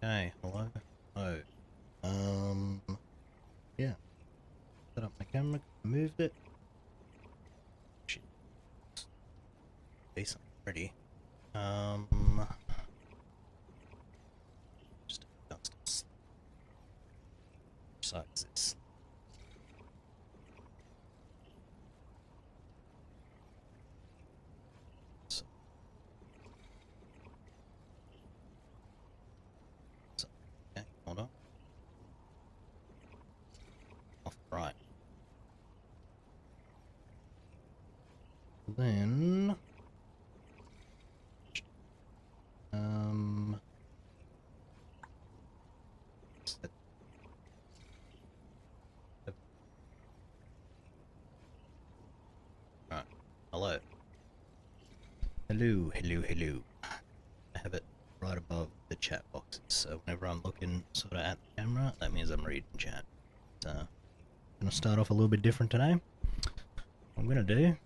Okay, hello. Hello. Yeah. Set up my camera, moved it. Shit, decent already. Just adjust size this. So, okay, hold on. Off right. Then set right. Hello. Hello. I have it right above the chat boxes, so whenever I'm looking sort of at the camera, that means I'm reading chat. So, I'm gonna start off a little bit different today. What I'm gonna do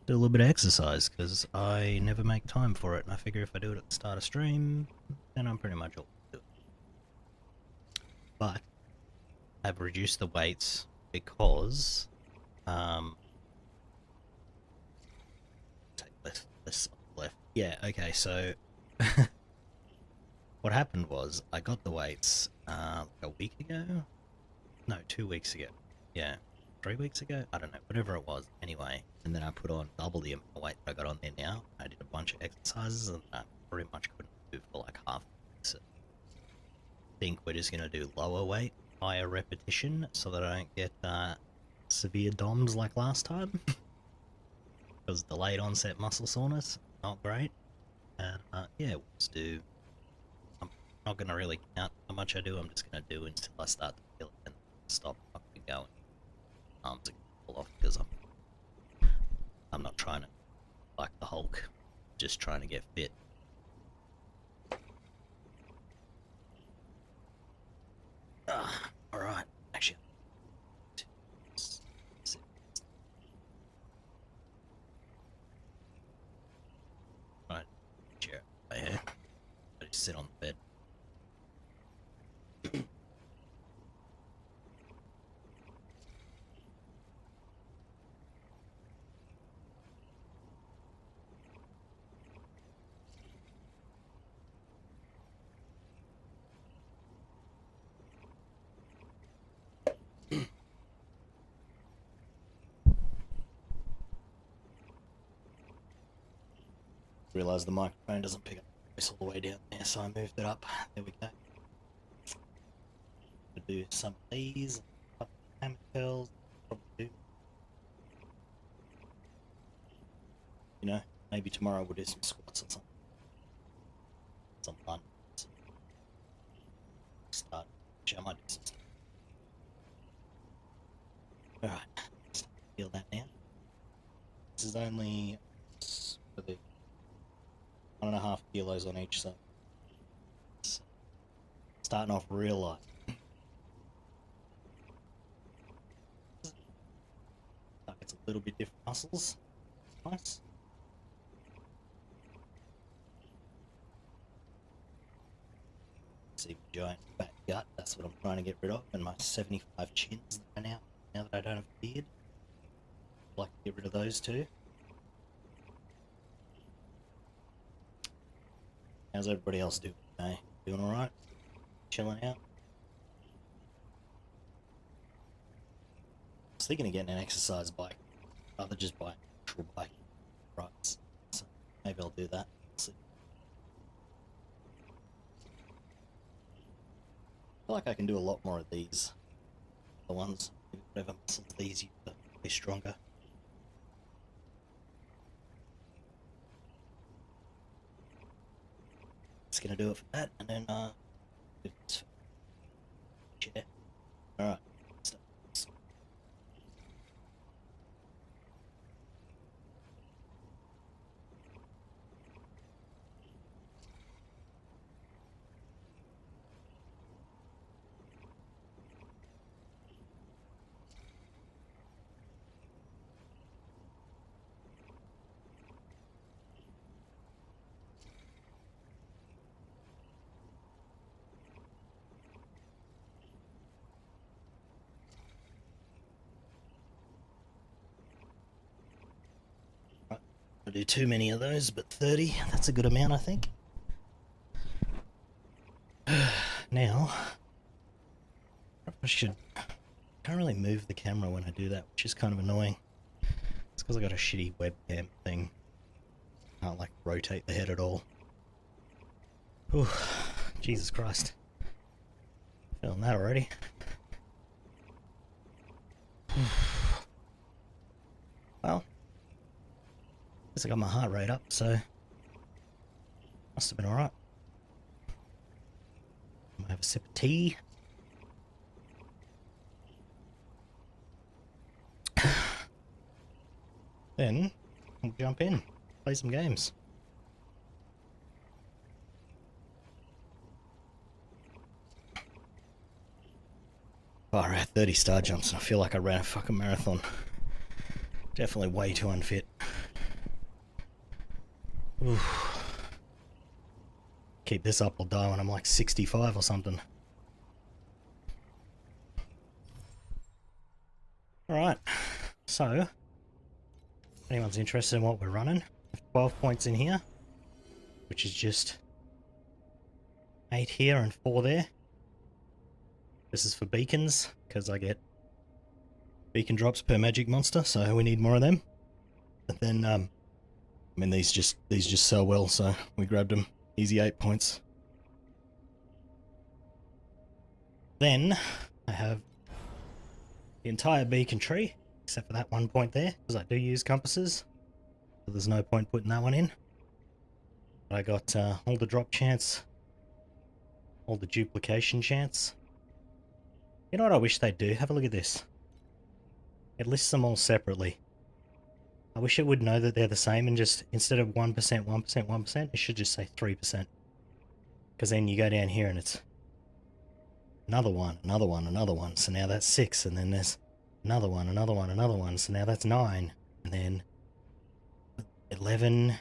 a little bit of exercise, because I never make time for it, and I figure if I do it at the start of stream, then I'm pretty much all do it. But I've reduced the weights because take this left. Yeah, okay, so what happened was I got the weights like a week ago. No, 2 weeks ago. Yeah. 3 weeks ago? I don't know, whatever it was. Anyway, and then I put on double the amount of weight that I got on there now. I did a bunch of exercises and I pretty much couldn't move for like half. So I think we're just going to do lower weight, higher repetition, so that I don't get severe DOMs like last time. Because delayed onset muscle soreness, not great. And yeah, we'll just do. I'm not going to really count how much I do, I'm just going to do until I start to feel it and stop going. Arms are fall off because I'm not trying to like the Hulk, just trying to get fit. All right, actually, right, chair, my hair. I just sit on the bed. Realize the microphone doesn't pick up voice all the way down there, so I moved it up. There we go. Could do some of these, a couple of hammer curls, probably do. You know, maybe tomorrow we'll do some squats or something. Some lunges. Start. Actually, I might do some stuff. Alright, feel that now. This is only for the 1.5 kilos on each side. It's starting off real light. It's a little bit different muscles. Nice. See my giant fat gut, that's what I'm trying to get rid of, and my 75 chins that I now that I don't have a beard. I'd like to get rid of those too. How's everybody else doing today? Doing alright? Chilling out? I was thinking of getting an exercise bike, rather just buy an actual bike. Right, so maybe I'll do that. See. I feel like I can do a lot more of these. The ones, whatever muscles these use to be stronger. Just gonna do it for that, and then chair. Alright. I do too many of those, but 30, that's a good amount, I think. Now, I can't really move the camera when I do that, which is kind of annoying. It's because I got a shitty webcam thing. Can't like rotate the head at all. Ooh, Jesus Christ. Feeling that already. Well, guess I got my heart rate up, so must have been alright. I'm gonna have a sip of tea. Then we'll jump in, play some games. Far out 30 star jumps and I feel like I ran a fucking marathon. Definitely way too unfit. Oof. Keep this up, I'll die when I'm like 65 or something. Alright, so if anyone's interested in what we're running, I have 12 points in here, which is just 8 here and 4 there. This is for beacons, because I get beacon drops per magic monster, so we need more of them. But then, I mean, these just sell well, so we grabbed them. Easy 8 points. Then, I have the entire beacon tree, except for that 1 point there, because I do use compasses. So there's no point putting that one in. But I got all the drop chance, all the duplication chance. You know what I wish they'd do? Have a look at this. It lists them all separately. I wish it would know that they're the same and just, instead of 1%, 1%, 1%, it should just say 3%. Because then you go down here and it's another one, another one, another one. So now that's 6, and then there's another one, another one, another one. So now that's 9, and then 11,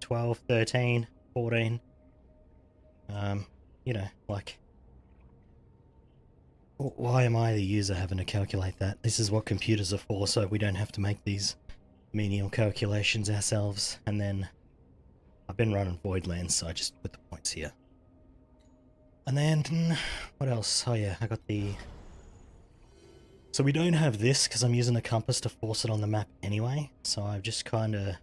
12, 13, 14. You know, like, why am I the user having to calculate that? This is what computers are for, so we don't have to make these menial calculations ourselves. And then I've been running Voidlands, so I just put the points here. And then what else? Oh yeah, I got the... So we don't have this because I'm using the compass to force it on the map anyway. So I've just kind of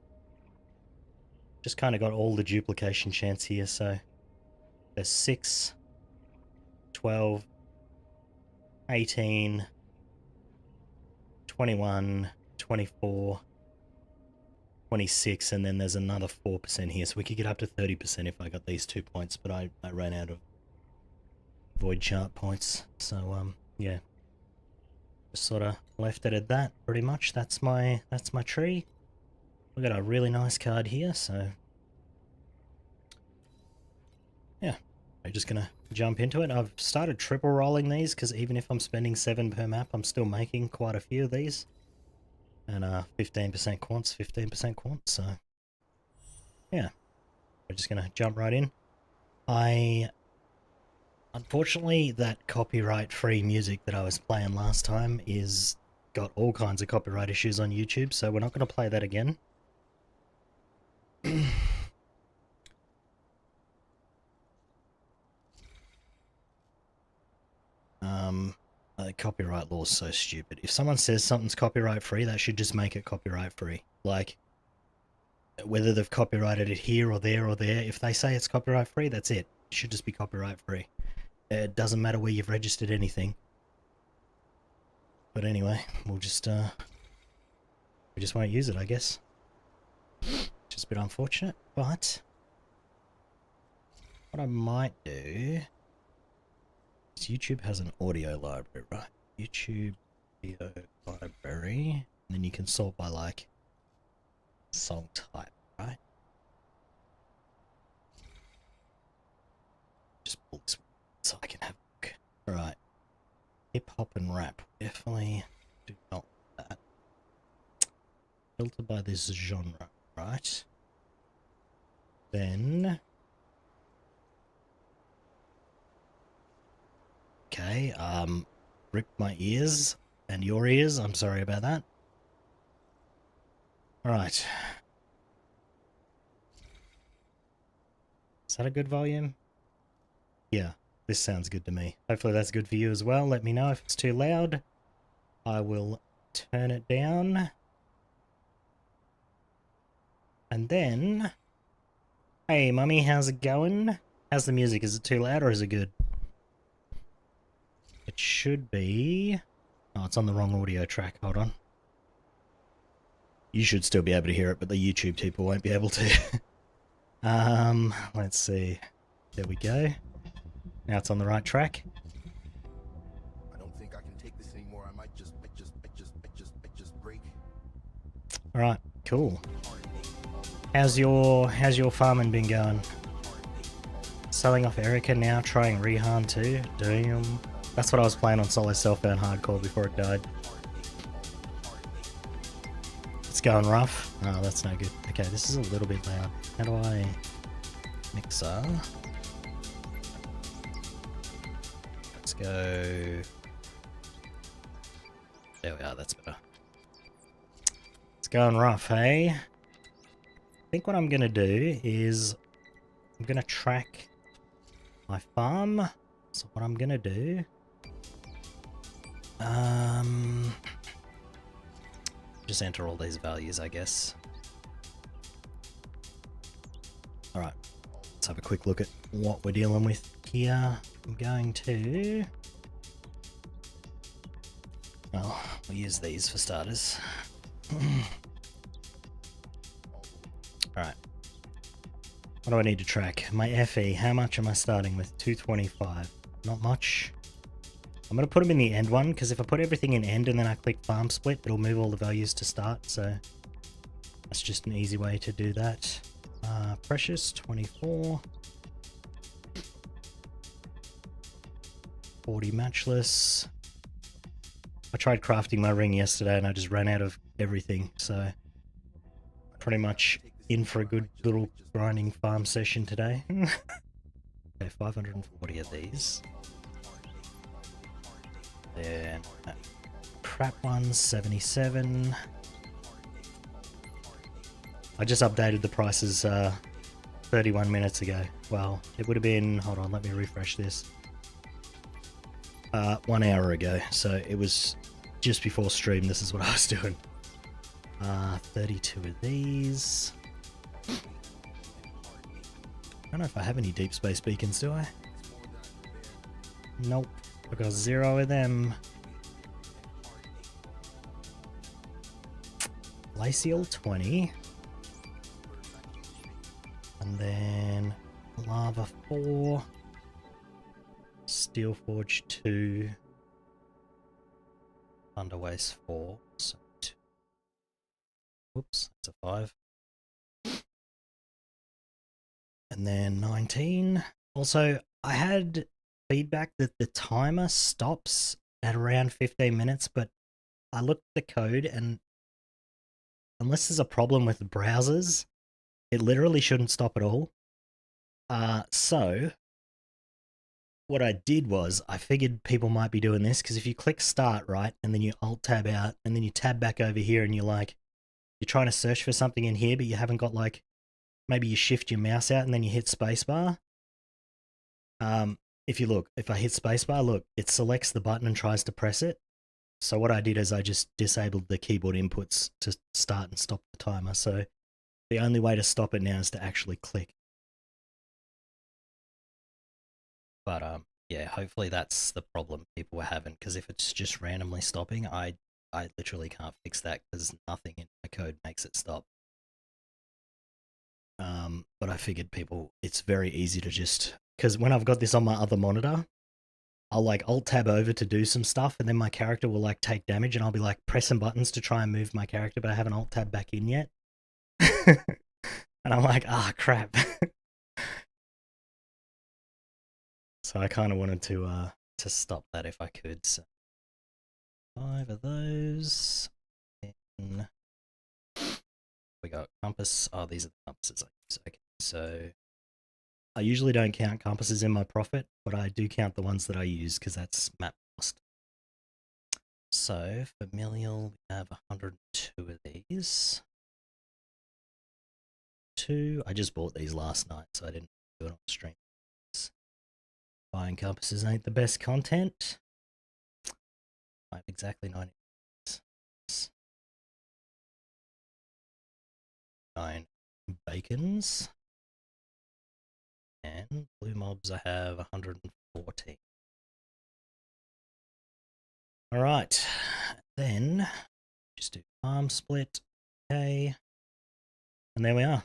got all the duplication chance here. So there's 6, 12, 18, 21, 24, 26, and then there's another 4% here. So we could get up to 30% if I got these 2 points, but I ran out of void chart points. So yeah, just sort of left it at that pretty much. That's my tree. We got a really nice card here, so yeah, I'm just gonna jump into it. I've started triple rolling these because even if I'm spending 7 per map, I'm still making quite a few of these. And 15% quants, 15% quants, so yeah, we're just gonna jump right in. Unfortunately, that copyright-free music that I was playing last time is got all kinds of copyright issues on YouTube, so we're not going to play that again. Copyright law is so stupid. If someone says something's copyright-free, that should just make it copyright-free. Like, whether they've copyrighted it here or there, if they say it's copyright-free, that's it. It should just be copyright-free. It doesn't matter where you've registered anything. But anyway, we just won't use it, I guess. Just a bit unfortunate, but what I might do is YouTube has an audio library, right? YouTube audio library, and then you can sort by like song type, right? Just pull this so I can have a look. Alright. Hip hop and rap. Definitely do not want that. Filter by this genre, right? Then okay, rip my ears and your ears. I'm sorry about that. Alright. that a good volume? Yeah, this sounds good to me. Hopefully that's good for you as well. Let me know if it's too loud. I will turn it down. And then... Hey, mummy, how's it going? How's the music? Is it too loud or is it good? It should be... Oh, it's on the wrong audio track. Hold on. You should still be able to hear it, but the YouTube people won't be able to. Let's see. There we go. Now it's on the right track. I don't think I can take this anymore. I might just break. All right, cool. How's your farming been going? Selling off Erica now, trying Rehan too. Damn. That's what I was playing on solo self-bound hardcore before it died. It's going rough. Oh, that's no good. Okay, this is a little bit loud. How do I... Mixer. Let's go... There we are, that's better. It's going rough, hey? I think what I'm going to do is... I'm going to track my farm. So what I'm going to do... just enter all these values, I guess. Alright, let's have a quick look at what we're dealing with here. I'm going to... Well, we'll use these for starters. Alright. What do I need to track? My FE, how much am I starting with? 225. Not much. I'm going to put them in the end one, because if I put everything in end and then I click farm split, it'll move all the values to start, so that's just an easy way to do that. Precious, 24. 40 matchless. I tried crafting my ring yesterday and I just ran out of everything, so pretty much in for a good little grinding farm session today. Okay, 540 of these. Then crap ones, 77. I just updated the prices 31 minutes ago. Well, it would have been, hold on, let me refresh this. 1 hour ago, so it was just before stream. This is what I was doing. 32 of these. I don't know if I have any deep space beacons, do I? Nope. I got 0 of them. Glacial 20. And then Lava 4. Steelforge 2. Thunderwaste 4. So 2. Whoops, that's a 5. And then 19. Also, I had feedback that the timer stops at around 15 minutes, but I looked at the code and unless there's a problem with the browsers, it literally shouldn't stop at all. So what I did was I figured people might be doing this because if you click start, right, and then you alt tab out and then you tab back over here and you're trying to search for something in here, but you haven't got maybe you shift your mouse out and then you hit spacebar. If I hit spacebar, look, it selects the button and tries to press it. So what I did is I just disabled the keyboard inputs to start and stop the timer. So the only way to stop it now is to actually click. But yeah, hopefully that's the problem people were having, because if it's just randomly stopping, I literally can't fix that because nothing in my code makes it stop. But I figured it's very easy to just, because when I've got this on my other monitor, I'll alt tab over to do some stuff and then my character will take damage and I'll be pressing buttons to try and move my character, but I haven't alt tab back in yet. And I'm crap. So I kind of wanted to stop that if I could. So 5 of those. And we got compass. Oh, these are the compasses I use. Okay, so I usually don't count compasses in my profit, but I do count the ones that I use because that's map cost. So familial, we have 102 of these. I just bought these last night, so I didn't do it on stream. Buying compasses ain't the best content. I have exactly 9 bacons. And blue mobs I have 114. Alright, then just do farm split. Okay. And there we are.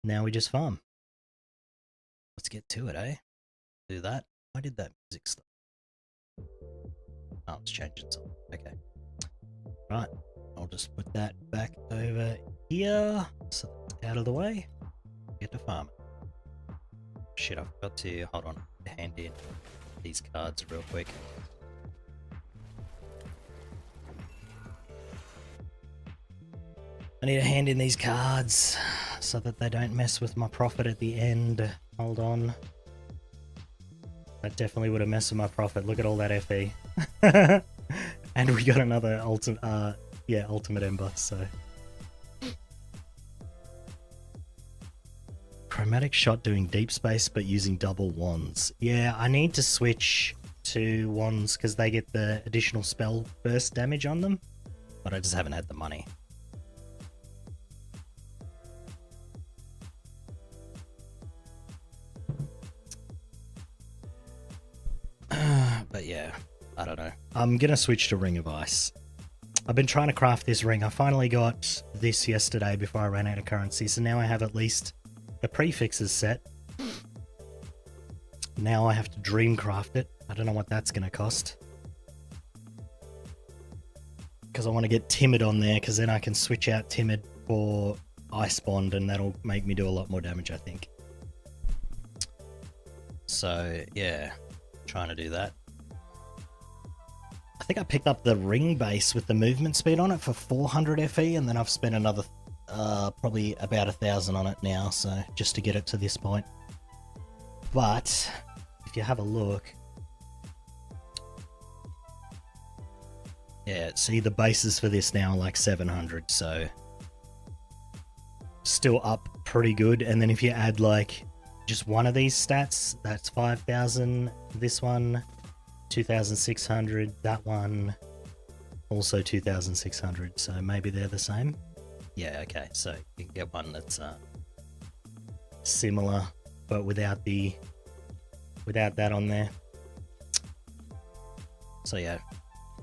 Now we just farm. Let's get to it, eh? Do that. Why did that music stop? Oh, it's changing something. Okay. Right. I'll just put that back over here. So that's out of the way. Get to farming. Shit, I forgot to hold on. Hand in these cards real quick. I need to hand in these cards so that they don't mess with my profit at the end. Hold on. That definitely would have messed with my profit. Look at all that FE. And we got another ultimate ember, so. Chromatic shot doing deep space but using double wands. Yeah, I need to switch to wands because they get the additional spell burst damage on them. But I just haven't had the money. But yeah, I don't know. I'm gonna switch to Ring of Ice. I've been trying to craft this ring. I finally got this yesterday before I ran out of currency, so now I have at least the prefixes set. Now I have to dream craft it. I don't know what that's gonna cost. Because I want to get Timid on there, because then I can switch out Timid for Ice Bond, and that'll make me do a lot more damage, I think. So, yeah, trying to do that. I think I picked up the ring base with the movement speed on it for 400 FE, and then I've spent another probably about 1,000 on it now, so just to get it to this point. But if you have a look, yeah, see the bases for this now are like 700, so still up pretty good. And then if you add like just one of these stats, that's 5,000. This one 2,600, that one also 2,600, so maybe they're the same. Yeah, okay, so you can get one that's similar but without that on there. So yeah,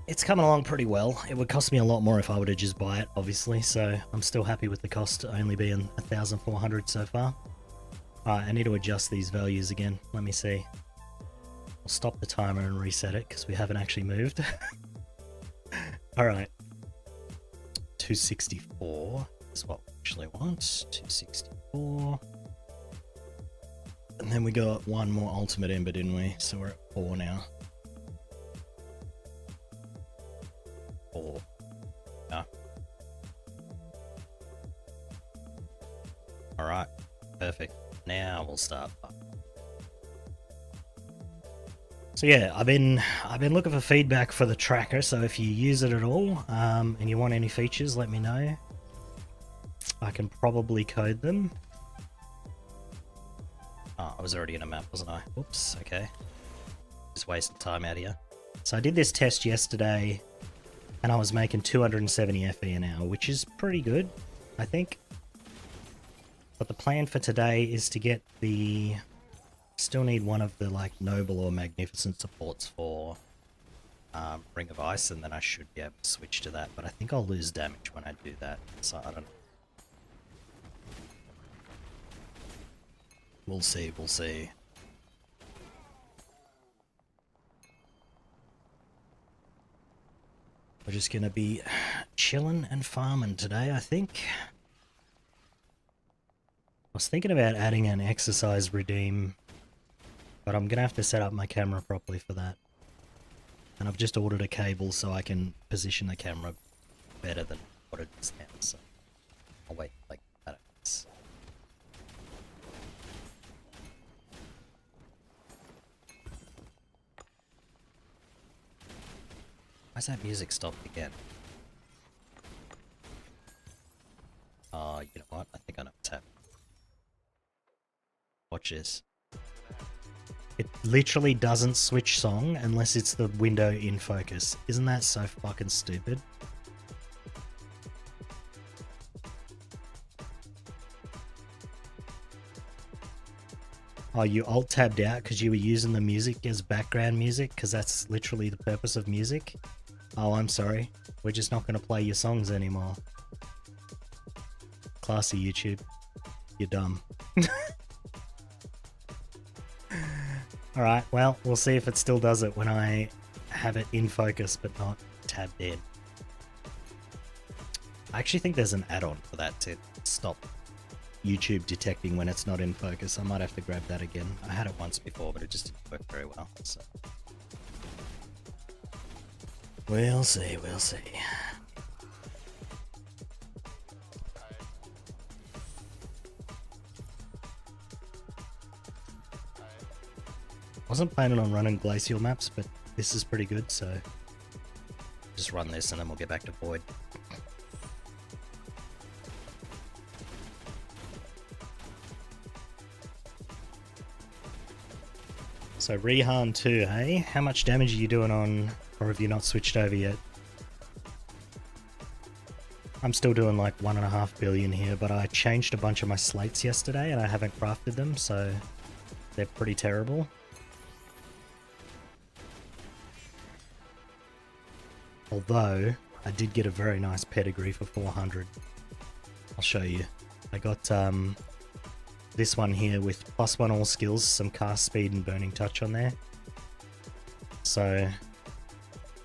it's coming along pretty well. It would cost me a lot more if I were to just buy it, obviously, so I'm still happy with the cost only being 1,400 so far. Alright, I need to adjust these values again. Let me see. I'll stop the timer and reset it because we haven't actually moved. Alright. 264 is what we actually want. 264. And then we got one more ultimate ember, didn't we? So we're at 4 now. 4. Yeah. Alright. Perfect. Now we'll start. So yeah, I've been looking for feedback for the tracker, so if you use it at all, and you want any features, let me know. I can probably code them. Oh, I was already in a map, wasn't I? Oops, okay. Just wasting time out here. So I did this test yesterday, and I was making 270 FE an hour, which is pretty good, I think. But the plan for today is to get the... Still need one of the like noble or magnificent supports for Ring of Ice, and then I should be able to switch to that, but I think I'll lose damage when I do that, so I don't know. We'll see, we'll see. We're just gonna be chilling and farming today, I think. I was thinking about adding an exercise redeem, but I'm going to have to set up my camera properly for that. And I've just ordered a cable so I can position the camera better than what it is now, so I'll wait like that. Why's that music stopped again? You know what? I think I know what's happening. Watch this. It literally doesn't switch song unless it's the window in focus. Isn't that so fucking stupid? Oh, you alt-tabbed out because you were using the music as background music because that's literally the purpose of music? Oh, I'm sorry. We're just not going to play your songs anymore. Classy YouTube. You're dumb. Alright, well, we'll see if it still does it when I have it in focus but not tabbed in. I actually think there's an add-on for that to stop YouTube detecting when it's not in focus. I might have to grab that again. I had it once before, but it just didn't work very well. So we'll see, we'll see. Wasn't planning on running glacial maps, but this is pretty good, so just run this and then we'll get back to Void. So Rehan 2, hey? How much damage are you doing on, or have you not switched over yet? I'm still doing like 1.5 billion here, but I changed a bunch of my slates yesterday and I haven't crafted them, so they're pretty terrible. Although, I did get a very nice pedigree for 400. I'll show you. I got this one here with +1 all skills, some cast speed and burning touch on there. So,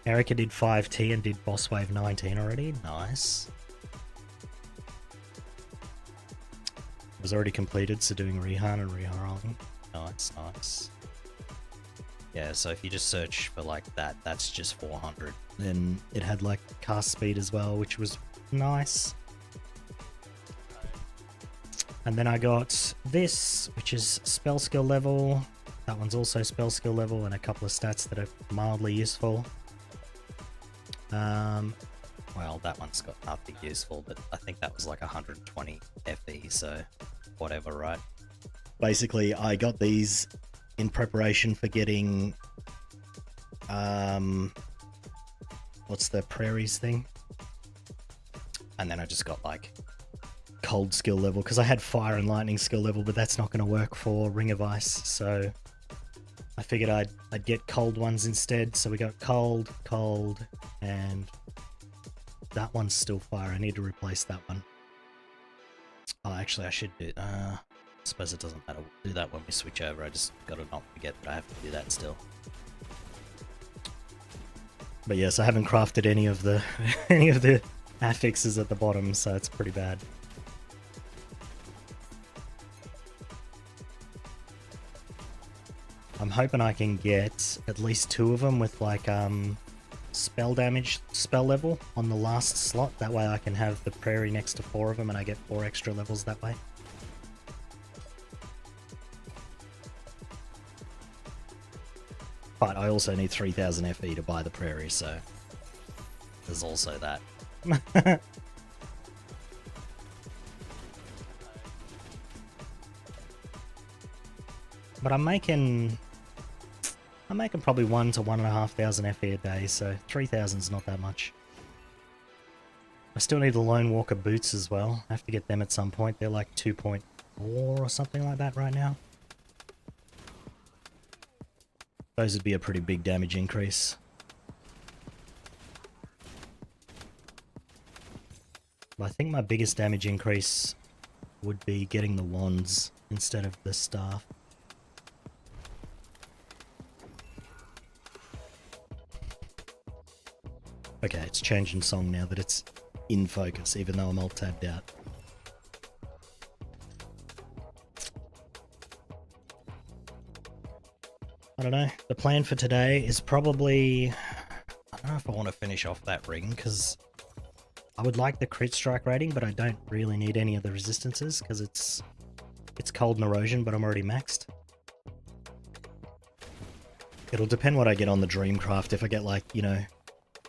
Erica did 5T and did boss wave 19 already. Nice. It was already completed, so doing Rehan and rerolling. Nice, nice. Yeah, so if you just search for like that, that's just 400. Then it had like cast speed as well, which was nice. And then I got this, which is spell skill level. That one's also spell skill level, and a couple of stats that are mildly useful. Well, that one's got nothing useful, but I think that was like 120 FE, so whatever, right? Basically, I got these in preparation for getting, what's the prairies thing? And then I just got like cold skill level, because I had fire and lightning skill level, but that's not going to work for Ring of Ice, so I figured I'd get cold ones instead. So we got cold, and that one's still fire. I need to replace that one. Oh, actually I should do, I suppose it doesn't matter. We'll do that when we switch over. I just gotta not forget that I have to do that still. But yes, I haven't crafted any of the any of the affixes at the bottom, so it's pretty bad. I'm hoping I can get at least 2 of them with like spell damage spell level on the last slot. That way I can have the prairie next to 4 of them and I get 4 extra levels that way. But I also need 3000 FE to buy the prairie, so there's also that. But I'm making probably 1 to 1,500 FE a day, so 3,000 is not that much. I still need the Lone Walker boots as well. I have to get them at some point. They're like 2.4 or something like that right now. Those would be a pretty big damage increase. But I think my biggest damage increase would be getting the wands instead of the staff. Okay, it's changing song now that it's in focus, even though I'm alt-tabbed out. I don't know. The plan for today is probably... I don't know if I want to finish off that ring, because I would like the crit strike rating, but I don't really need any of the resistances, because it's cold and erosion, but I'm already maxed. It'll depend what I get on the Dreamcraft. If I get like, you know,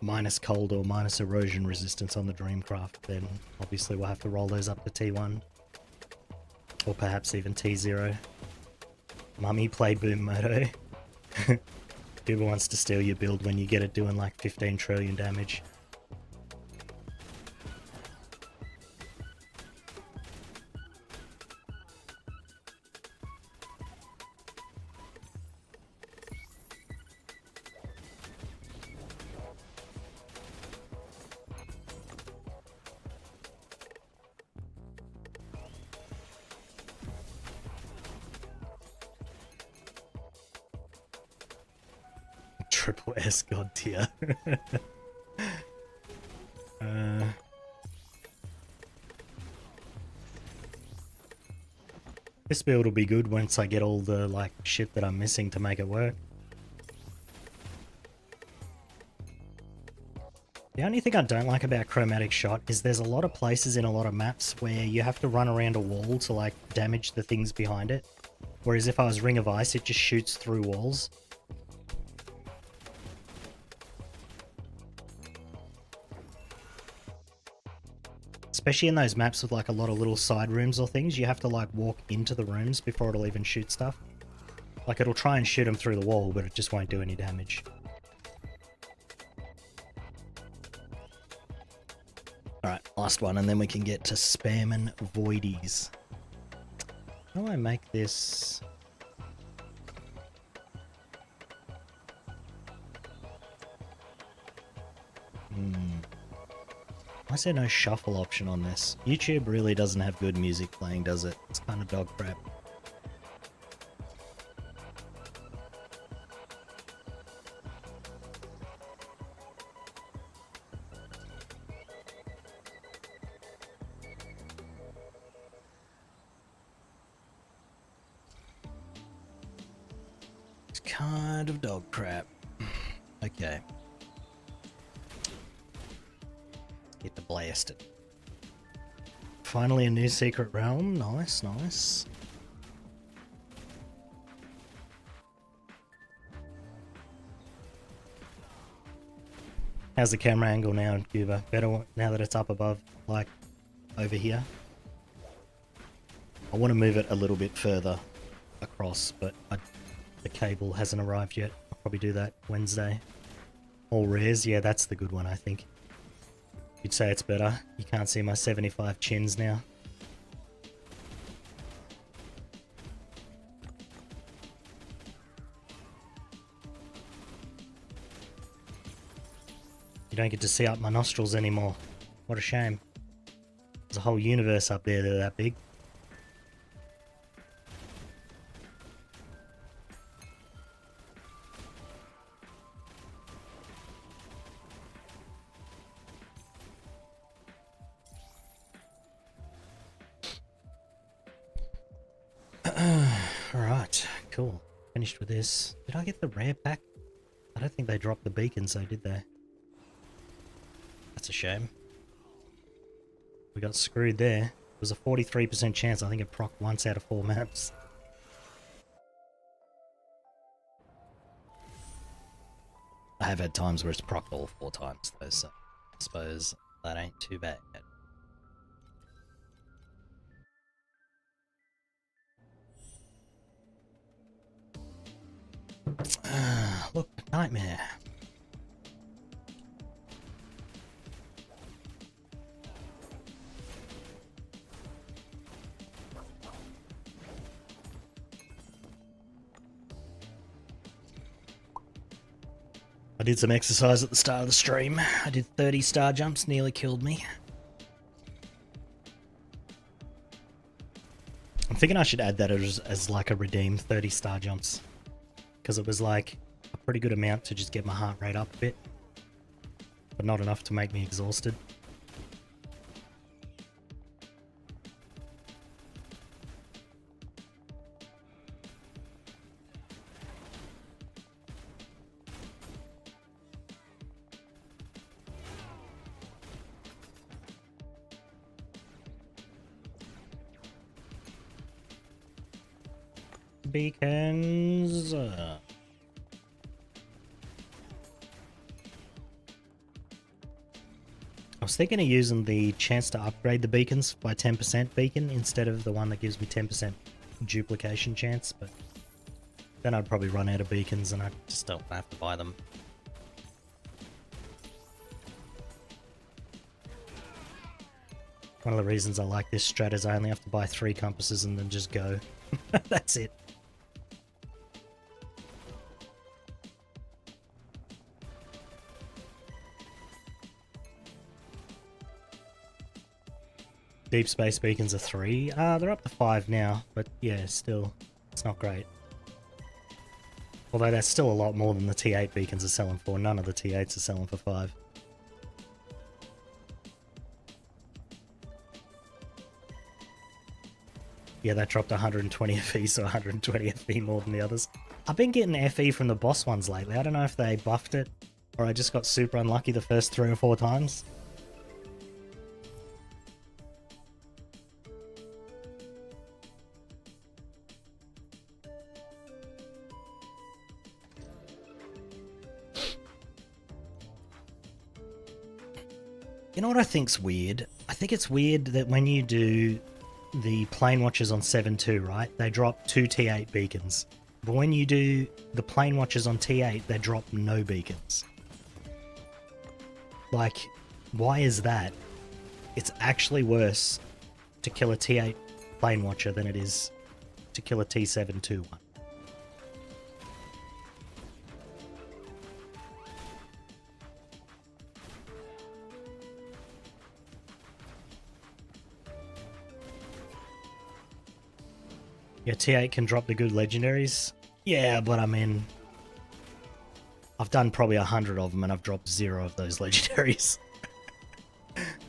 minus cold or minus erosion resistance on the Dreamcraft, then obviously we'll have to roll those up to T1. Or perhaps even T0. Mummy play Boom Moto. People wants to steal your build when you get it doing like 15 trillion damage. Triple S god tier. This build will be good once I get all the like shit that I'm missing to make it work. The only thing I don't like about Chromatic Shot is there's a lot of places in a lot of maps where you have to run around a wall to like damage the things behind it. Whereas if I was Ring of Ice, it just shoots through walls. Especially in those maps with like a lot of little side rooms or things, you have to like walk into the rooms before it'll even shoot stuff. Like it'll try and shoot them through the wall, but it just won't do any damage. Alright, last one, and then we can get to spamming voidies. How do I make this? Why is there no shuffle option on this? YouTube really doesn't have good music playing, does it? It's kind of dog crap. It's kind of dog crap. Okay. Get the blasted. Finally a new secret realm. Nice, nice. How's the camera angle now, Cuba? Better now that it's up above, like over here. I want to move it a little bit further across, but the cable hasn't arrived yet. I'll probably do that Wednesday. All rares, yeah, that's the good one, I think. You'd say it's better. You can't see my 75 chins now. You don't get to see up my nostrils anymore. What a shame. There's a whole universe up there that are that big. Alright, cool. Finished with this. Did I get the rare pack? I don't think they dropped the beacons though, did they? That's a shame. We got screwed there. It was a 43% chance. I think it procced once out of 4 maps. I have had times where it's procced all 4 times though, so I suppose that ain't too bad. Look, nightmare. I did some exercise at the start of the stream. I did 30 star jumps, nearly killed me. I'm thinking I should add that as like a redeem, 30 star jumps. Because it was like a pretty good amount to just get my heart rate up a bit. But not enough to make me exhausted. Beacons. I was thinking of using the chance to upgrade the beacons by 10% beacon instead of the one that gives me 10% duplication chance, but Then I'd probably run out of beacons and I just don't have to buy them. One of the reasons I like this strat is I only have to buy 3 compasses and then just go. That's it. Deep space beacons are 3. They're up to 5 now, but yeah, still, it's not great. Although that's still a lot more than the T8 beacons are selling for. None of the T8s are selling for 5. Yeah, that dropped 120 FE, so 120 FE more than the others. I've been getting FE from the boss ones lately. I don't know if they buffed it, or I just got super unlucky the first 3 or 4 times. You know what I think's weird? I think it's weird that when you do the plane watchers on 7.2, right? They drop 2 T8 beacons. But when you do the plane watchers on T8, they drop no beacons. Like, why is that? It's actually worse to kill a T8 plane watcher than it is to kill a T7-2 one. Yeah, T8 can drop the good legendaries. Yeah, but I mean, I've done probably 100 of them and I've dropped 0 of those legendaries.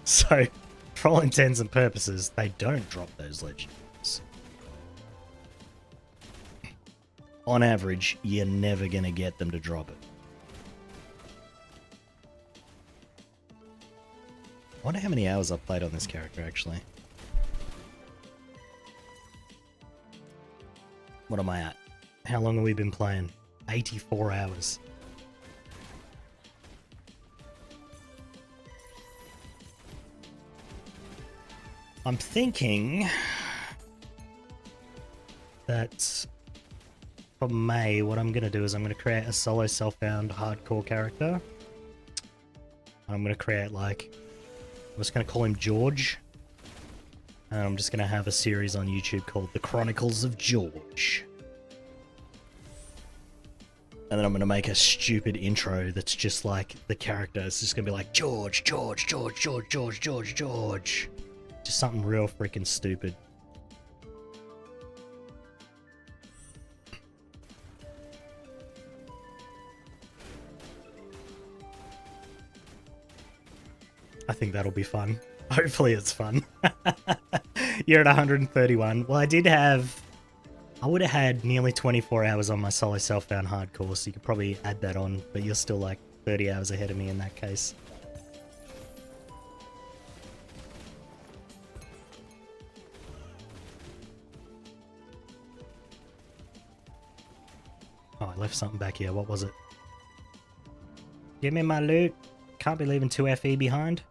So, for all intents and purposes, they don't drop those legendaries. On average, you're never going to get them to drop it. I wonder how many hours I've played on this character, actually. What am I at? How long have we been playing? 84 hours. I'm thinking that for May, what I'm going to do is I'm going to create a solo self-found hardcore character. I'm going to create like, I'm just going to call him George. And I'm just going to have a series on YouTube called The Chronicles of George. And then I'm going to make a stupid intro that's just like the character. It's just going to be like, George, George, George, George, George, George, George. Just something real freaking stupid. I think that'll be fun. Hopefully it's fun. You're at 131. Well, I would have had nearly 24 hours on my solo self-found hardcore, so you could probably add that on, but you're still like 30 hours ahead of me in that case. Oh, I left something back here. What was it? Give me my loot. Can't be leaving 2 FE behind.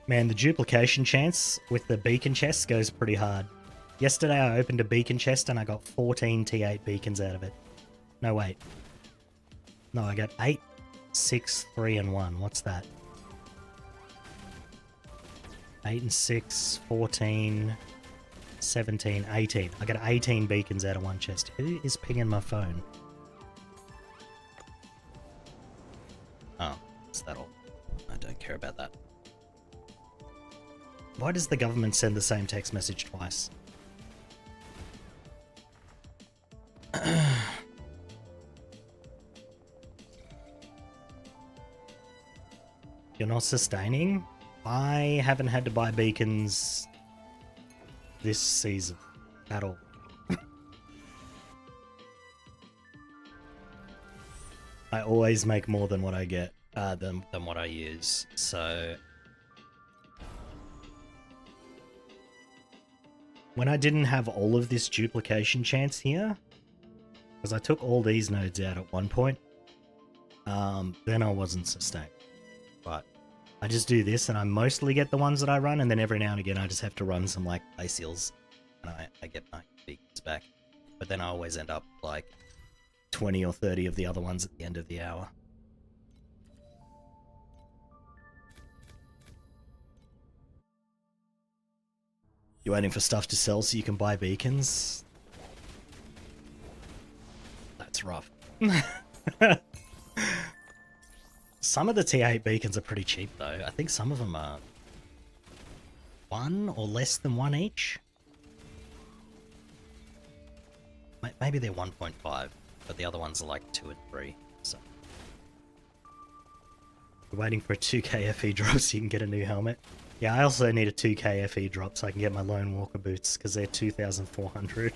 Man, the duplication chance with the beacon chest goes pretty hard. Yesterday I opened a beacon chest and I got 14 T8 beacons out of it. No, wait. No, I got 8, 6, 3, and 1. What's that? 8 and 6, 14, 17, 18. I got 18 beacons out of one chest. Who is pinging my phone? Oh, is that all? I don't care about that. Why does the government send the same text message twice? You're not sustaining? I haven't had to buy beacons this season at all. I always make more than what I get, than what I use, so... When I didn't have all of this duplication chance here, because I took all these nodes out at one point, then I wasn't sustained. But I just do this and I mostly get the ones that I run, and then every now and again I just have to run some like ice seals, and when I get my beacons back. But then I always end up like 20 or 30 of the other ones at the end of the hour. You waiting for stuff to sell so you can buy beacons? That's rough. Some of the T8 beacons are pretty cheap though. I think some of them are 1 or less than 1 each. Maybe they're 1.5, but the other ones are like 2 and 3. So we're waiting for a 2k FE drop so you can get a new helmet. Yeah, I also need a 2k FE drop so I can get my Lone Walker boots because they're 2,400.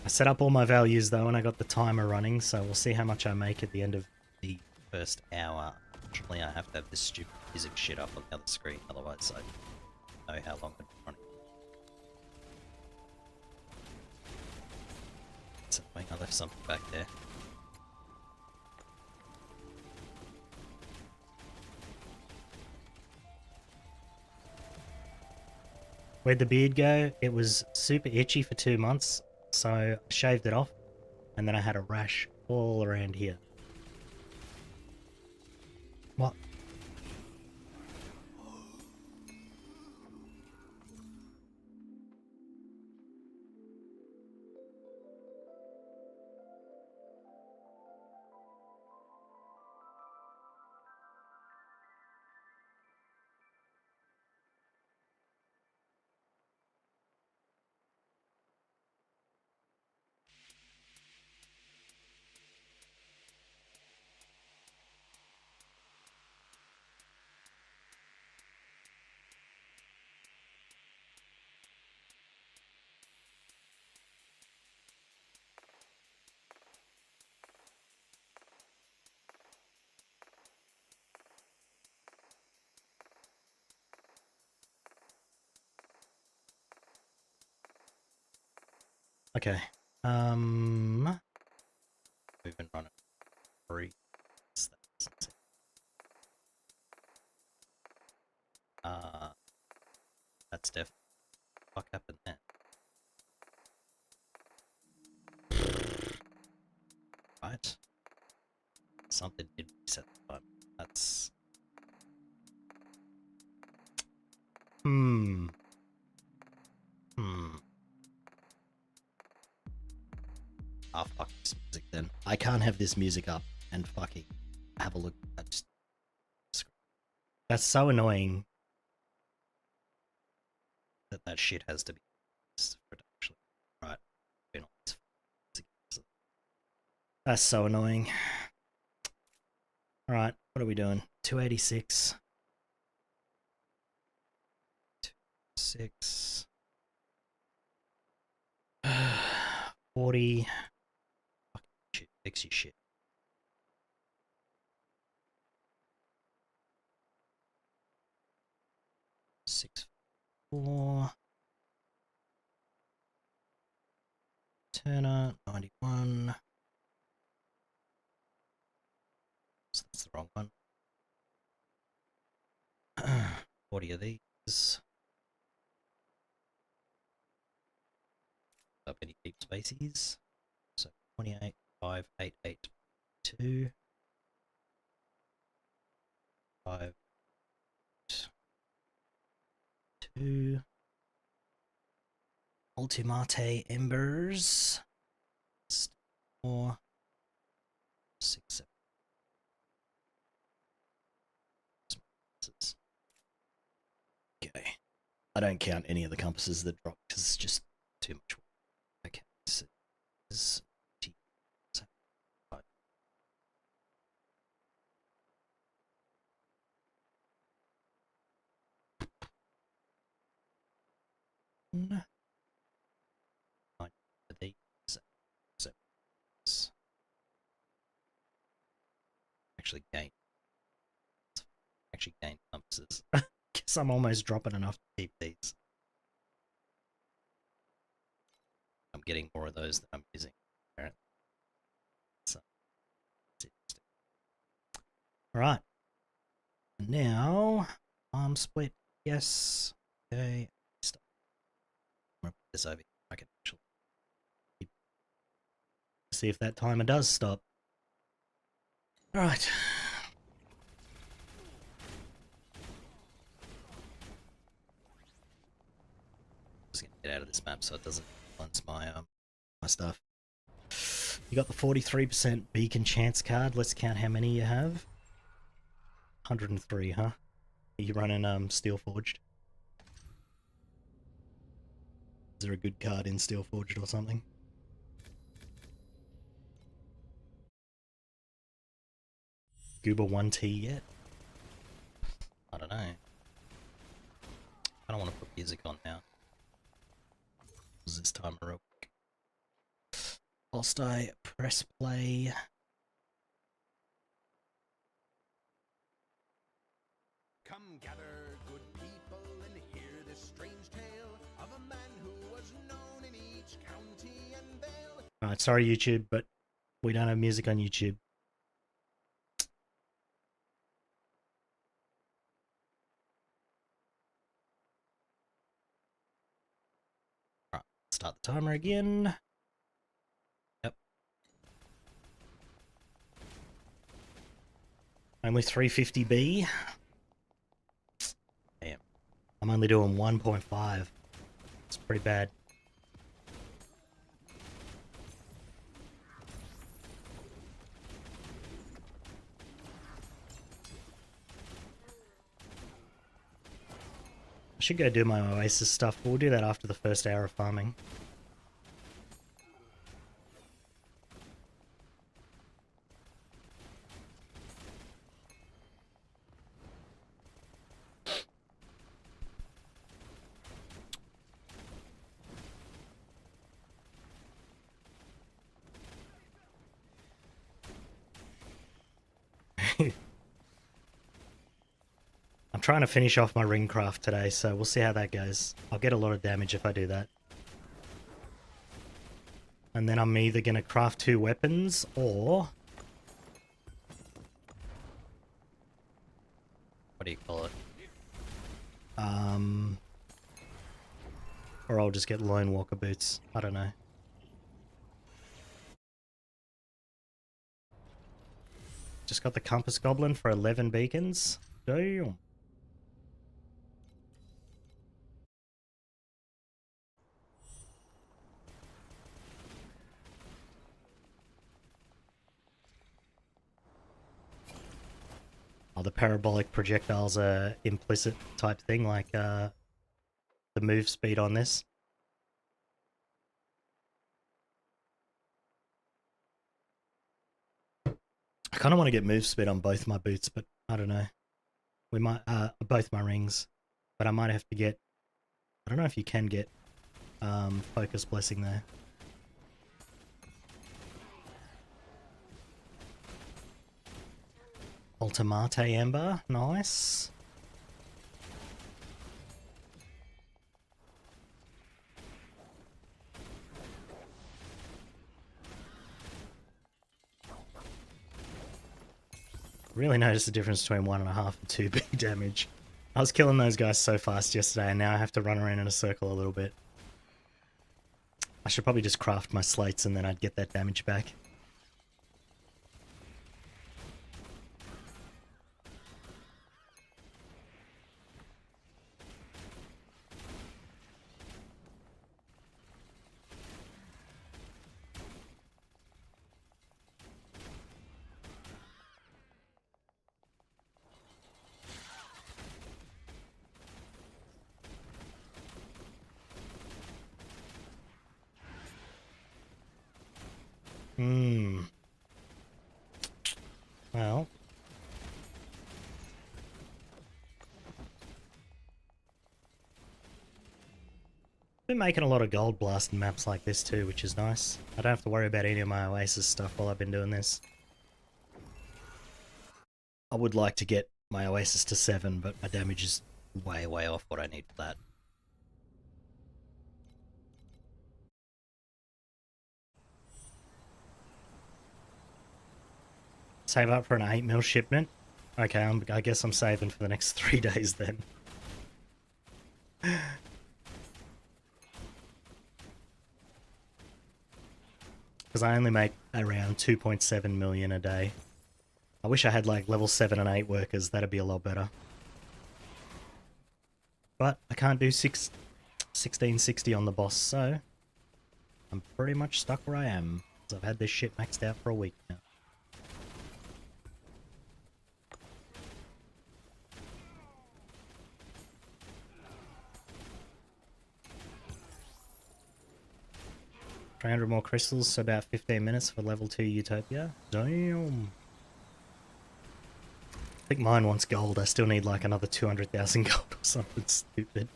I set up all my values though and I got the timer running, so we'll see how much I make at the end of the first hour. Unfortunately, I have to have this stupid physics shit up on the other screen, otherwise I know how long it's running. So wait, I left something back there. Where'd the beard go? It was super itchy for 2 months, so I shaved it off, and then I had a rash all around here. What? Okay. We've been running 3. That's definitely what happened there. Right. Something did reset the time. That's Ah, fuck this music then. I can't have this music up and fucking have a look at just... That's so annoying that that shit has to be for it actually. Right. That's so annoying. Alright, what are we doing? 286. 6. 40. Fucking shit. Fix your shit. 6, 4. Aeterna 91. So that's the wrong one. 40 of these. Up any deep spaces. So 28, 5, 8, 8, 2. 5, 2. Ultimate Embers. 4, 6, 7. Okay. I don't count any of the compasses that drop because it's just too much work. Okay, so this is 5. Actually gain compasses. Guess I'm almost dropping enough to keep these. I'm getting more of those than I'm using, apparently. So, Alright. Now, arm split. Yes. Okay. Stop. I'm gonna put this over here. I can actually see if that timer does stop. Alright. Just gonna get out of this map so it doesn't influence my stuff. You got the 43% beacon chance card. Let's count how many you have. 103, huh? Are you running Steel Forged? Is there a good card in Steel Forged or something? Goober 1T yet? I don't know. I don't want to put music on now. This time real quick. Whilst I press play. Come gather, good people, and hear this strange tale of a man who was known in each county and vale. Alright, sorry YouTube, but we don't have music on YouTube. Alright, start the timer again. Yep. Only 350B. Damn. I'm only doing 1.5. It's pretty bad. I should go do my Oasis stuff, but we'll do that after the first hour of farming. I'm trying to finish off my ring craft today, so we'll see how that goes. I'll get a lot of damage if I do that. And then I'm either going to craft 2 weapons, or... what do you call it? Or I'll just get Lone Walker boots. I don't know. Just got the Compass Goblin for 11 beacons. Damn. Oh, the parabolic projectiles are implicit type thing, like the move speed on this. I kind of want to get move speed on both my boots, but I don't know. We might, both my rings, but I might have to get, I don't know if you can get Focus Blessing there. Ultimate Ember, nice. Really noticed the difference between 1.5 and 2B damage. I was killing those guys so fast yesterday, and now I have to run around in a circle a little bit. I should probably just craft my slates and then I'd get that damage back. Well. Been making a lot of gold blasting maps like this too, which is nice. I don't have to worry about any of my Oasis stuff while I've been doing this. I would like to get my Oasis to 7, but my damage is way, way off what I need for that. Save up for an 8 mil shipment. Okay, I guess I'm saving for the next 3 days then. Because I only make around 2.7 million a day. I wish I had like level 7 and 8 workers, that'd be a lot better. But I can't do 1660 on the boss, so I'm pretty much stuck where I am. Because I've had this shit maxed out for a week now. $300 more crystals, so about 15 minutes for level 2 Utopia. Damn. I think mine wants gold. I still need like another 200,000 gold or something stupid.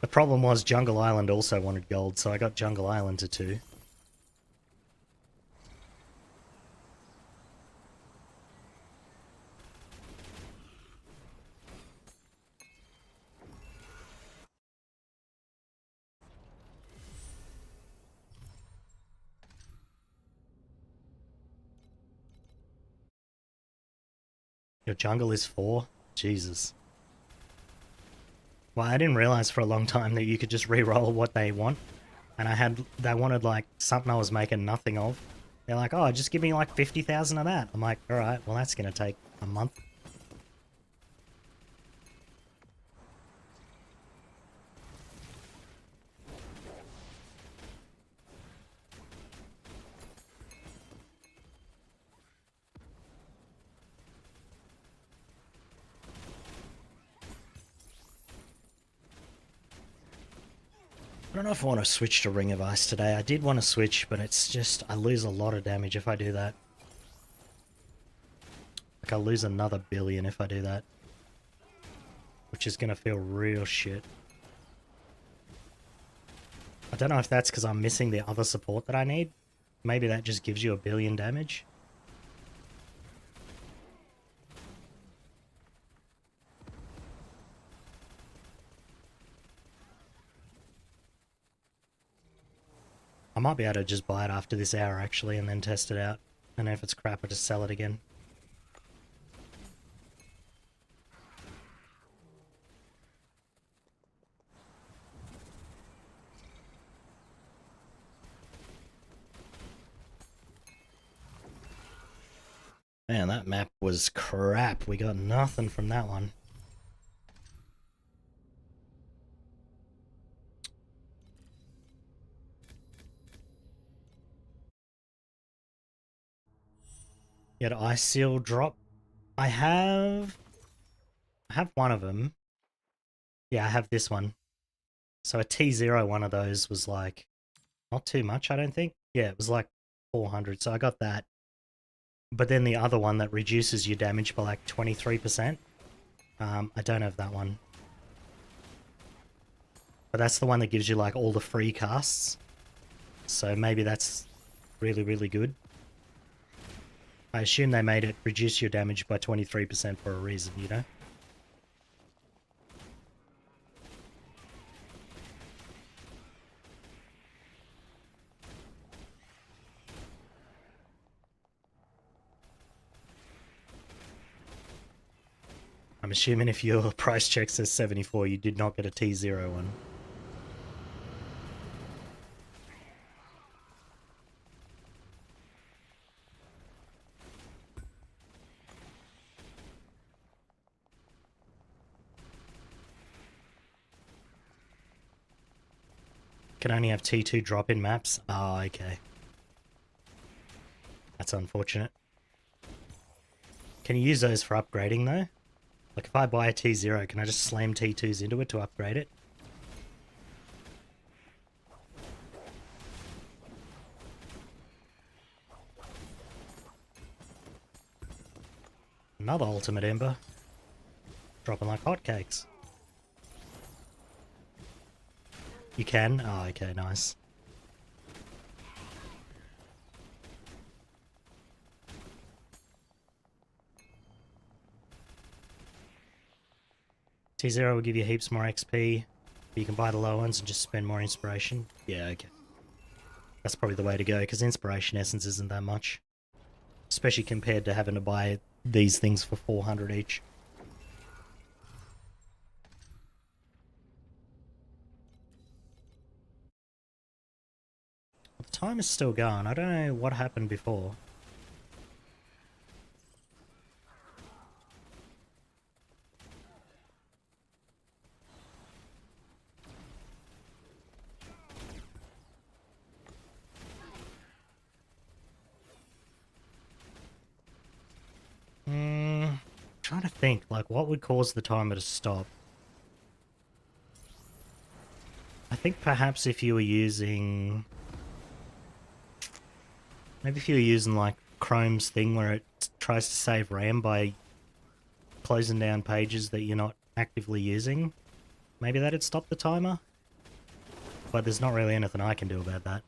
The problem was Jungle Island also wanted gold, so I got Jungle Island to 2. Your jungle is 4? Jesus. Well, I didn't realize for a long time that you could just re-roll what they want. And they wanted like something I was making nothing of. They're like, oh, just give me like 50,000 of that. I'm like, alright, well that's gonna take a month. I don't know if I want to switch to Ring of Ice today. I did want to switch, but it's just, I lose a lot of damage if I do that. Like, I'll lose another billion if I do that. Which is going to feel real shit. I don't know if that's because I'm missing the other support that I need. Maybe that just gives you a billion damage. I might be able to just buy it after this hour actually and then test it out. And if it's crap, I'll just sell it again. Man, that map was crap. We got nothing from that one. You had Ice Seal drop. I have one of them. Yeah, I have this one. So a T0 one of those was like, not too much, I don't think. Yeah, it was like 400, so I got that. But then the other one that reduces your damage by like 23%, I don't have that one. But that's the one that gives you like all the free casts. So maybe that's really, really good. I assume they made it reduce your damage by 23% for a reason, you know? I'm assuming if your price check says 74, you did not get a T0 one. Can only have T2 drop-in maps? Oh, okay. That's unfortunate. Can you use those for upgrading, though? Like, if I buy a T0, can I just slam T2s into it to upgrade it? Another Ultimate Ember. Dropping like hotcakes. You can? Oh, okay, nice. T0 will give you heaps more XP, but you can buy the low ones and just spend more inspiration. Yeah, okay. That's probably the way to go, because inspiration essence isn't that much. Especially compared to having to buy these things for 400 each. The time is still going. I don't know what happened before. Trying to think, like, what would cause the timer to stop? I think perhaps if you were using... Maybe if you were using, like, Chrome's thing where it tries to save RAM by closing down pages that you're not actively using. Maybe that'd stop the timer? But there's not really anything I can do about that.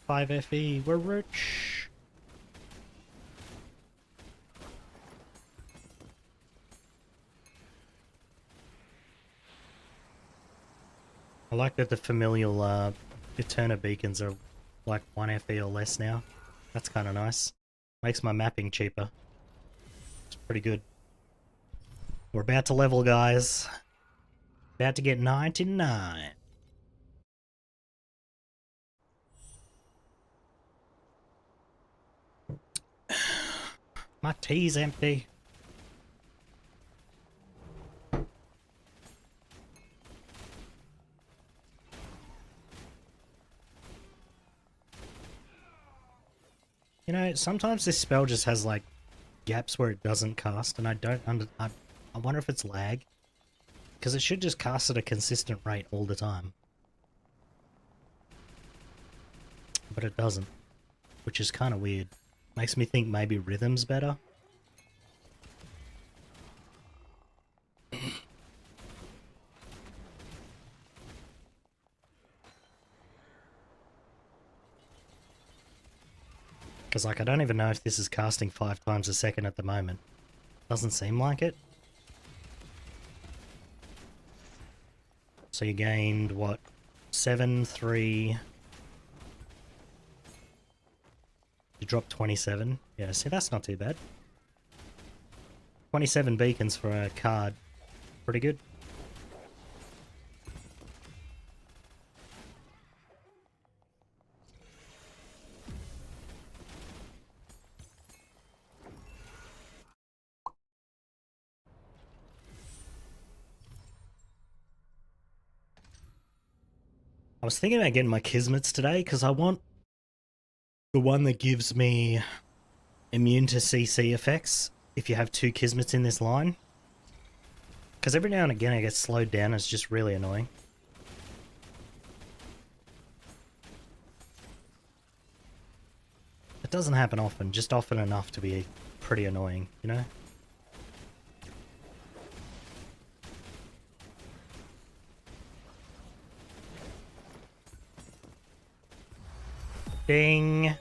5 FE, we're rich. I like that the familial Aeterna Beacons are like 1 FE or less now. That's kind of nice. Makes my mapping cheaper. It's pretty good. We're about to level, guys. About to get 99. My tea's empty. You know, sometimes this spell just has like gaps where it doesn't cast, and I wonder if it's lag, because it should just cast at a consistent rate all the time, but it doesn't, which is kind of weird. Makes me think maybe rhythm's better. Because, like, I don't even know if this is casting 5 times a second at the moment. Doesn't seem like it. So you gained, what, 7, 3... You dropped 27. Yeah, see, that's not too bad. 27 beacons for a card. Pretty good. I was thinking about getting my Kismets today because I want the one that gives me immune to CC effects if you have 2 Kismets in this line. Because every now and again I get slowed down, it's just really annoying. It doesn't happen often, just often enough to be pretty annoying, you know? Ding!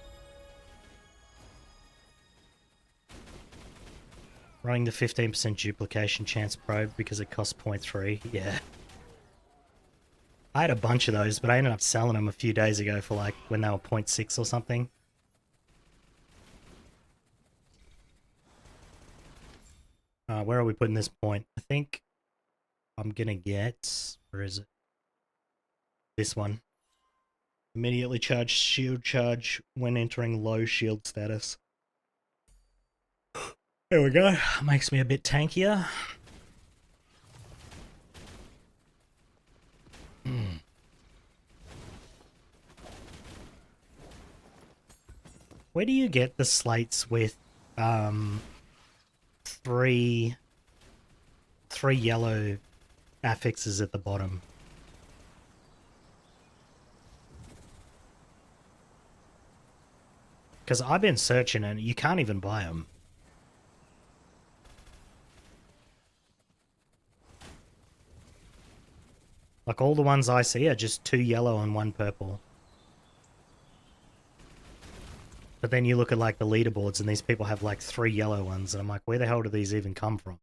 Running the 15% duplication chance probe because it costs 0.3. Yeah. I had a bunch of those, but I ended up selling them a few days ago for like when they were 0.6 or something. Where are we putting this point? I think I'm gonna get... Where is it? This one. Immediately charge shield charge when entering low shield status. There we go. Makes me a bit tankier. Where do you get the slates with three yellow affixes at the bottom? Because I've been searching and you can't even buy them. Like all the ones I see are just 2 yellow and 1 purple. But then you look at like the leaderboards and these people have like 3 yellow ones and I'm like, where the hell do these even come from?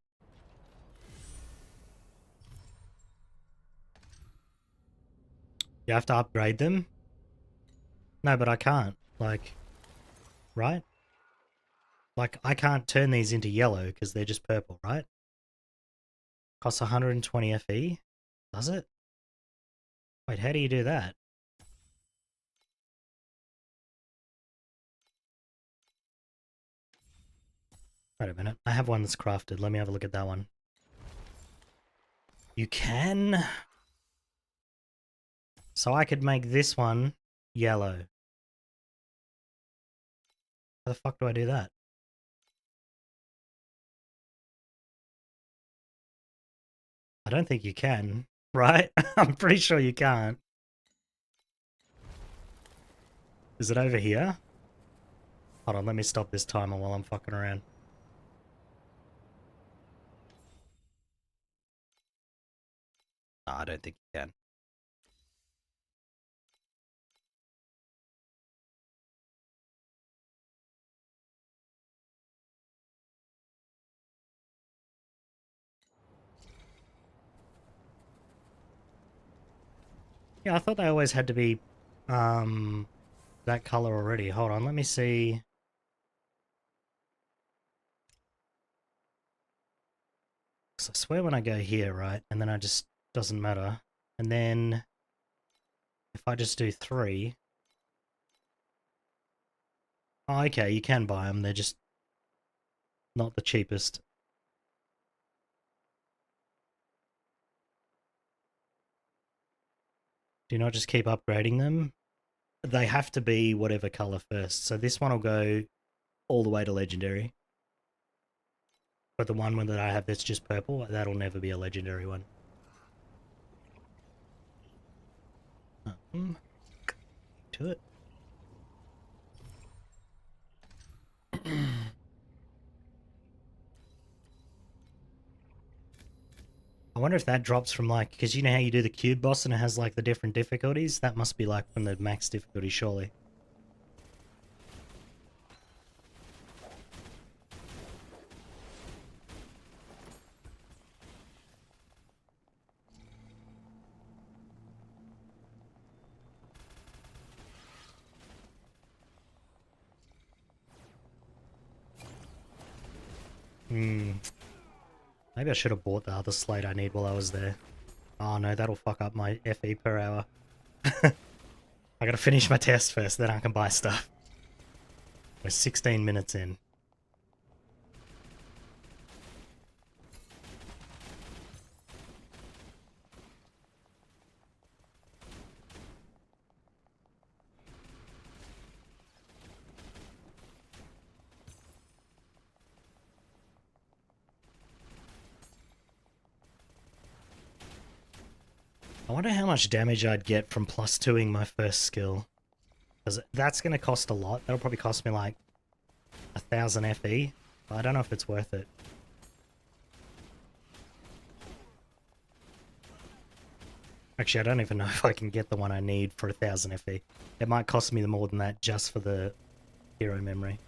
You have to upgrade them? No, but I can't. Like, right? Like, I can't turn these into yellow because they're just purple, right? Costs 120 FE? Does it? Wait, how do you do that? Wait a minute. I have one that's crafted. Let me have a look at that one. You can? So I could make this one yellow. How the fuck do I do that? I don't think you can, right? I'm pretty sure you can't. Is it over here? Hold on, let me stop this timer while I'm fucking around. No, I don't think you can. Yeah, I thought they always had to be that color already. Hold on, let me see. So I swear when I go here, right, and then I just doesn't matter. And then if I just do 3. Oh, okay, you can buy them. They're just not the cheapest. Do you not just keep upgrading them? They have to be whatever color first. So this one will go all the way to legendary. But the one that I have that's just purple, that'll never be a legendary one. To it. I wonder if that drops from like, because you know how you do the cube boss and it has like the different difficulties? That must be like from the max difficulty, surely. Maybe I should have bought the other slate I need while I was there. Oh no, that'll fuck up my FE per hour. I gotta finish my test first, then I can buy stuff. We're 16 minutes in. I wonder how much damage I'd get from +2ing my first skill. Because that's going to cost a lot. That'll probably cost me like 1,000 FE. But I don't know if it's worth it. Actually, I don't even know if I can get the one I need for 1,000 FE. It might cost me more than that just for the hero memory.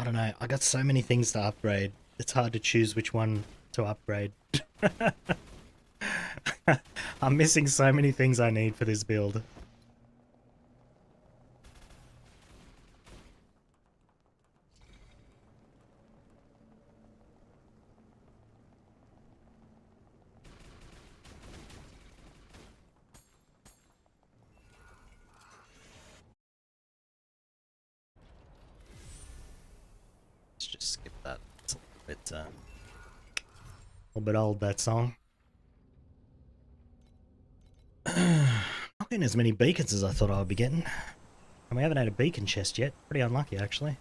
I don't know. I got so many things to upgrade. It's hard to choose which one to upgrade. I'm missing so many things I need for this build. Let's just skip that. It's a little bit old, that song. Not getting as many beacons as I thought I would be getting. And we haven't had a beacon chest yet. Pretty unlucky, actually.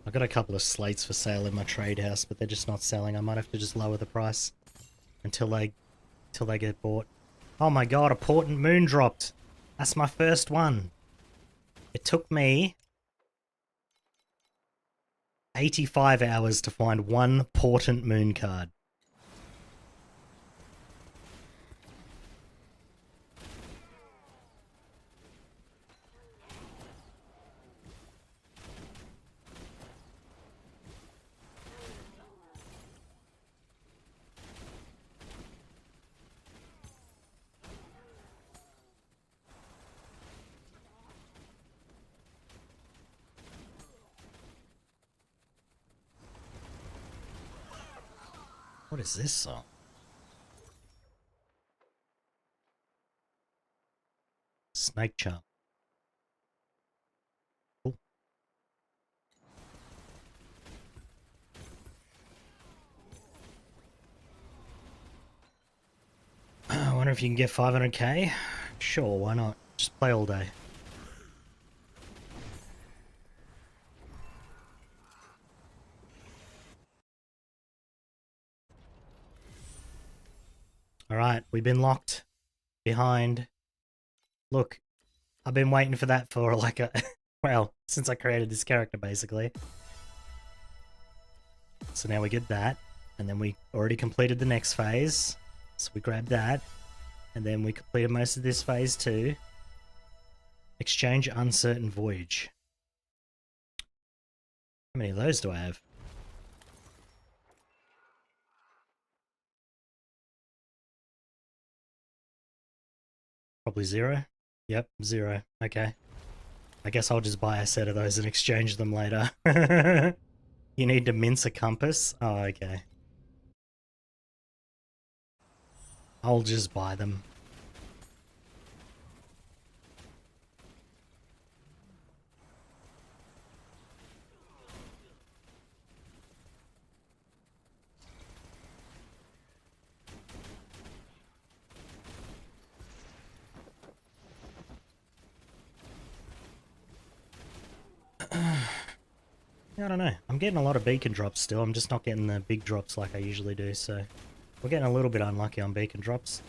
I got a couple of slates for sale in my trade house, but they're just not selling. I might have to just lower the price until they get bought. Oh my god, a portent moon dropped. That's my first one. It took me 85 hours to find one portent moon card. What is this song? Snake charm. Cool. I wonder if you can get 500k? Sure, why not? Just play all day. Alright, we've been locked behind. Look, I've been waiting for that for like a... well, since I created this character, basically. So now we get that, and then we already completed the next phase. So we grabbed that, and then we completed most of this phase too. Exchange Uncertain Voyage. How many of those do I have? Probably 0. Yep, 0. Okay. I guess I'll just buy a set of those and exchange them later. You need to mince a compass? Oh, okay. I'll just buy them. I don't know. I'm getting a lot of beacon drops still. I'm just not getting the big drops like I usually do, so... We're getting a little bit unlucky on beacon drops.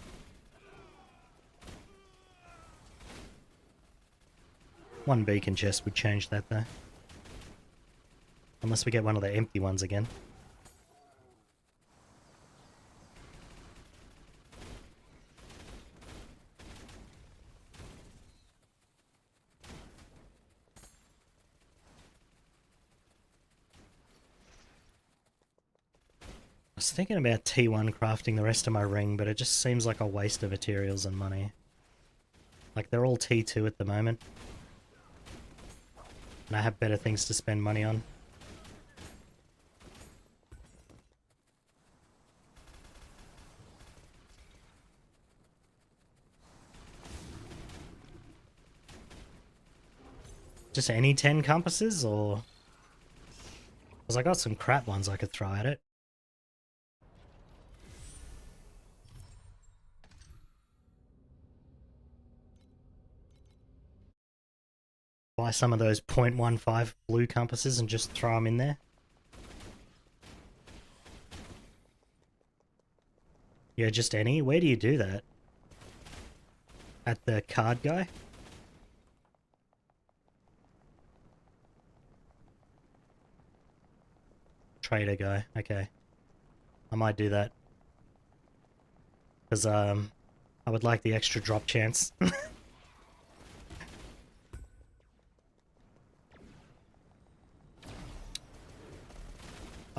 One beacon chest would change that, though. Unless we get one of the empty ones again. I was thinking about T1 crafting the rest of my ring, but it just seems like a waste of materials and money. Like, they're all T2 at the moment. And I have better things to spend money on. Just any 10 compasses, or... Because I got some crap ones I could throw at it. Buy some of those 0.15 blue compasses and just throw them in there. Yeah, just any? Where do you do that? At the card guy? Trader guy, okay. I might do that. Because, I would like the extra drop chance.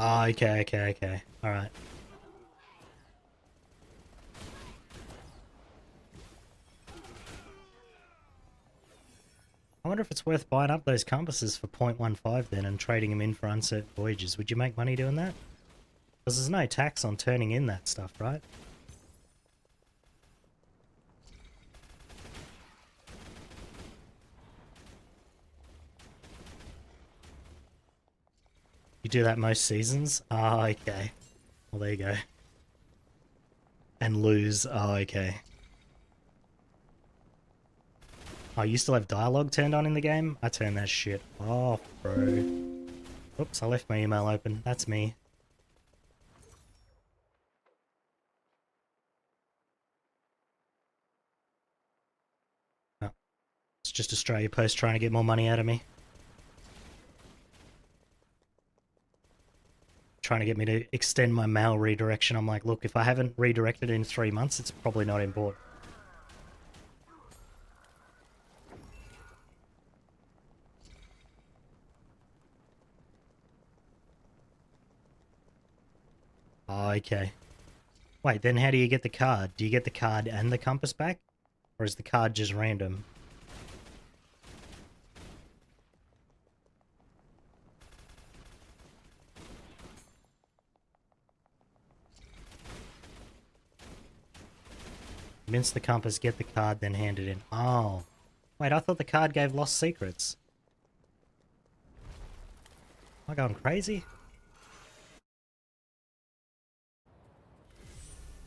Ah, okay. Alright. I wonder if it's worth buying up those compasses for 0.15 then and trading them in for uncertain voyages. Would you make money doing that? Because there's no tax on turning in that stuff, right? You do that most seasons? Ah, okay. Well, there you go. And lose. Oh, okay. Oh, you still have dialogue turned on in the game? I turn that shit off, bro. Oops, I left my email open. That's me. Oh, it's just Australia Post trying to get more money out of me. Trying to get me to extend my mail redirection. I'm like, look, if I haven't redirected in 3 months, it's probably not important. Oh, okay. Wait, then how do you get the card? Do you get the card and the compass back? Or is the card just random? Mince the compass, get the card, then hand it in. Oh. Wait, I thought the card gave lost secrets. Am I going crazy?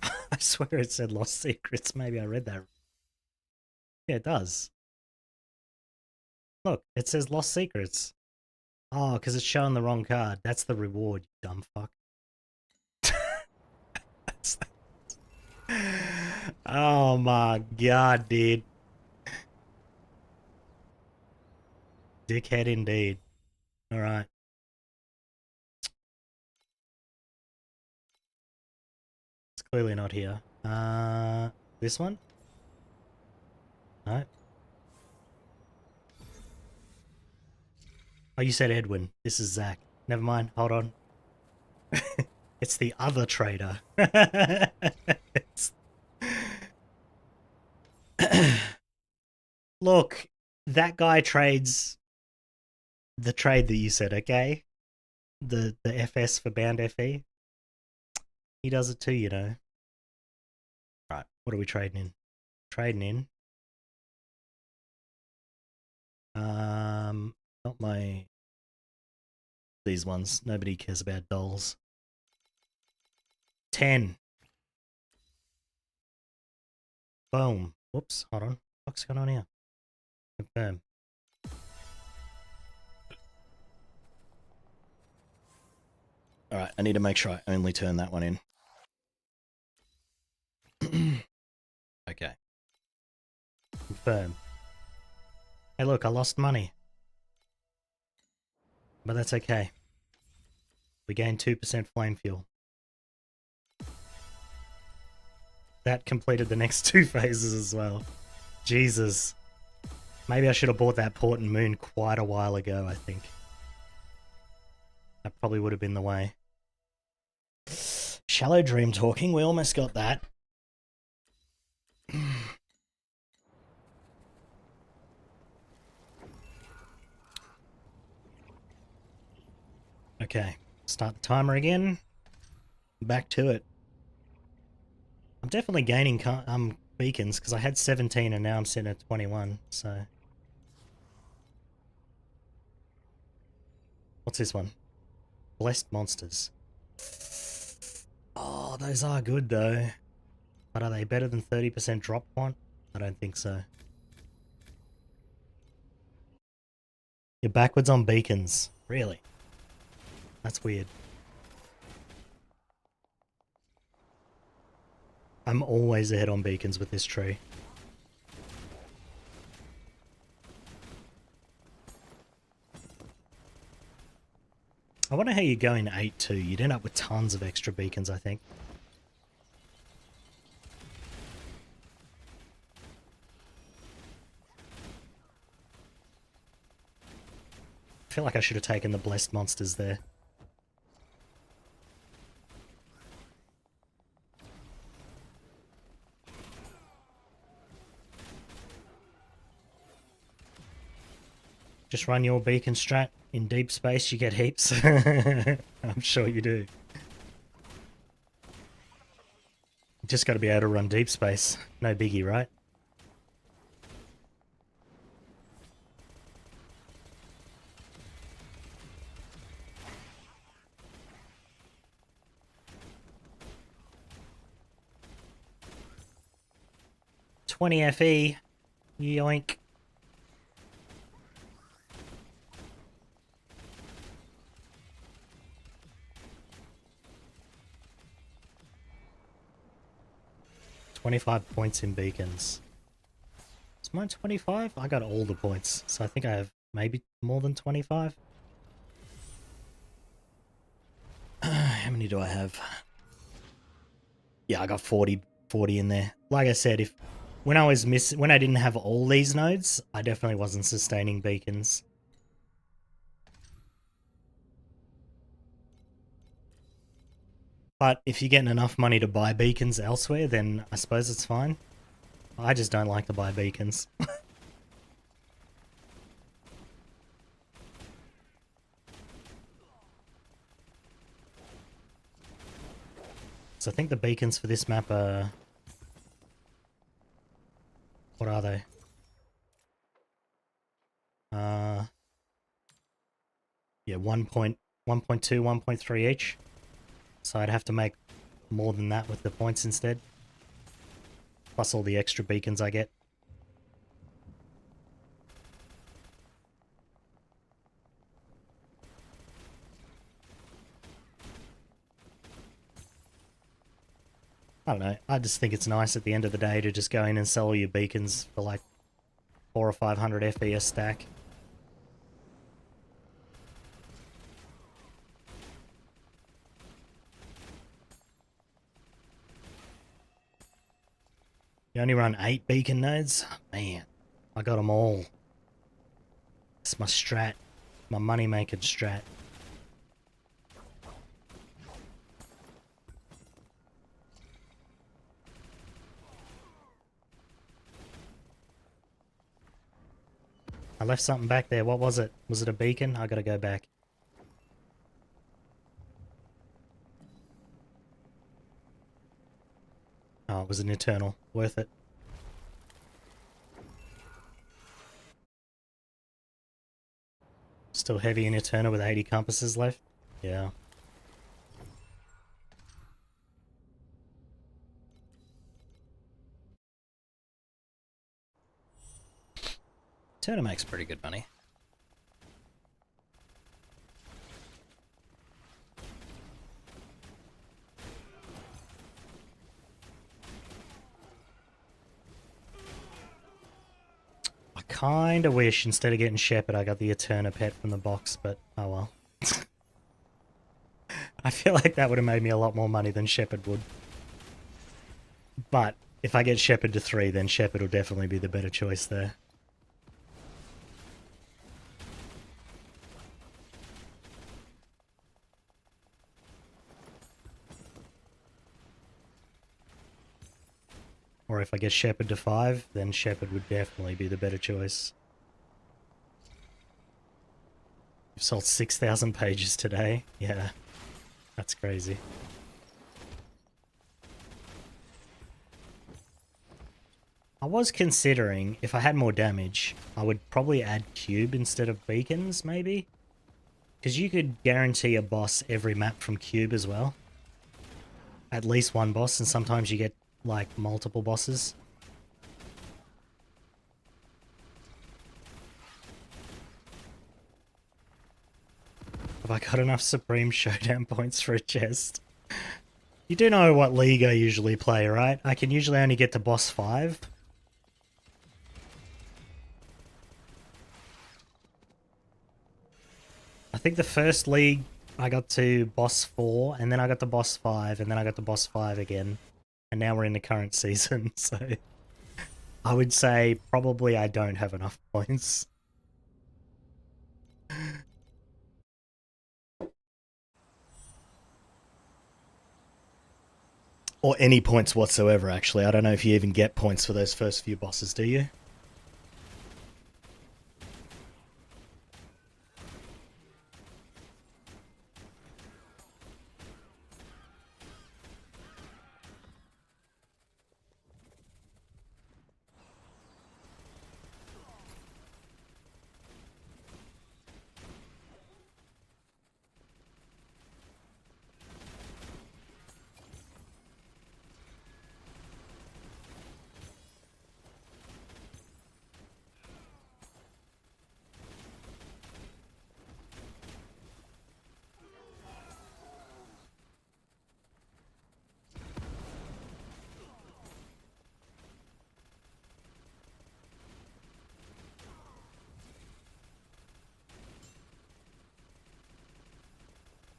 I swear it said lost secrets. Maybe I read that. Yeah, it does. Look, it says lost secrets. Oh, because it's showing the wrong card. That's the reward, you dumb fuck. Oh my god, dude. Dickhead indeed. Alright. It's clearly not here. This one? No. Oh, you said Edwin. This is Zach. Never mind. Hold on. It's the other trader. Look, that guy trades the trade that you said, okay? The FS for bound FE. He does it too, you know. Right, what are we trading in? Trading in. Not my... These ones. Nobody cares about dolls. 10. Boom. Whoops, hold on. What's going on here? Confirm. Alright, I need to make sure I only turn that one in. Okay. Confirm. Hey look, I lost money. But that's okay. We gained 2% flame fuel. That completed the next 2 phases as well. Jesus. Maybe I should have bought that port and moon quite a while ago, I think. That probably would have been the way. Shallow dream talking, we almost got that. Okay, start the timer again. Back to it. I'm definitely gaining beacons because I had 17 and now I'm sitting at 21, so... What's this one? Blessed monsters. Oh, those are good though. But are they better than 30% drop quant? I don't think so. You're backwards on beacons. Really? That's weird. I'm always ahead on beacons with this tree. I wonder how you go in 8-2. You'd end up with tons of extra beacons, I think. I feel like I should have taken the blessed monsters there. Just run your beacon strat. In deep space you get heaps. I'm sure you do. You just got to be able to run deep space. No biggie, right? $20 FE. Yoink. 25 points in beacons. Is mine 25? I got all the points, so I think I have maybe more than 25. How many do I have? Yeah, I got 40 in there. Like I said, when I didn't have all these nodes, I definitely wasn't sustaining beacons. But if you're getting enough money to buy beacons elsewhere, then I suppose it's fine. I just don't like to buy beacons. So I think the beacons for this map are... What are they? Yeah, 1.2, 1.3 each. So I'd have to make more than that with the points instead. Plus all the extra beacons I get. I don't know. I just think it's nice at the end of the day to just go in and sell all your beacons for like 400 or 500 FPS stack. You only run 8 beacon nodes? Man, I got them all. It's my strat. My money-making strat. I left something back there. What was it? Was it a beacon? I gotta go back. Oh, it was an Eternal. Worth it. Still heavy in Aeterna with 80 compasses left? Yeah. Aeterna makes pretty good money. I kinda wish instead of getting Shepherd I got the Aeterna pet from the box, but oh well. I feel like that would have made me a lot more money than Shepherd would. But if I get Shepherd to 3, then Shepherd will definitely be the better choice there. Or if I get Shepherd to 5, then Shepherd would definitely be the better choice. You've sold 6,000 pages today? Yeah, that's crazy. I was considering, if I had more damage, I would probably add Cube instead of Beacons, maybe? Because you could guarantee a boss every map from Cube as well. At least one boss, and sometimes you get, like, multiple bosses. Have I got enough Supreme Showdown points for a chest? You do know what league I usually play, right? I can usually only get to boss 5. I think the first league I got to boss 4, and then I got to boss 5, and then I got to boss 5 again. And now we're in the current season, so... I would say probably I don't have enough points. Or any points whatsoever, actually. I don't know if you even get points for those first few bosses, do you?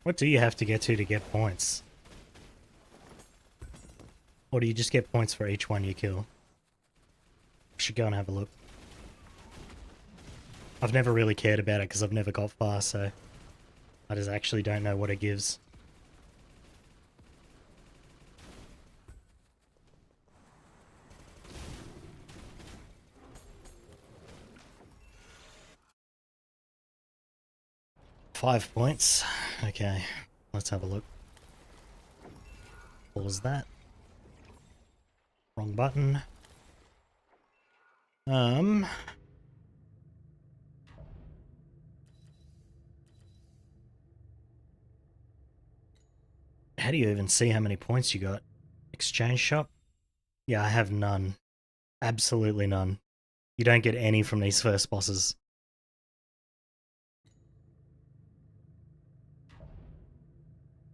What do you have to get points? Or do you just get points for each one you kill? I should go and have a look. I've never really cared about it because I've never got far, so I just actually don't know what it gives. Five points. Okay, let's have a look. Pause that. Wrong button. How do you even see how many points you got? Exchange shop? Yeah, I have none. Absolutely none. You don't get any from these first bosses.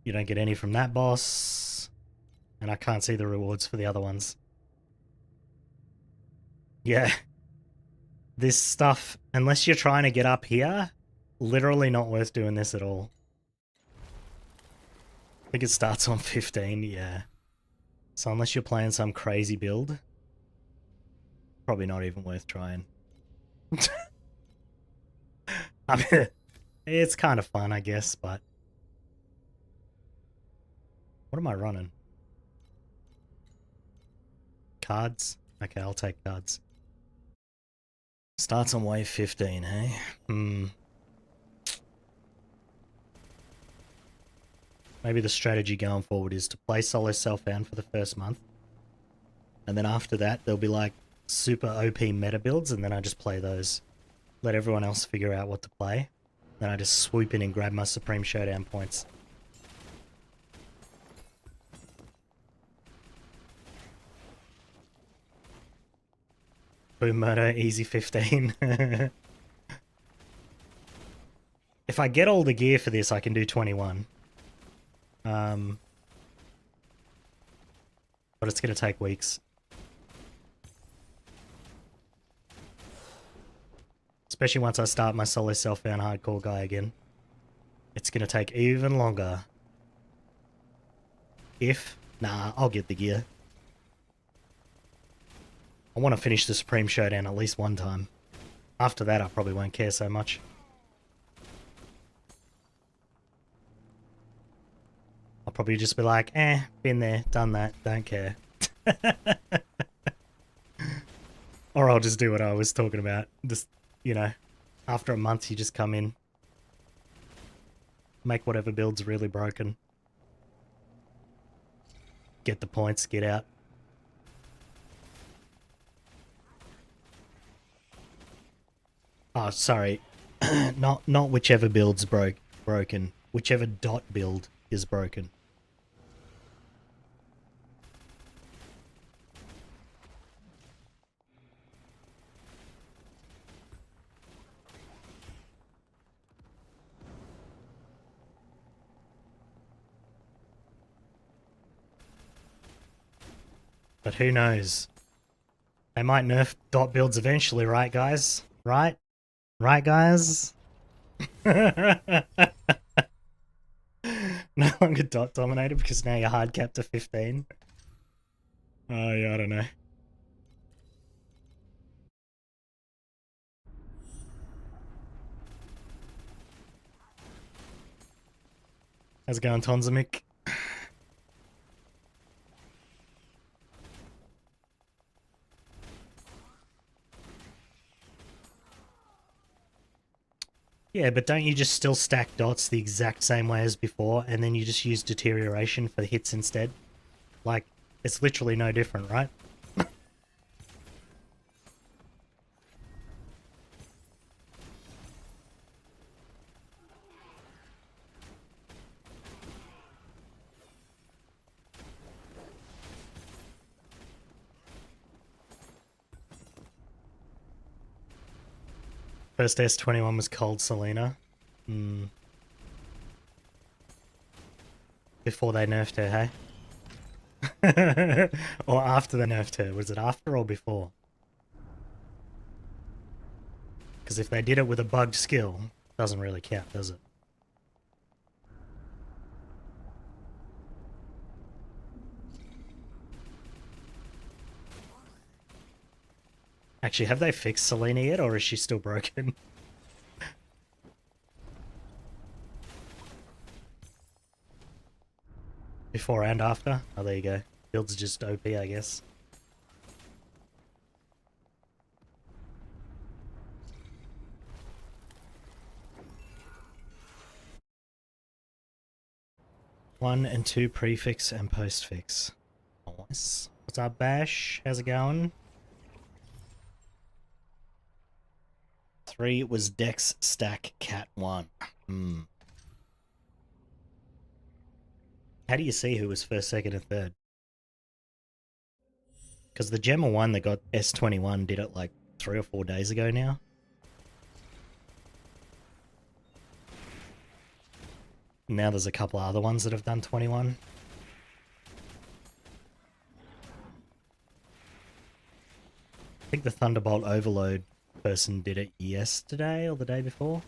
You don't get any from that boss. And I can't see the rewards for the other ones. Yeah. This stuff, unless you're trying to get up here, literally not worth doing this at all. I think it starts on 15, yeah. So unless you're playing some crazy build, probably not even worth trying. I mean, it's kind of fun, I guess, but... What am I running? Cards? Okay, I'll take cards. Starts on wave 15, hey? Maybe the strategy going forward is to play solo self-found for the first month. And then after that, there'll be like super OP meta builds, and then I just play those. Let everyone else figure out what to play. Then I just swoop in and grab my Supreme Showdown points. Boom murder, easy 15. If I get all the gear for this, I can do 21. But it's going to take weeks. Especially once I start my solo self-found hardcore guy again. It's going to take even longer. Nah, I'll get the gear. I want to finish the Supreme Showdown at least one time. After that, I probably won't care so much. I'll probably just be like, been there, done that, don't care. Or I'll just do what I was talking about. Just, you know, after a month you just come in. Make whatever build's really broken. Get the points, get out. Oh, sorry. not whichever build's broken. Whichever dot build is broken. But who knows? They might nerf dot builds eventually, right guys? Right? Right guys? No longer dot dominated because now you're hard capped to 15. Oh yeah, I don't know. How's it going, Tonzamic? Yeah, but don't you just still stack dots the exact same way as before, and then you just use deterioration for the hits instead? Like, it's literally no different, right? First S21 was Cold Selena. Before they nerfed her, hey? Or after they nerfed her. Was it after or before? Because if they did it with a bugged skill, doesn't really count, does it? Actually, have they fixed Selena yet, or is she still broken? Before and after? Oh, there you go. Build's just OP, I guess. One and two prefix and postfix. Nice. What's up, Bash? How's it going? 3 was Dex Stack Cat 1. How do you see who was first, second, and third? Because the Gemma1 that got S21 did it like 3 or 4 days ago now. Now there's a couple other ones that have done 21. I think the Thunderbolt Overload person did it yesterday or the day before.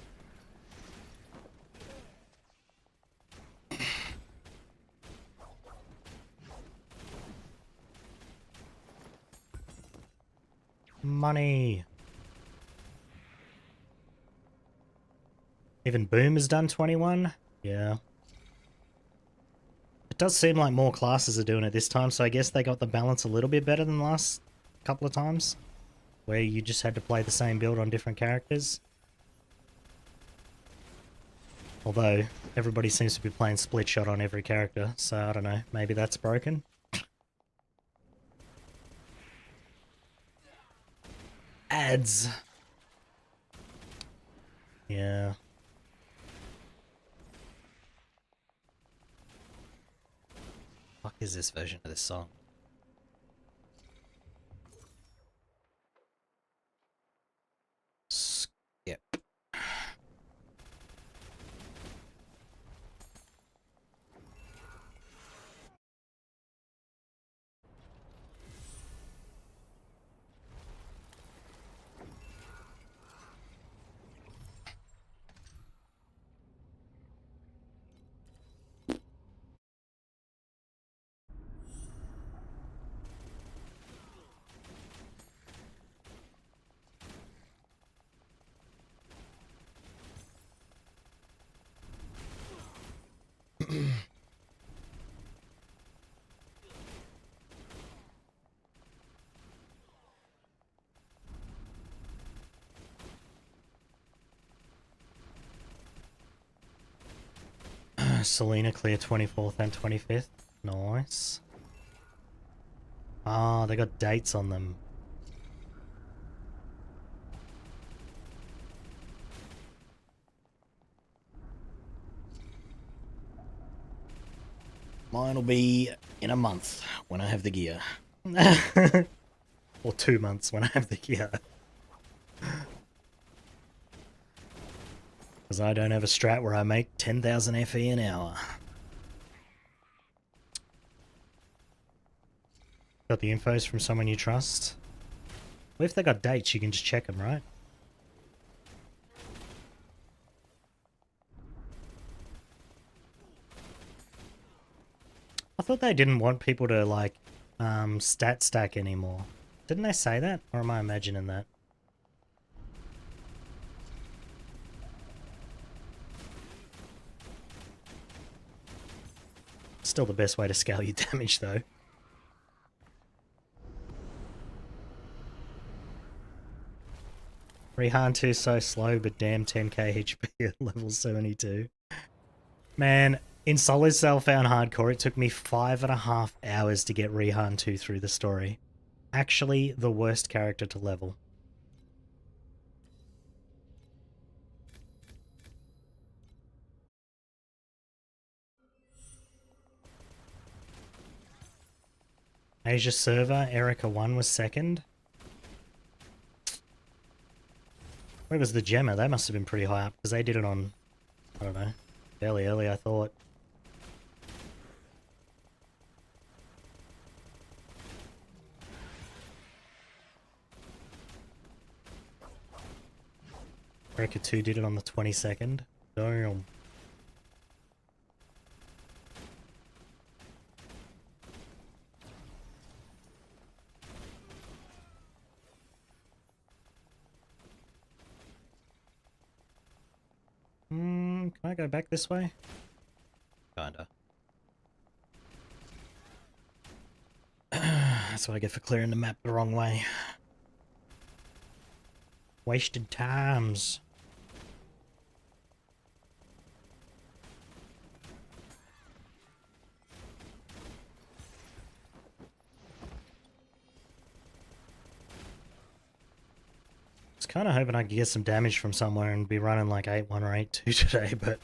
Money. Even Boom has done 21? Yeah. It does seem like more classes are doing it this time, so I guess they got the balance a little bit better than the last couple of times, where you just had to play the same build on different characters. Although, everybody seems to be playing split shot on every character, so I don't know, maybe that's broken. Ads. Yeah. Fuck is this version of this song? Skip. Selena clear 24th and 25th. Nice. Ah, they got dates on them. Mine will be in a month when I have the gear. Or 2 months when I have the gear. Because I don't have a strat where I make 10,000 FE an hour. Got the infos from someone you trust? Well, if they got dates, you can just check them, right? I thought they didn't want people to, like, stat stack anymore. Didn't they say that? Or am I imagining that? Still the best way to scale your damage, though. Rehan 2 so slow, but damn 10k HP at level 72. Man, in Solo Self-Found Hardcore, it took me 5.5 hours to get Rehan 2 through the story. Actually, the worst character to level. Asia server, Erica 1 was second. Where was the Gemma? They must have been pretty high up, because they did it on, I don't know, fairly early, I thought. Erica 2 did it on the 22nd. Damn. Can I go back this way? Kinda. That's what I get for clearing the map the wrong way. Wasted times. I was kind of hoping I could get some damage from somewhere and be running like 8-1 or 8-2 today, but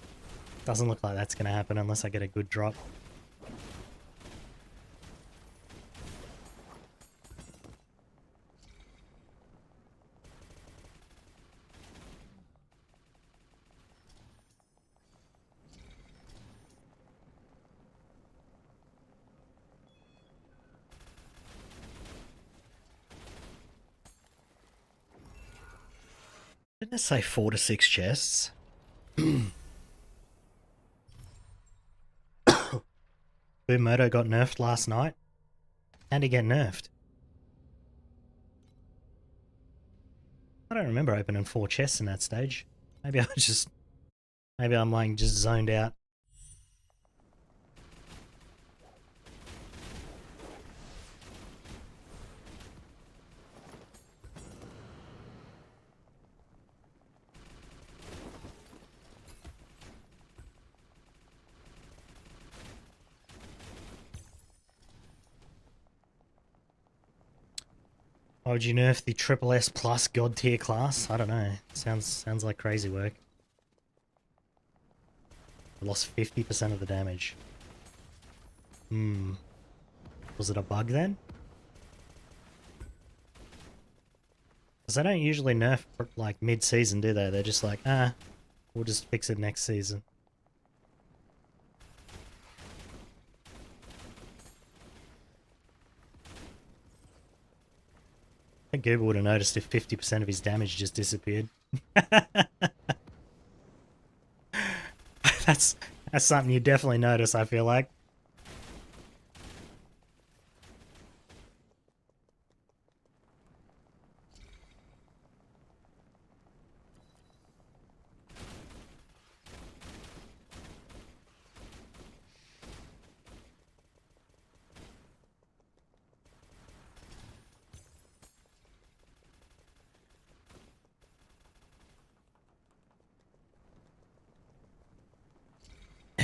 doesn't look like that's going to happen unless I get a good drop. Didn't it say 4 to 6 chests? Bumoto got nerfed last night. How'd he get nerfed? I don't remember opening 4 chests in that stage. Maybe I'm like just zoned out. Why would you nerf the triple S plus god tier class? I don't know. Sounds like crazy work. I lost 50% of the damage. Was it a bug then? Because they don't usually nerf like mid-season, do they? They're just like, we'll just fix it next season. I think Google would have noticed if 50% of his damage just disappeared. That's something you definitely notice, I feel like.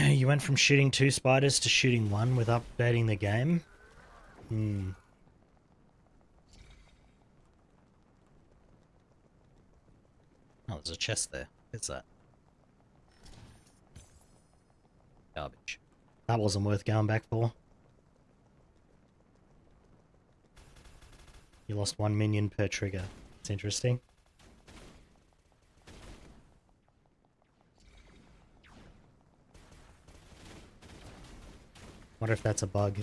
You went from shooting 2 spiders to shooting 1 with updating the game? Oh, there's a chest there. What's that? Garbage. That wasn't worth going back for. You lost 1 minion per trigger. It's interesting. Wonder if that's a bug.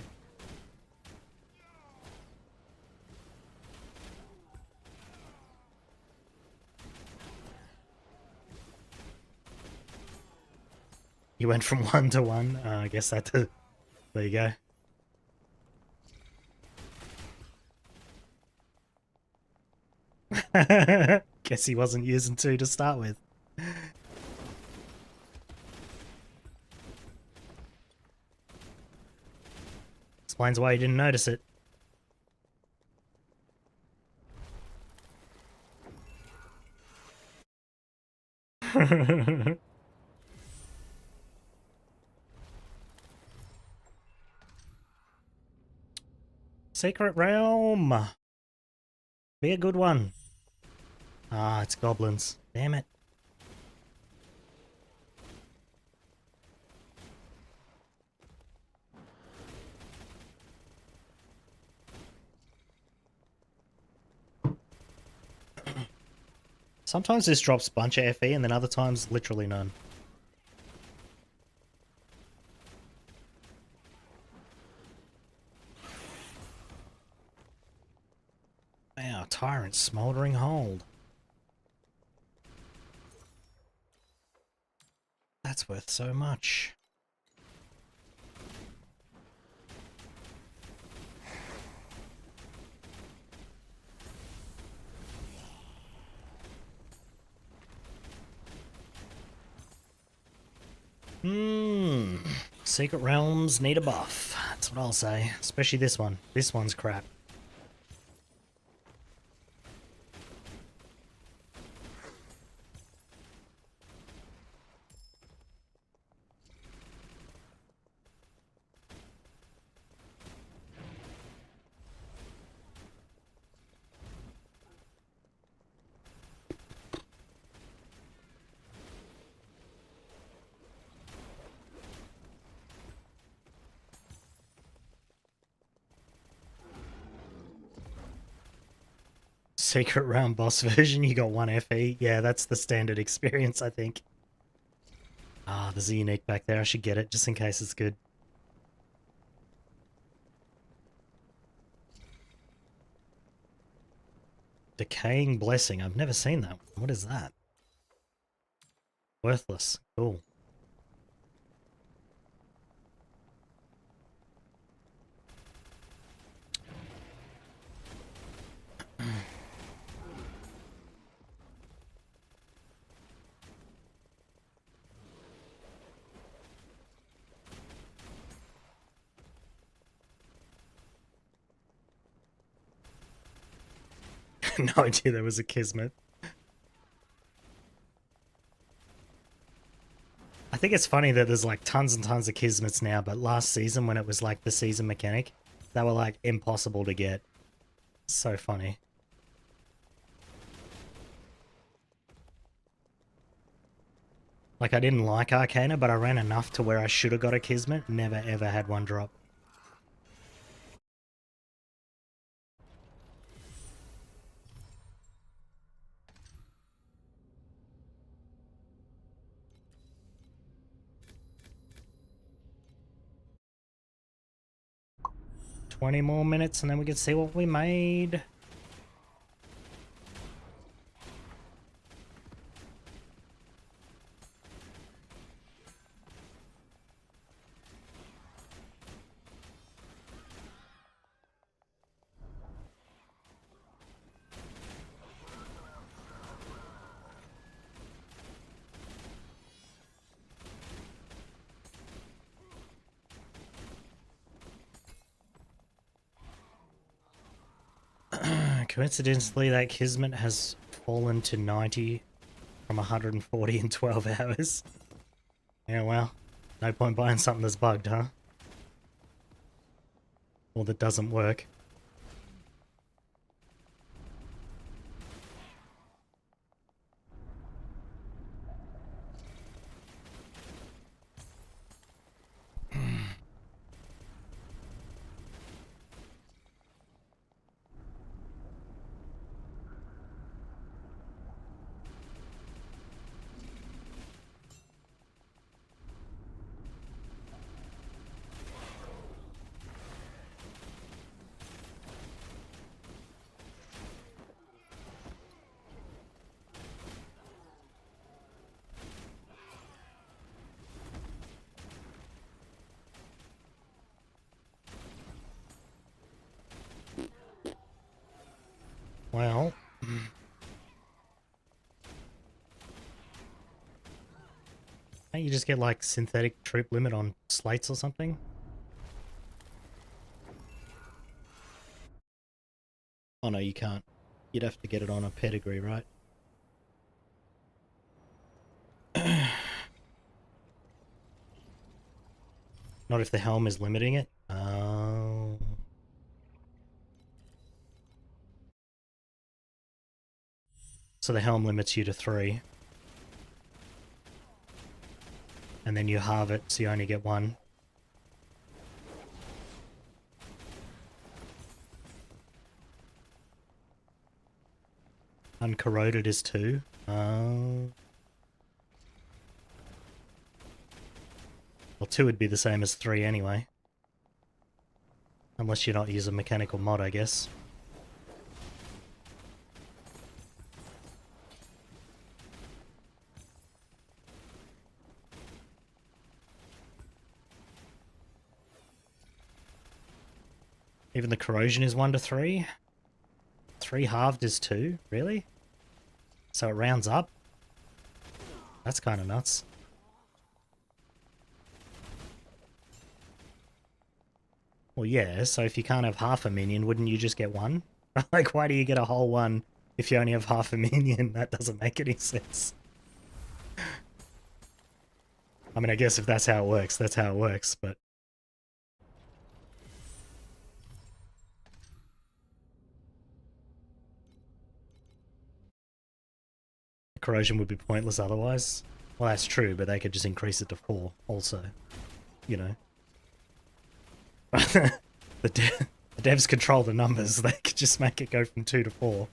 You went from 1 to 1. I guess that. There you go. Guess he wasn't using 2 to start with. Explains why you didn't notice it. Secret Realm! Be a good one. Ah, it's goblins. Damn it. Sometimes this drops a bunch of FE and then other times literally none. Wow, Tyrant's Smoldering Hold. That's worth so much. Secret realms need a buff. That's what I'll say. Especially this one. This one's crap. Secret round boss version, you got 1 FE. Yeah, that's the standard experience, I think. Ah, there's a unique back there. I should get it, just in case it's good. Decaying Blessing. I've never seen that. What is that? Worthless. Cool. No idea there was a Kismet. I think it's funny that there's like tons and tons of Kismets now, but last season when it was like the season mechanic, they were like impossible to get. So funny. Like I didn't like Aeterna, but I ran enough to where I should have got a Kismet. Never ever had one drop. $20 more minutes and then we can see what we made. Coincidentally, that Kismet has fallen to 90 from 140 in 12 hours. Yeah, well, no point buying something that's bugged, huh? Or that doesn't work. Well, can't you just get like synthetic troop limit on slates or something? Oh no, you can't. You'd have to get it on a pedigree, right? Not if the helm is limiting it. Oh. So the helm limits you to 3. And then you halve it, so you only get 1. Uncorroded is 2. Well, 2 would be the same as 3 anyway. Unless you're not using mechanical mod, I guess. Even the corrosion is 1 to 3. 3 halved is 2, really? So it rounds up? That's kind of nuts. Well, yeah, so if you can't have half a minion, wouldn't you just get one? Like, why do you get a whole one if you only have half a minion? That doesn't make any sense. I mean, I guess if that's how it works, that's how it works, but... Corrosion would be pointless otherwise. Well, that's true, but they could just increase it to 4 also. You know. The devs control the numbers. They could just make it go from 2 to 4.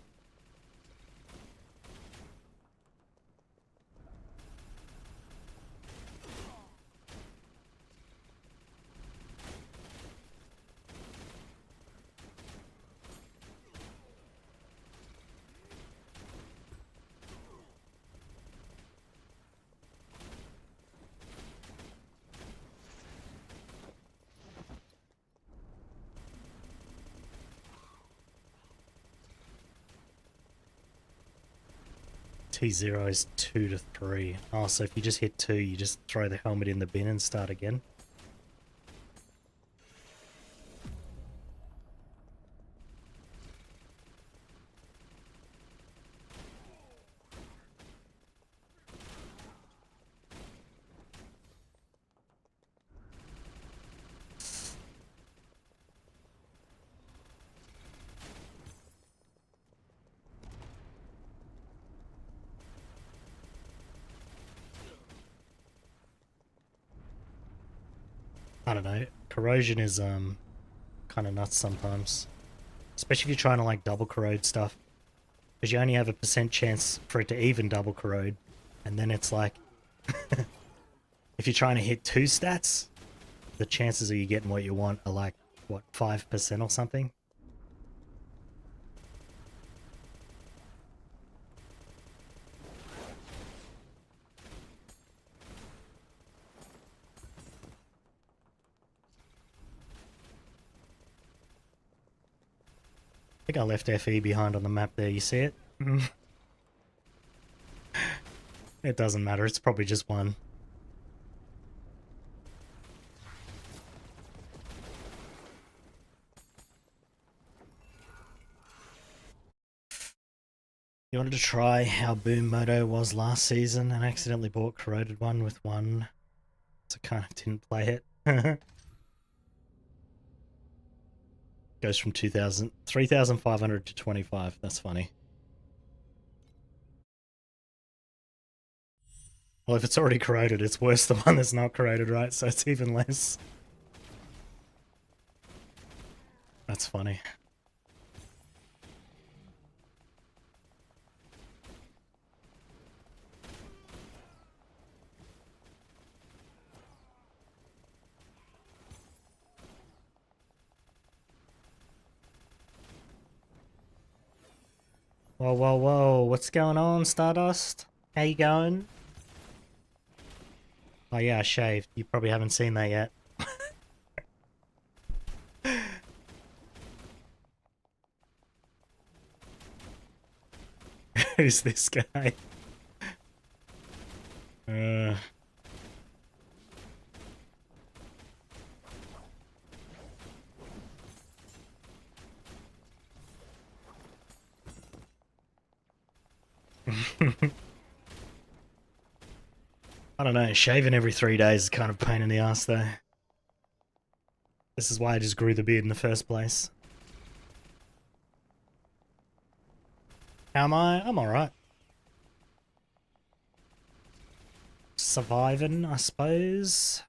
T0 is 2 to 3. Oh, so if you just hit 2, you just throw the helmet in the bin and start again. I don't know. Corrosion is kind of nuts sometimes. Especially if you're trying to like double corrode stuff. Because you only have a % chance for it to even double corrode. And then it's like... if you're trying to hit 2 stats, the chances of you getting what you want are like, what, 5% or something? I think I left FE behind on the map there, you see it? It doesn't matter, it's probably just 1. You wanted to try how Boom Moto was last season and accidentally bought Corroded 1 with 1, so kind of didn't play it. Goes from 3,500 to 25. That's funny. Well, if it's already corroded, it's worse the one that's not corroded, right? So it's even less. That's funny. Whoa, whoa, whoa. What's going on, Stardust? How you going? Oh yeah, I shaved. You probably haven't seen that yet. Who's this guy? I don't know, shaving every 3 days is kind of a pain in the ass though. This is why I just grew the beard in the first place. How am I? I'm alright. Surviving, I suppose.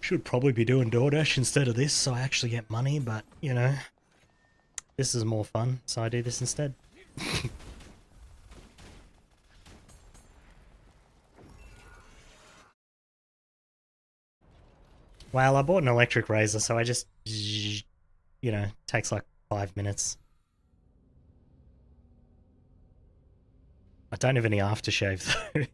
Should probably be doing DoorDash instead of this so I actually get money, but, you know, this is more fun, so I do this instead. Well, I bought an electric razor, so I just, you know, takes like 5 minutes. I don't have any aftershave though.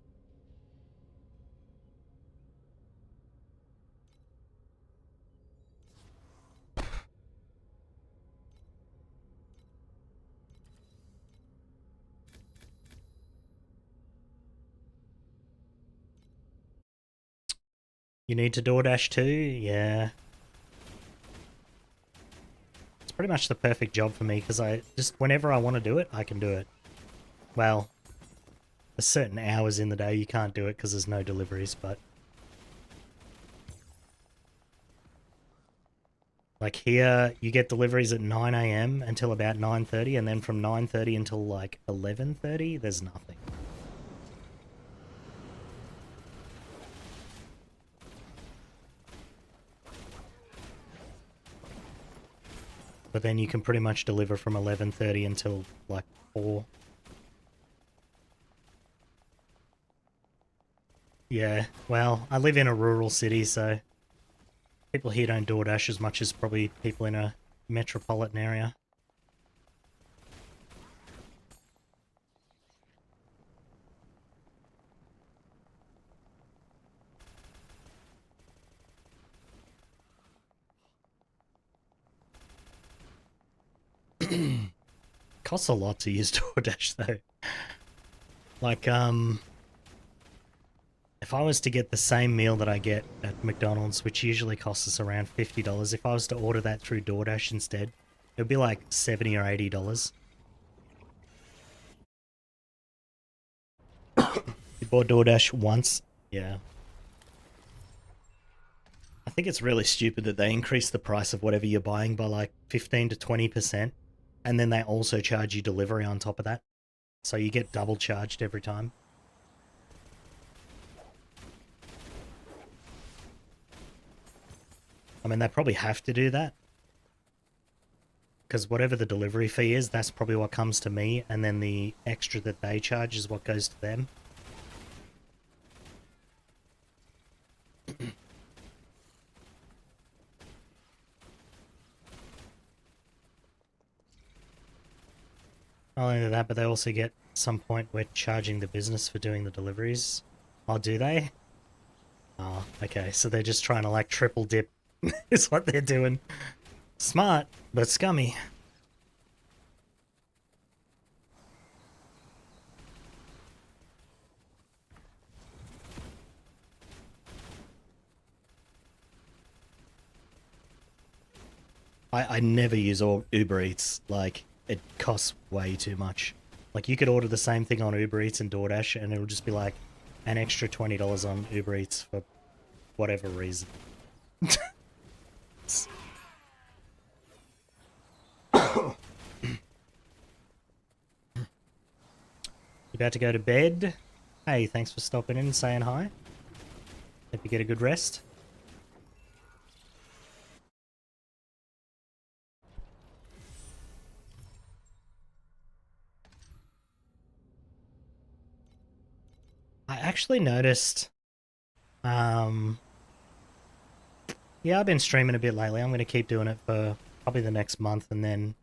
You need to DoorDash too? Yeah. It's pretty much the perfect job for me because I just, whenever I want to do it, I can do it. Well, there's certain hours in the day you can't do it because there's no deliveries, but... Like here, you get deliveries at 9 AM until about 9:30, and then from 9:30 until like 11:30, there's nothing. But then you can pretty much deliver from 11:30 until like 4. Yeah, well, I live in a rural city, so people here don't DoorDash as much as probably people in a metropolitan area. Costs a lot to use DoorDash though. Like, if I was to get the same meal that I get at McDonald's, which usually costs us around $50, if I was to order that through DoorDash instead, it would be like $70 or $80. You bought DoorDash once? Yeah. I think it's really stupid that they increase the price of whatever you're buying by like 15 to 20%, and then they also charge you delivery on top of that. So you get double charged every time. I mean, they probably have to do that. Because whatever the delivery fee is, that's probably what comes to me, and then the extra that they charge is what goes to them. Not only that, but they also get some point where charging the business for doing the deliveries. Oh, do they? Oh, okay, so they're just trying to like triple dip is what they're doing. Smart, but scummy. I never use Uber Eats. Like, it costs way too much. Like, you could order the same thing on Uber Eats and DoorDash, and it'll just be like an extra $20 on Uber Eats for whatever reason. You about to go to bed? Hey, thanks for stopping in and saying hi. Hope you get a good rest. I actually noticed, yeah, I've been streaming a bit lately. I'm going to keep doing it for probably the next month, and then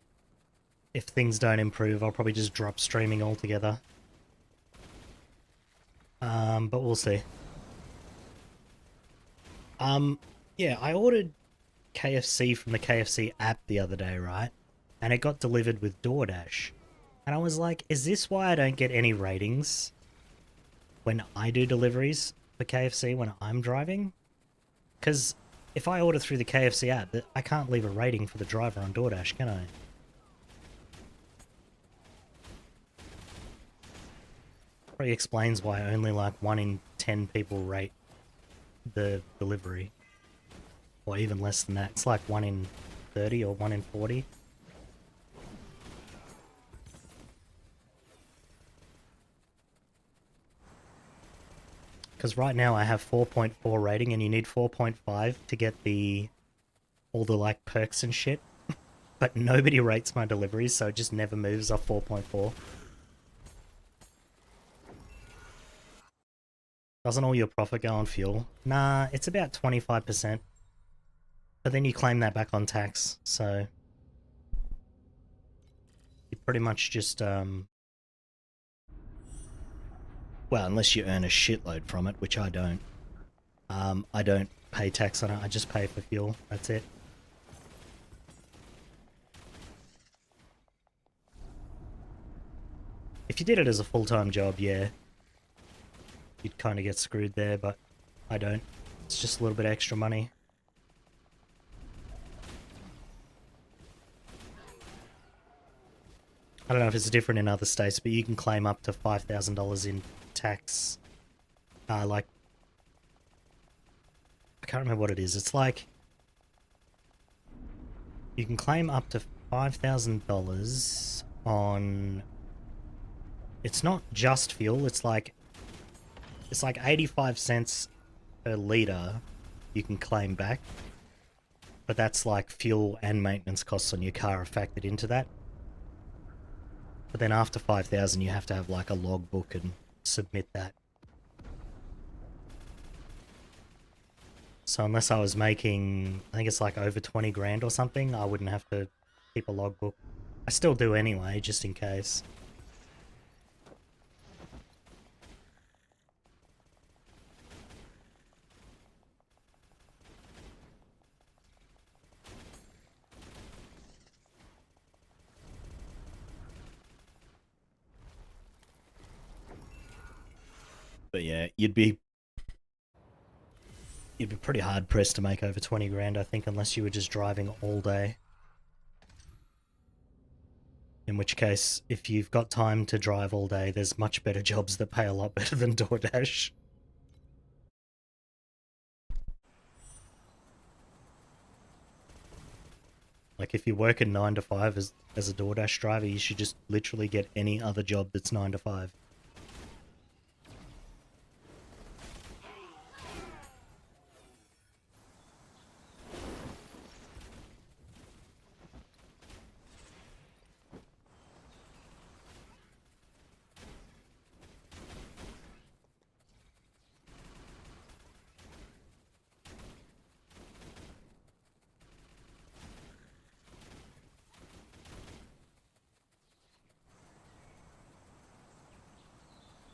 if things don't improve, I'll probably just drop streaming altogether. But we'll see. Yeah, I ordered KFC from the KFC app the other day, right? And it got delivered with DoorDash. And I was like, is this why I don't get any ratings when I do deliveries for KFC when I'm driving? Because if I order through the KFC app, I can't leave a rating for the driver on DoorDash, can I? Probably explains why only like 1 in 10 people rate the delivery. Or even less than that. It's like 1 in 30 or 1 in 40. Because right now I have 4.4 rating, and you need 4.5 to get all the like perks and shit. But nobody rates my deliveries, so it just never moves off 4.4. Doesn't all your profit go on fuel? Nah, it's about 25%. But then you claim that back on tax, so you pretty much just, well, unless you earn a shitload from it, which I don't. I don't pay tax on it, I just pay for fuel, that's it. If you did it as a full-time job, yeah, you'd kind of get screwed there, but I don't. It's just a little bit extra money. I don't know if it's different in other states, but you can claim up to $5,000 in tax. Like, I can't remember what it is. It's like, you can claim up to $5,000 on, it's not just fuel, it's like 85 cents per litre you can claim back. But that's like fuel and maintenance costs on your car are factored into that. But then after 5,000 you have to have like a logbook and submit that. So unless I was making, I think it's like over 20 grand or something, I wouldn't have to keep a logbook. I still do anyway, just in case. But yeah, you'd be pretty hard pressed to make over 20 grand, I think, unless you were just driving all day. In which case, if you've got time to drive all day, there's much better jobs that pay a lot better than DoorDash. Like, if you're working 9 to 5 as a DoorDash driver, you should just literally get any other job that's 9 to 5.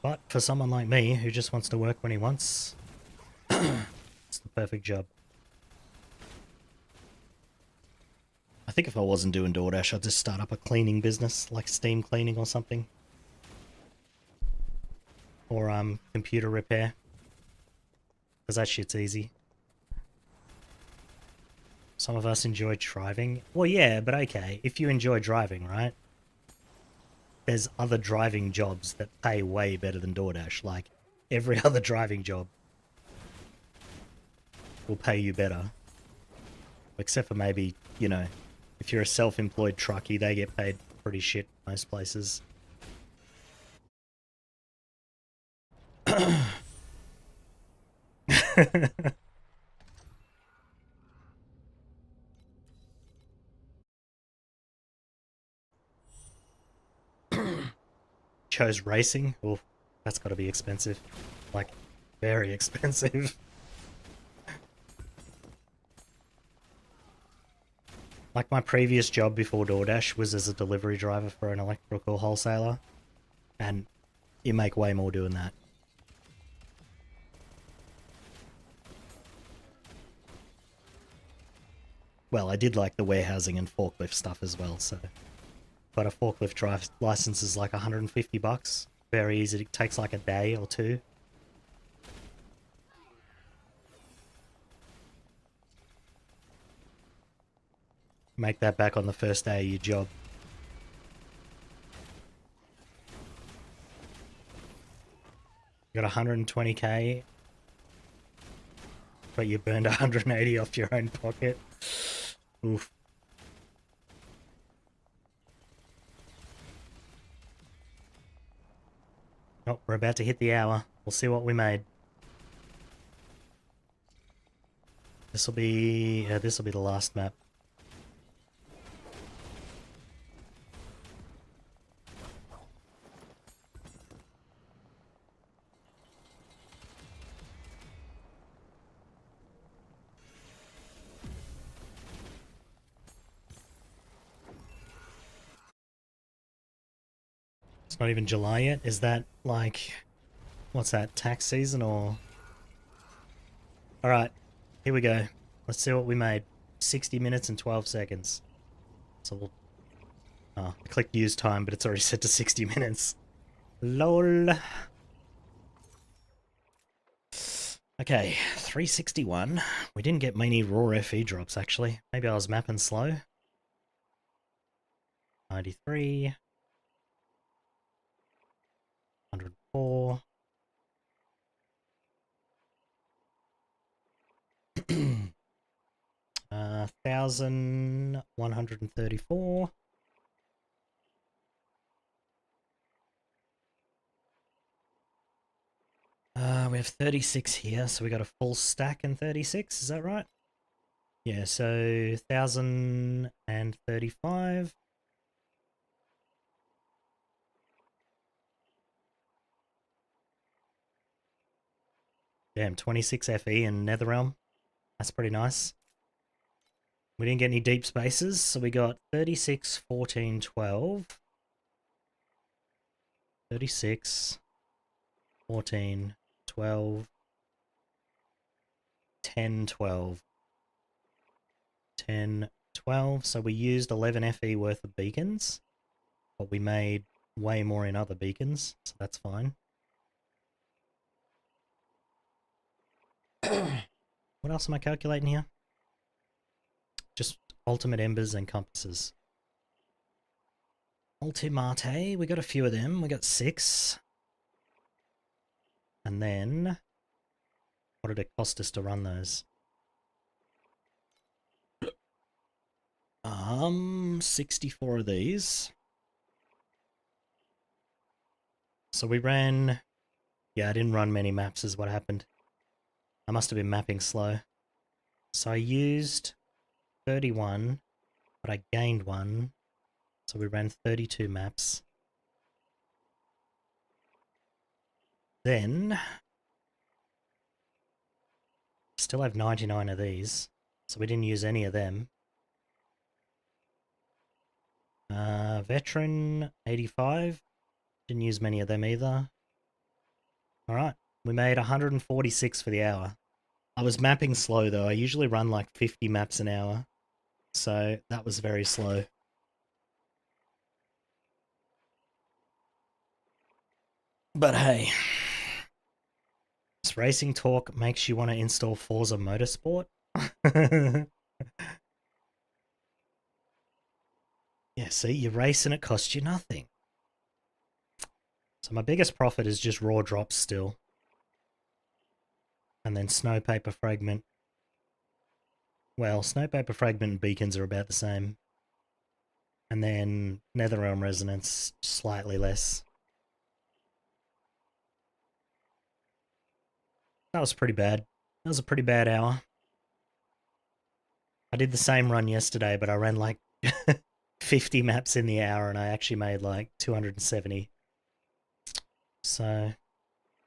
But for someone like me, who just wants to work when he wants, it's the perfect job. I think if I wasn't doing DoorDash, I'd just start up a cleaning business, like steam cleaning or something. Or computer repair. Because that shit's easy. Some of us enjoy driving. Well, yeah, but okay, if you enjoy driving, right? There's other driving jobs that pay way better than DoorDash. Like, every other driving job will pay you better. Except for maybe, you know, if you're a self-employed truckie, they get paid pretty shit most places. Chose racing? Oh, that's got to be expensive. Like, very expensive. Like, my previous job before DoorDash was as a delivery driver for an electrical wholesaler. And you make way more doing that. Well, I did like the warehousing and forklift stuff as well, so... But a forklift drive license is like $150. Very easy. It takes like a day or two. Make that back on the first day of your job. You got 120k, but you burned 180 off your own pocket. Oof. Oh, we're about to hit the hour. We'll see what we made. This'll be the last map. It's not even July yet. Is that like, what's that, tax season or? Alright, here we go. Let's see what we made. 60 minutes and 12 seconds. So we'll... Oh, I clicked use time, but it's already set to 60 minutes. LOL. Okay, 361. We didn't get many raw FE drops actually. Maybe I was mapping slow. 93. 104. 1134. We have 36 here, so we got a full stack in 36, is that right? Yeah, so 1035. Damn, 26 FE in Netherrealm. That's pretty nice. We didn't get any deep spaces, so we got 36, 14, 12. 36, 14, 12, 10, 12. 10, 12. So we used 11 FE worth of beacons, but we made way more in other beacons, so that's fine. What else am I calculating here? Just ultimate embers and compasses. Ultimate, we got a few of them. We got 6. And then, what did it cost us to run those? 64 of these. So we ran, yeah, I didn't run many maps is what happened. I must have been mapping slow. So I used 31, but I gained 1. So we ran 32 maps. Then, still have 99 of these, so we didn't use any of them. Veteran 85, didn't use many of them either. Alright, we made 146 for the hour. I was mapping slow though, I usually run like 50 maps an hour, so that was very slow. But hey, this racing talk makes you want to install Forza Motorsport. Yeah, see, you race and it costs you nothing. So my biggest profit is just raw drops still. And then snow paper fragment. Well, snow paper fragment and beacons are about the same. And then Netherrealm resonance, slightly less. That was pretty bad. That was a pretty bad hour. I did the same run yesterday, but I ran like 50 maps in the hour and I actually made like 270. So,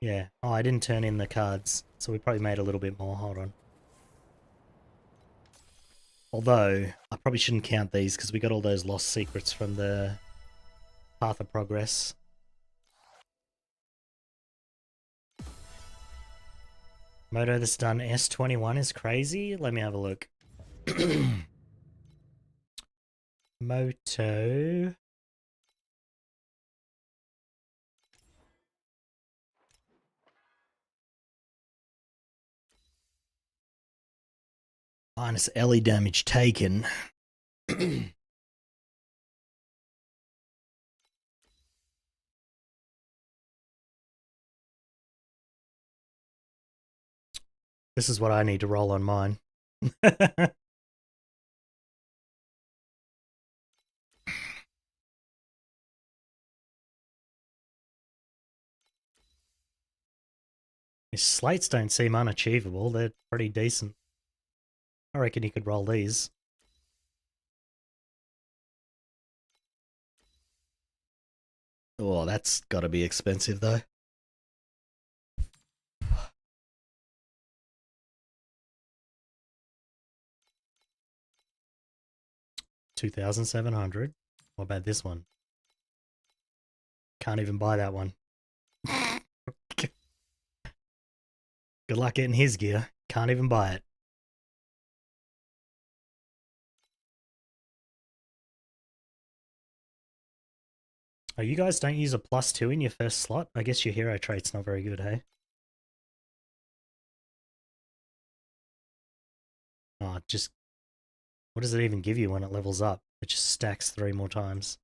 yeah. Oh, I didn't turn in the cards, so we probably made a little bit more. Hold on. Although, I probably shouldn't count these because we got all those lost secrets from the Path of Progress. Moto that's done S21 is crazy. Let me have a look. Moto. Minus LE damage taken. This is what I need to roll on mine. His slates don't seem unachievable. They're pretty decent. I reckon you could roll these. Oh, that's got to be expensive though. $2,700. What about this one? Can't even buy that one. Good luck getting his gear. Can't even buy it. Oh, you guys don't use a +2 in your first slot? I guess your hero trait's not very good, hey? Oh, just... What does it even give you when it levels up? It just stacks 3 more times.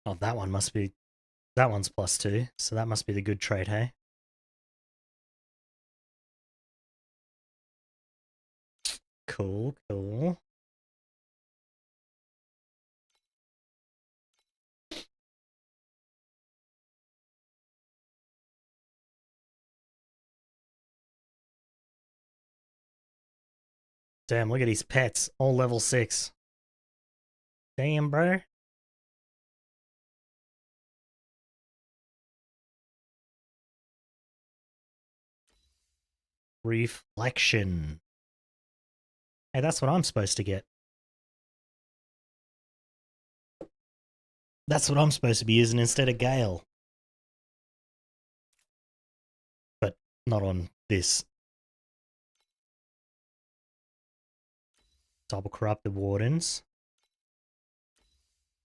Oh, that one must be... That one's +2, so that must be the good trait, hey? Cool, cool. Damn, look at these pets, all level 6. Damn, bro. Reflection. Hey, that's what I'm supposed to get. That's what I'm supposed to be using instead of Gale. But not on this. Double corrupted wardens.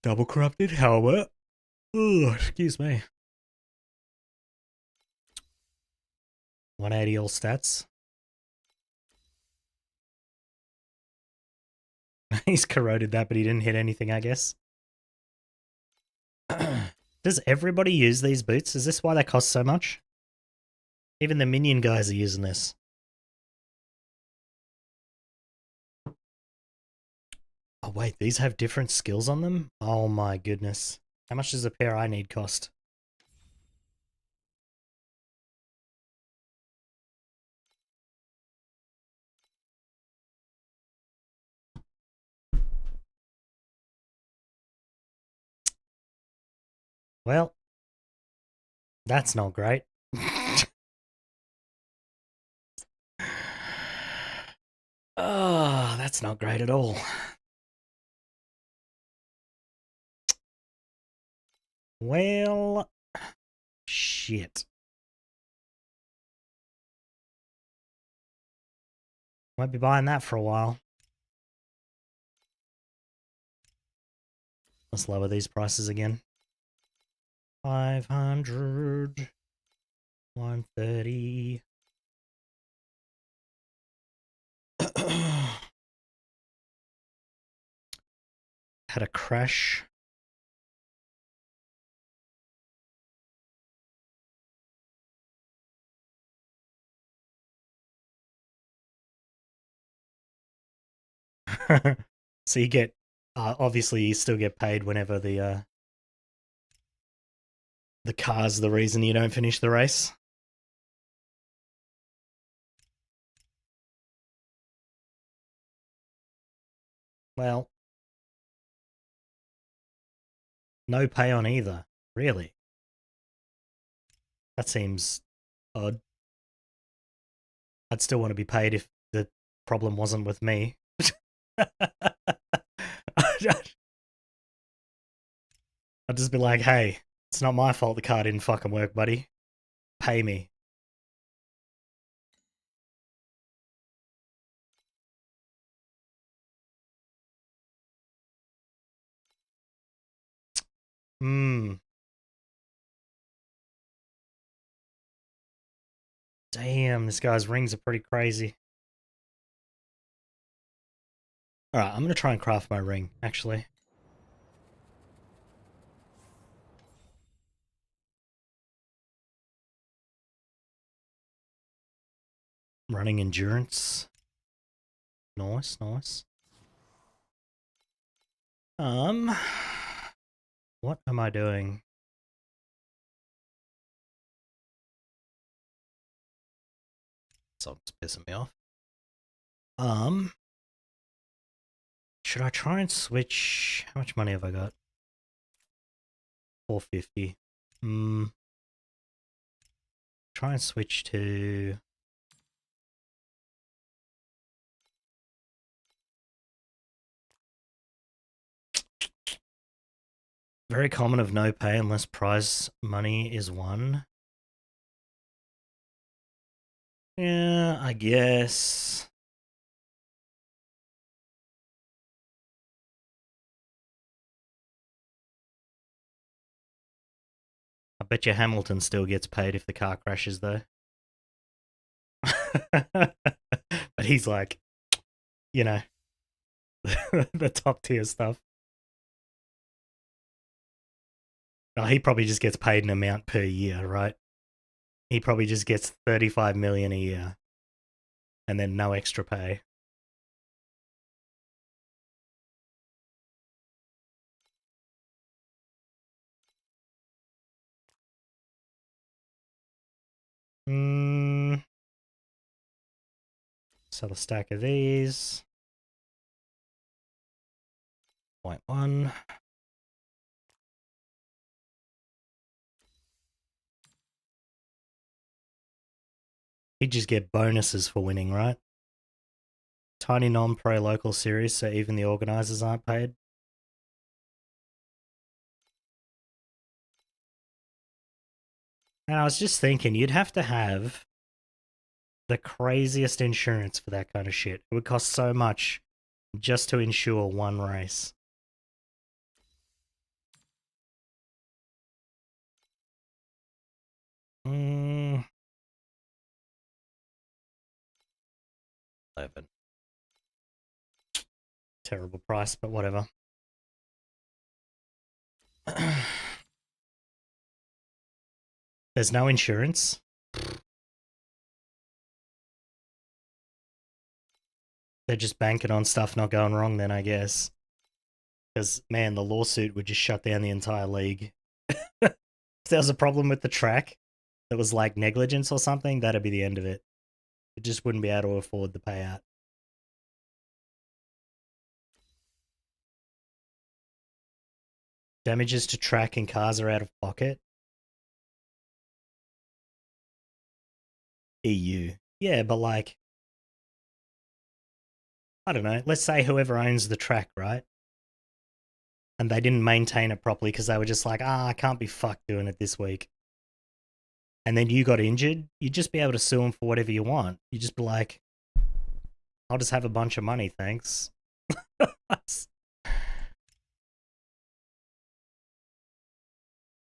Double corrupted helmet. Ugh, excuse me. 180 all stats. He's corroded that, but he didn't hit anything, I guess. Does everybody use these boots? Is this why they cost so much? Even the minion guys are using this. Oh wait, these have different skills on them? Oh my goodness. How much does a pair I need cost? Well, that's not great. Oh, that's not great at all. Well, shit. Might be buying that for a while. Let's lower these prices again. 500. 130. Had a crash. So you get, obviously you still get paid whenever the car's the reason you don't finish the race. Well, no pay on either, really. That seems odd. I'd still want to be paid if the problem wasn't with me. I'd just be like, hey, it's not my fault the car didn't fucking work, buddy. Pay me. Damn, this guy's rings are pretty crazy. Alright, I'm gonna try and craft my ring, actually. Running endurance. Nice, nice. What am I doing? Something's pissing me off. Should I try and switch? How much money have I got? 450. Try and switch to... Very common of no pay unless prize money is won. Yeah, I guess. bet you Hamilton still gets paid if the car crashes, though. But he's like, you know, the top tier stuff. Oh, he probably just gets paid an amount per year, right? He probably just gets 35 million a year and then no extra pay. Sell a stack of these. 0.1. He'd just get bonuses for winning, right? Tiny non-pro local series, so even the organisers aren't paid. And I was just thinking, you'd have to have the craziest insurance for that kind of shit. It would cost so much just to insure one race. Hmm. 11. Terrible price, but whatever. There's no insurance. They're just banking on stuff not going wrong then, I guess. Because, man, the lawsuit would just shut down the entire league. If there was a problem with the track that was like negligence or something, that'd be the end of it. It just wouldn't be able to afford the payout. Damages to track and cars are out of pocket. EU. Yeah, but like, I don't know. Let's say whoever owns the track, right? And they didn't maintain it properly because they were just like, I can't be fucked doing it this week. And then you got injured, you'd just be able to sue them for whatever you want. You'd just be like, I'll just have a bunch of money, thanks.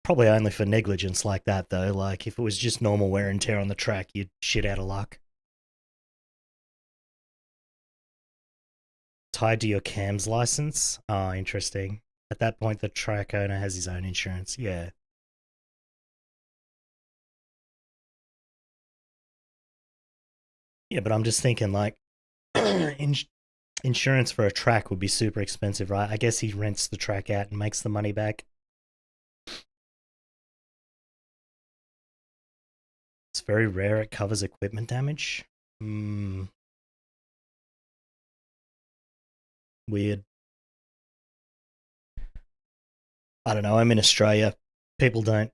Probably only for negligence like that, though. Like, if it was just normal wear and tear on the track, you'd shit out of luck. Tied to your CAMS license? Oh, interesting. At that point, the track owner has his own insurance. Yeah. Yeah, but I'm just thinking, like, insurance for a track would be super expensive, right? I guess he rents the track out and makes the money back. It's very rare it covers equipment damage. Weird. I don't know, I'm in Australia. People don't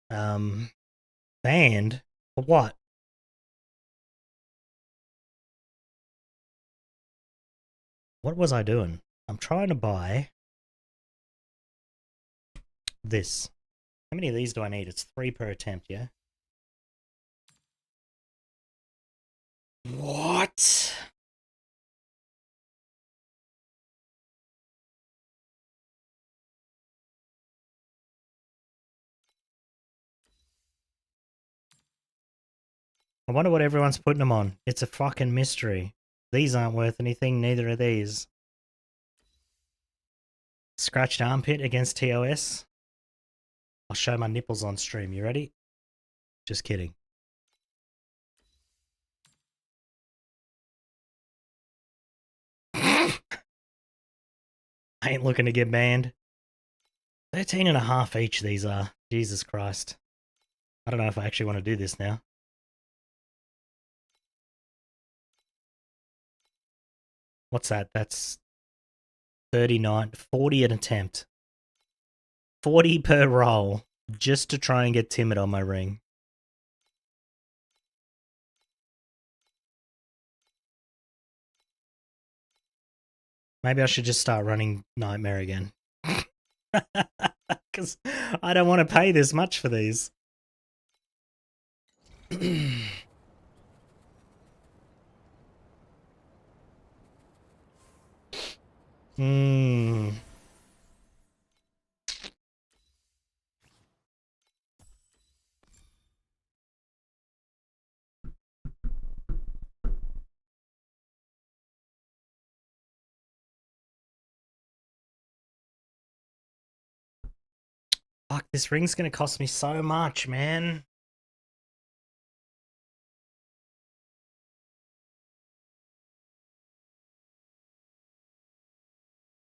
banned for what? What was I doing? I'm trying to buy this. How many of these do I need? It's 3 per attempt, yeah? What? I wonder what everyone's putting them on. It's a fucking mystery. These aren't worth anything, neither are these. Scratched armpit against TOS. I'll show my nipples on stream. You ready? Just kidding. I ain't looking to get banned. 13.5 each these are. Jesus Christ. I don't know if I actually want to do this now. What's that? That's 39, 40 an attempt. 40 per roll, just to try and get timid on my ring. Maybe I should just start running Nightmare again. Because I don't want to pay this much for these. Fuck, this ring's gonna cost me so much, man.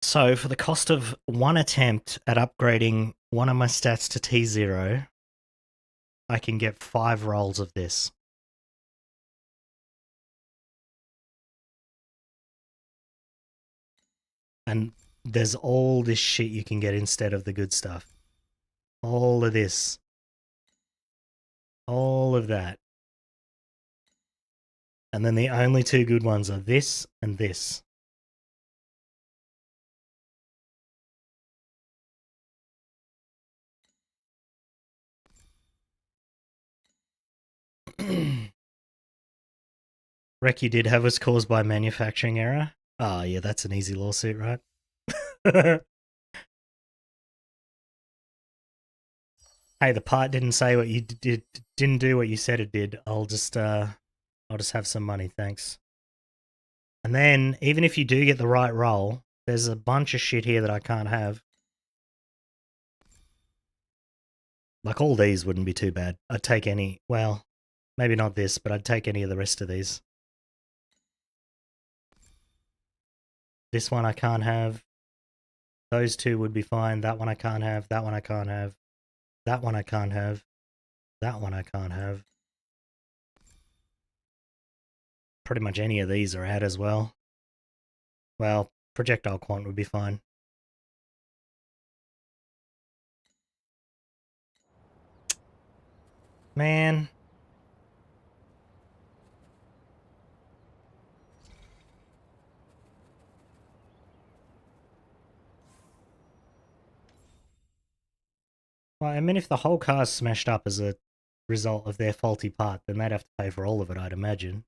So, for the cost of one attempt at upgrading one of my stats to T0, I can get 5 rolls of this. And there's all this shit you can get instead of the good stuff. All of this. All of that. And then the only 2 good ones are this and this. Wreck you did have was caused by manufacturing error. Ah, yeah, that's an easy lawsuit, right? Hey, the part didn't say what you didn't do what you said it did. I'll just have some money, thanks. And then, even if you do get the right roll, there's a bunch of shit here that I can't have. Like, all these wouldn't be too bad. I'd take any, well, maybe not this, but I'd take any of the rest of these. This one I can't have. Those 2 would be fine. That one I can't have. That one I can't have. That one I can't have. That one I can't have. Pretty much any of these are out as well. Well, projectile quant would be fine. Man. Well, I mean, if the whole car's smashed up as a result of their faulty part, then they'd have to pay for all of it, I'd imagine.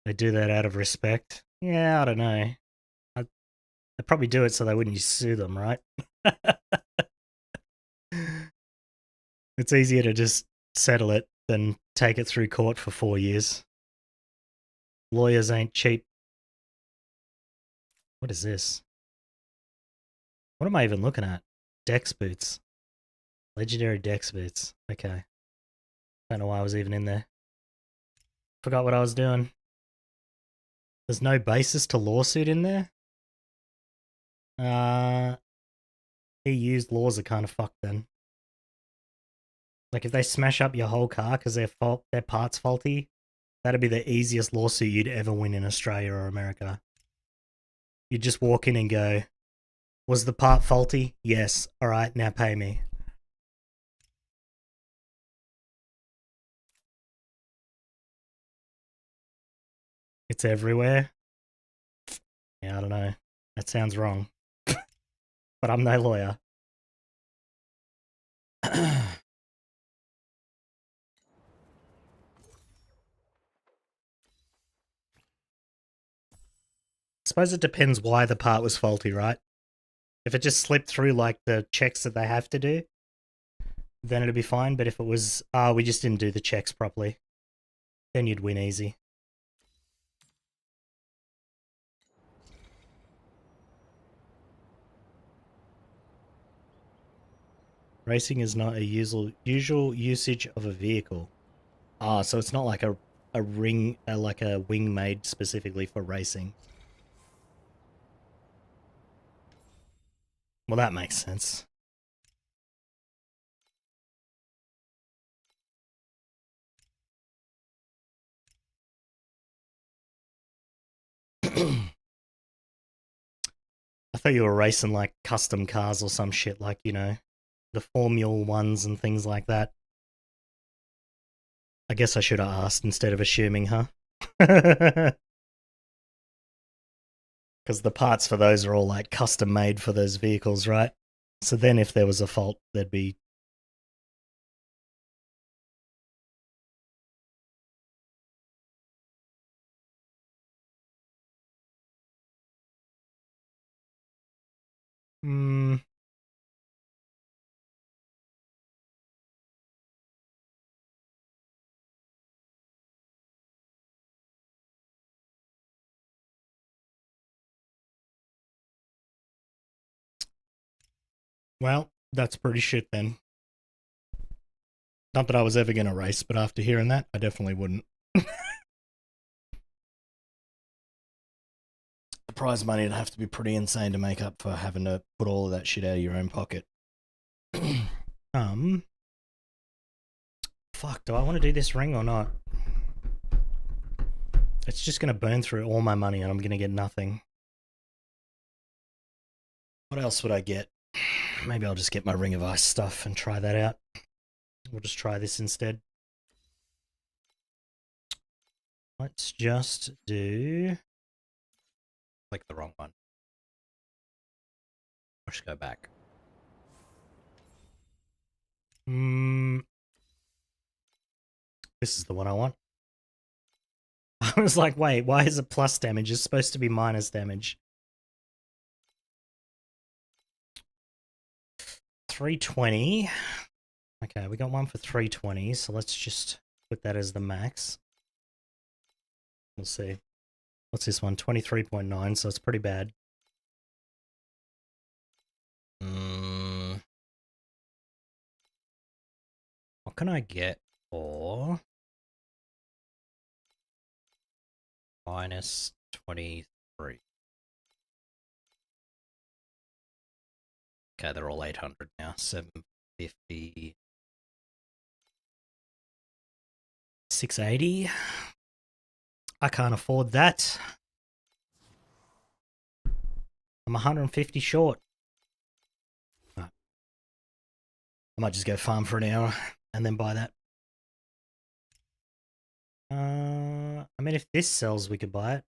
They do that out of respect. Yeah, I don't know. They'd probably do it so they wouldn't sue them, right? It's easier to just settle it than take it through court for 4 years. Lawyers ain't cheap. What is this? What am I even looking at? Dex boots. Legendary Dex boots. Okay. Don't know why I was even in there. Forgot what I was doing. There's no basis to lawsuit in there? EU's laws are kind of fucked then. Like, if they smash up your whole car because their part's faulty, that'd be the easiest lawsuit you'd ever win in Australia or America. You'd just walk in and go, was the part faulty? Yes. Alright, now pay me. It's everywhere? Yeah, I don't know. That sounds wrong. But I'm no lawyer. Suppose it depends why the part was faulty, right? If it just slipped through like the checks that they have to do, then it'd be fine. But if it was, we just didn't do the checks properly, then you'd win easy. Racing is not a usual usage of a vehicle. Ah, so it's not like a ring, like a wing made specifically for racing. Well, that makes sense. I thought you were racing like custom cars or some shit, like, you know, the Formula Ones and things like that. I guess I should have asked instead of assuming, huh? Because the parts for those are all like custom made for those vehicles, right? So then if there was a fault, there'd be... Hmm... Well, that's pretty shit then. Not that I was ever going to race, but after hearing that, I definitely wouldn't. The prize money would have to be pretty insane to make up for having to put all of that shit out of your own pocket. Fuck, do I want to do this ring or not? It's just going to burn through all my money and I'm going to get nothing. What else would I get? Maybe I'll just get my Ring of Ice stuff and try that out. We'll just try this instead. Let's just do... Click the wrong one. I'll just go back. This is the one I want. I was like, wait, why is it plus damage? It's supposed to be minus damage. 320. Okay, we got one for 320, so let's just put that as the max. We'll see. What's this one? 23.9, so it's pretty bad. What can I get for minus 23? Okay, they're all 800 now. 750. 680. I can't afford that. I'm 150 short. Right. I might just go farm for an hour and then buy that. I mean, if this sells, we could buy it.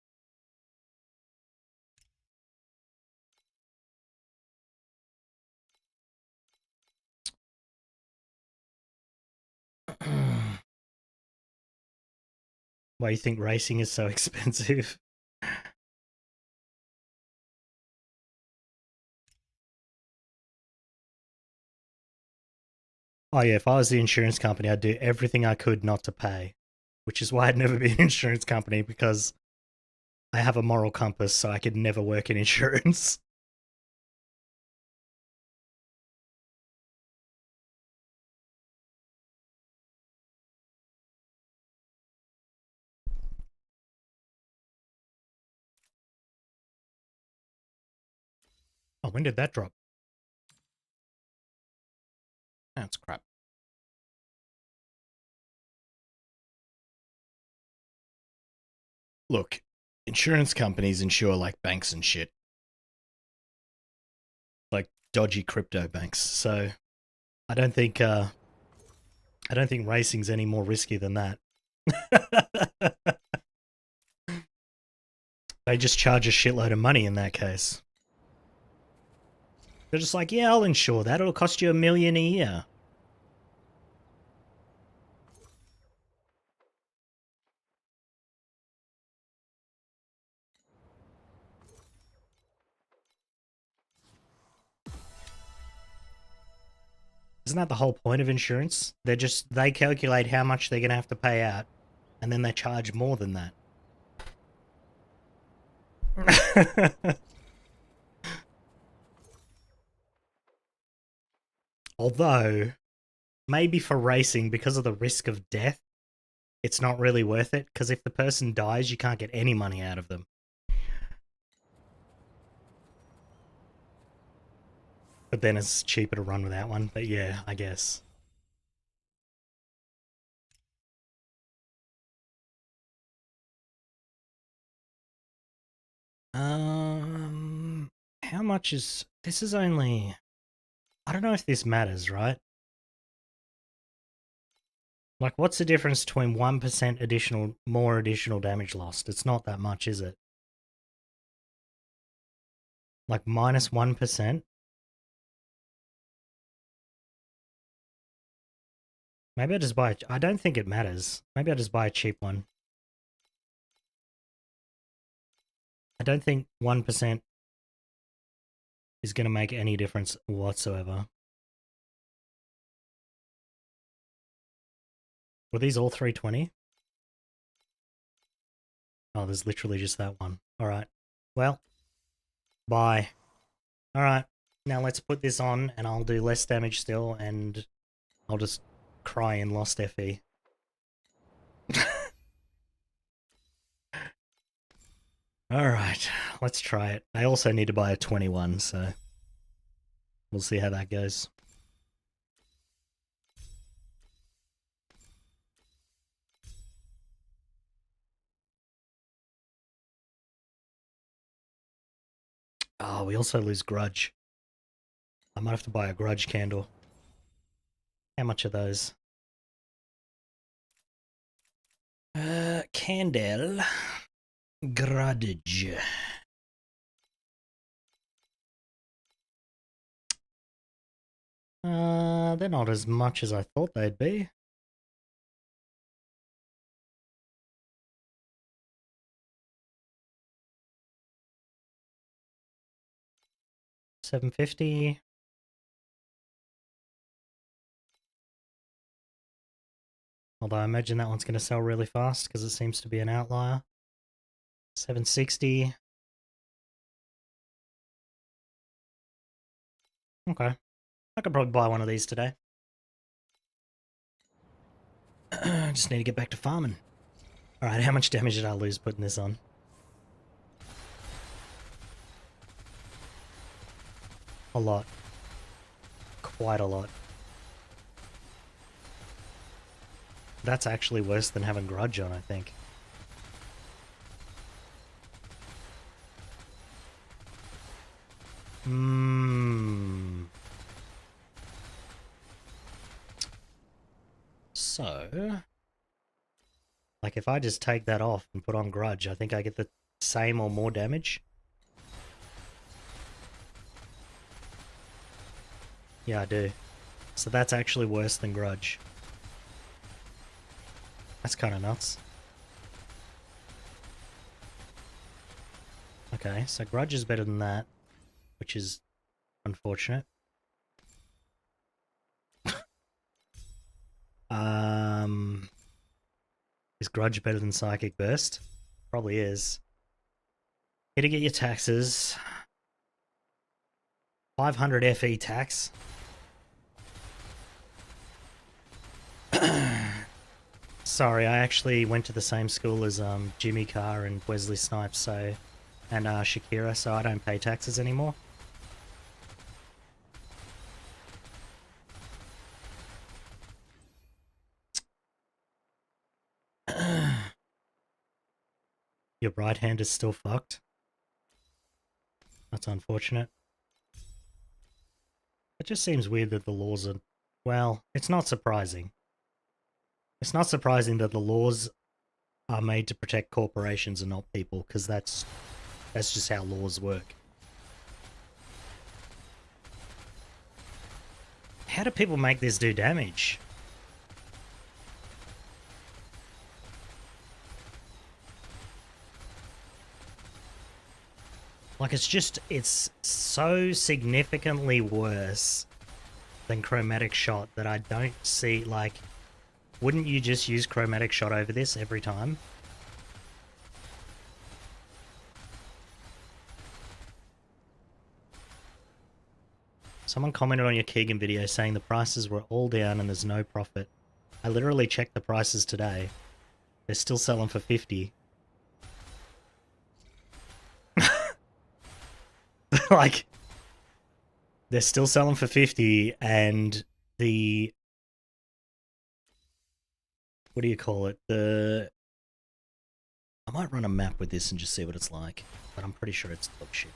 Why you think racing is so expensive? Oh yeah, if I was the insurance company, I'd do everything I could not to pay. Which is why I'd never be an insurance company, because I have a moral compass, so I could never work in insurance. Oh, when did that drop? That's crap. Look, insurance companies insure like banks and shit. Like dodgy crypto banks. So I don't think racing's any more risky than that. They just charge a shitload of money in that case. They're just like, yeah, I'll insure that. It'll cost you $1 million a year. Isn't that the whole point of insurance? They calculate how much they're going to have to pay out, and then they charge more than that. Although, maybe for racing, because of the risk of death, it's not really worth it, because if the person dies, you can't get any money out of them. But then it's cheaper to run without one, but yeah, I guess. How much is... This is only... I don't know if this matters, right? Like, what's the difference between 1% more additional damage lost? It's not that much, is it? Like, minus 1%? Maybe I just buy... I don't think it matters. Maybe I just buy a cheap one. I don't think 1% is going to make any difference whatsoever. Were these all 320? Oh, there's literally just that one. Alright. Well, bye. Alright. Now let's put this on and I'll do less damage still and I'll just cry in lost FE. Alright, let's try it. I also need to buy a 21, so we'll see how that goes. Oh, we also lose Grudge. I might have to buy a Grudge candle. How much are those? Candle. Grudge. They're not as much as I thought they'd be. $7.50. Although I imagine that one's going to sell really fast because it seems to be an outlier. $7.60. Okay. I could probably buy one of these today. Just need to get back to farming. Alright, how much damage did I lose putting this on? A lot. Quite a lot. That's actually worse than having Grudge on, I think. So, like if I just take that off and put on Grudge, I think I get the same or more damage. Yeah, I do. So that's actually worse than Grudge. That's kind of nuts. Okay, so Grudge is better than that, which is unfortunate. Is Grudge better than Psychic Burst? Probably is. Here to get your taxes. 500 FE tax. Sorry, I actually went to the same school as Jimmy Carr and Wesley Snipes, so and Shakira, so I don't pay taxes anymore. Your right hand is still fucked. That's unfortunate. It just seems weird that the laws are... Well, it's not surprising. It's not surprising that the laws are made to protect corporations and not people, because that's just how laws work. How do people make this do damage? Like, it's so significantly worse than Chromatic Shot that I don't see, like, wouldn't you just use Chromatic Shot over this every time? Someone commented on your Keegan video saying the prices were all down and there's no profit. I literally checked the prices today. They're still selling for 50. Like, they're still selling for 50 and the... What do you call it? I might run a map with this and just see what it's like, but I'm pretty sure it's dog shit.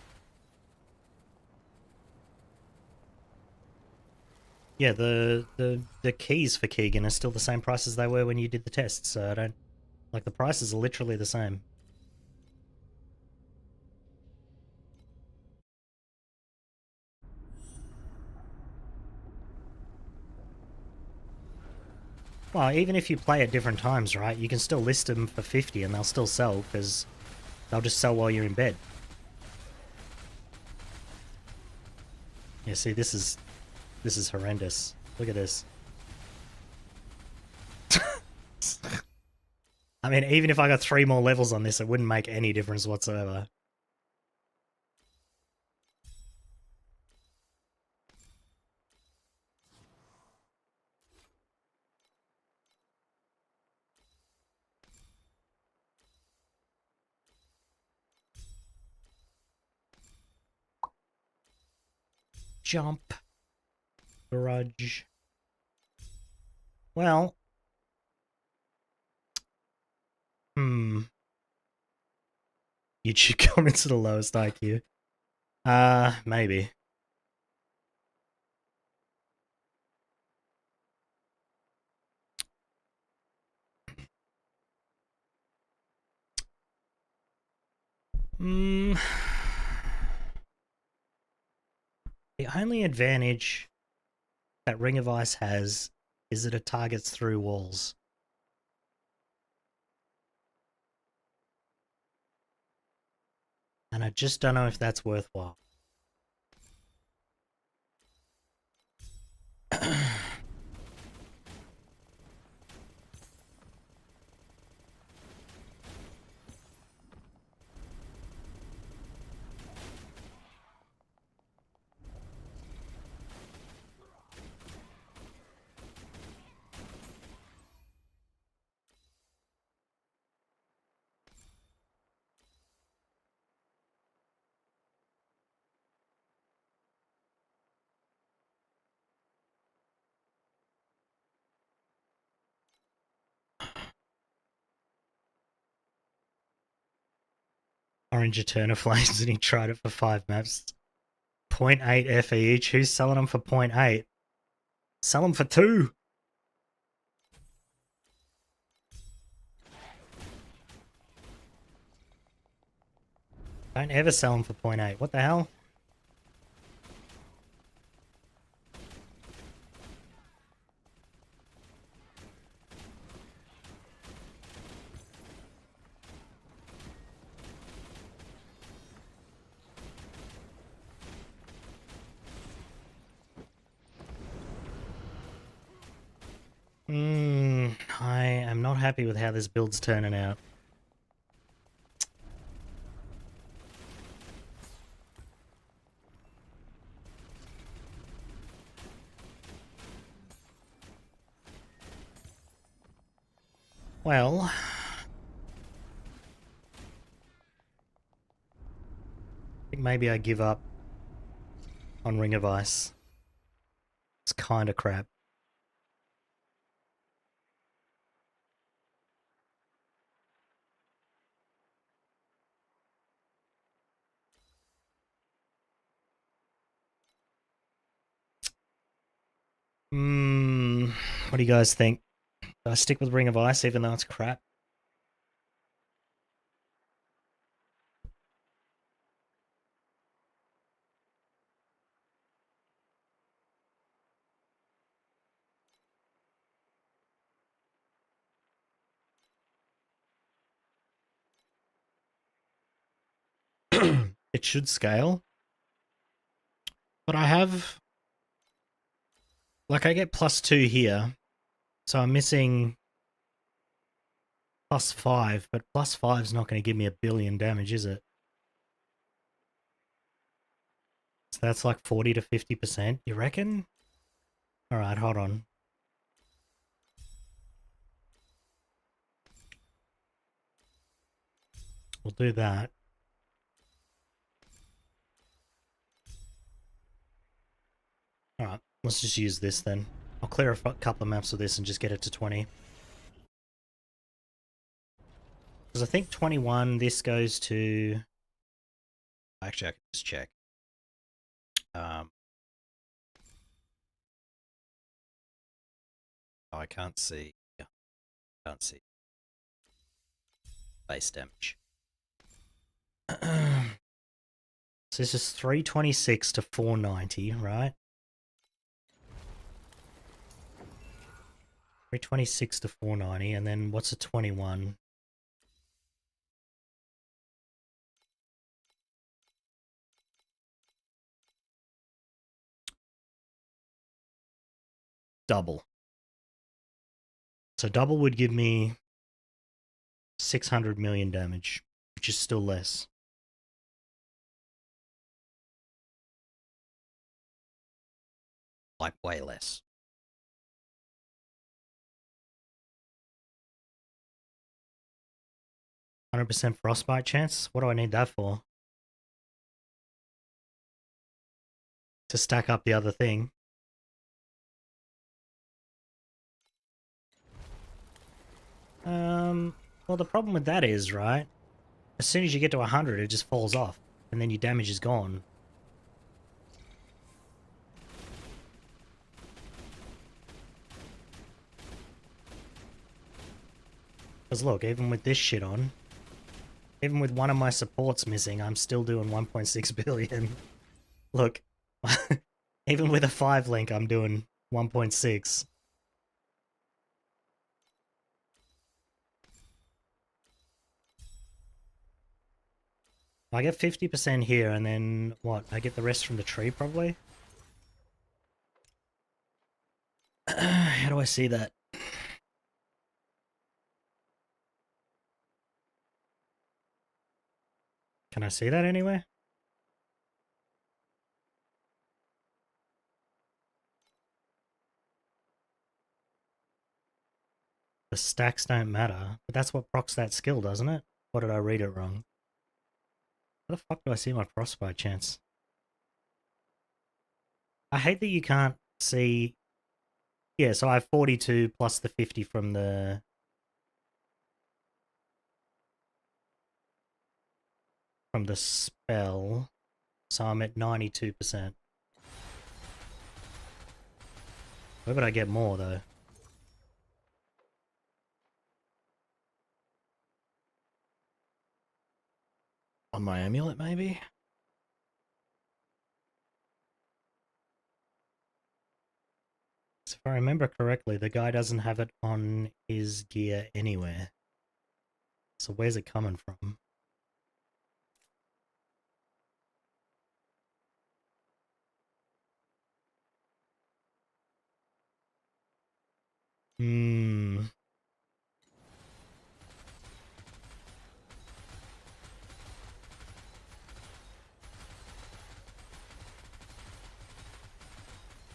Yeah, the keys for Keegan are still the same price as they were when you did the test, so I don't... Like, the prices are literally the same. Well, even if you play at different times, right, you can still list them for 50 and they'll still sell, because they'll just sell while you're in bed. Yeah, see, this is horrendous. Look at this. I mean, even if I got 3 more levels on this, it wouldn't make any difference whatsoever. jump. Grudge. Well. YouTube comments are the lowest IQ. Maybe. The only advantage that Ring of Ice has is that it targets through walls. And I just don't know if that's worthwhile. Orange Aeterna Flames and he tried it for 5 maps. 0.8 FE each. Who's selling them for 0.8? Sell them for 2. Don't ever sell them for 0.8. What the hell? I am not happy with how this build's turning out. Well, I think maybe I give up on Ring of Ice. It's kind of crap. What do you guys think? Do I stick with Ring of Ice even though it's crap? It should scale. But I have... Like, I get +2 here. So I'm missing +5, but +5's not going to give me 1 billion damage, is it? So that's like 40 to 50%, you reckon? Alright, hold on. We'll do that. Alright, let's just use this then. I'll clear a couple of maps with this and just get it to 20. Because I think 21, this goes to... Actually, I can just check. Oh, I can't see. Yeah, can't see. Base damage. So this is 326 to 490, right? 326 to 490, and then what's a 21? Double. So double would give me 600 million damage, which is still less. Like way less. 100% frostbite chance? What do I need that for? to stack up the other thing. Well, the problem with that is, right, as soon as you get to 100, it just falls off, and then your damage is gone. Because look, even with this shit on, even with one of my supports missing, I'm still doing 1.6 billion. Look, even with a 5 link, I'm doing 1.6. I get 50% here, and then, what, I get the rest from the tree, probably? How do I see that? Can I see that anywhere? The stacks don't matter, but that's what procs that skill, doesn't it? Or did I read it wrong? How the fuck do I see my procs by chance? I hate that you can't see... Yeah, so I have 42 plus the 50 from the... from the spell, so I'm at 92%. Where would I get more, though? On my amulet, maybe? So if I remember correctly, the guy doesn't have it on his gear anywhere. So where's it coming from? Hmm.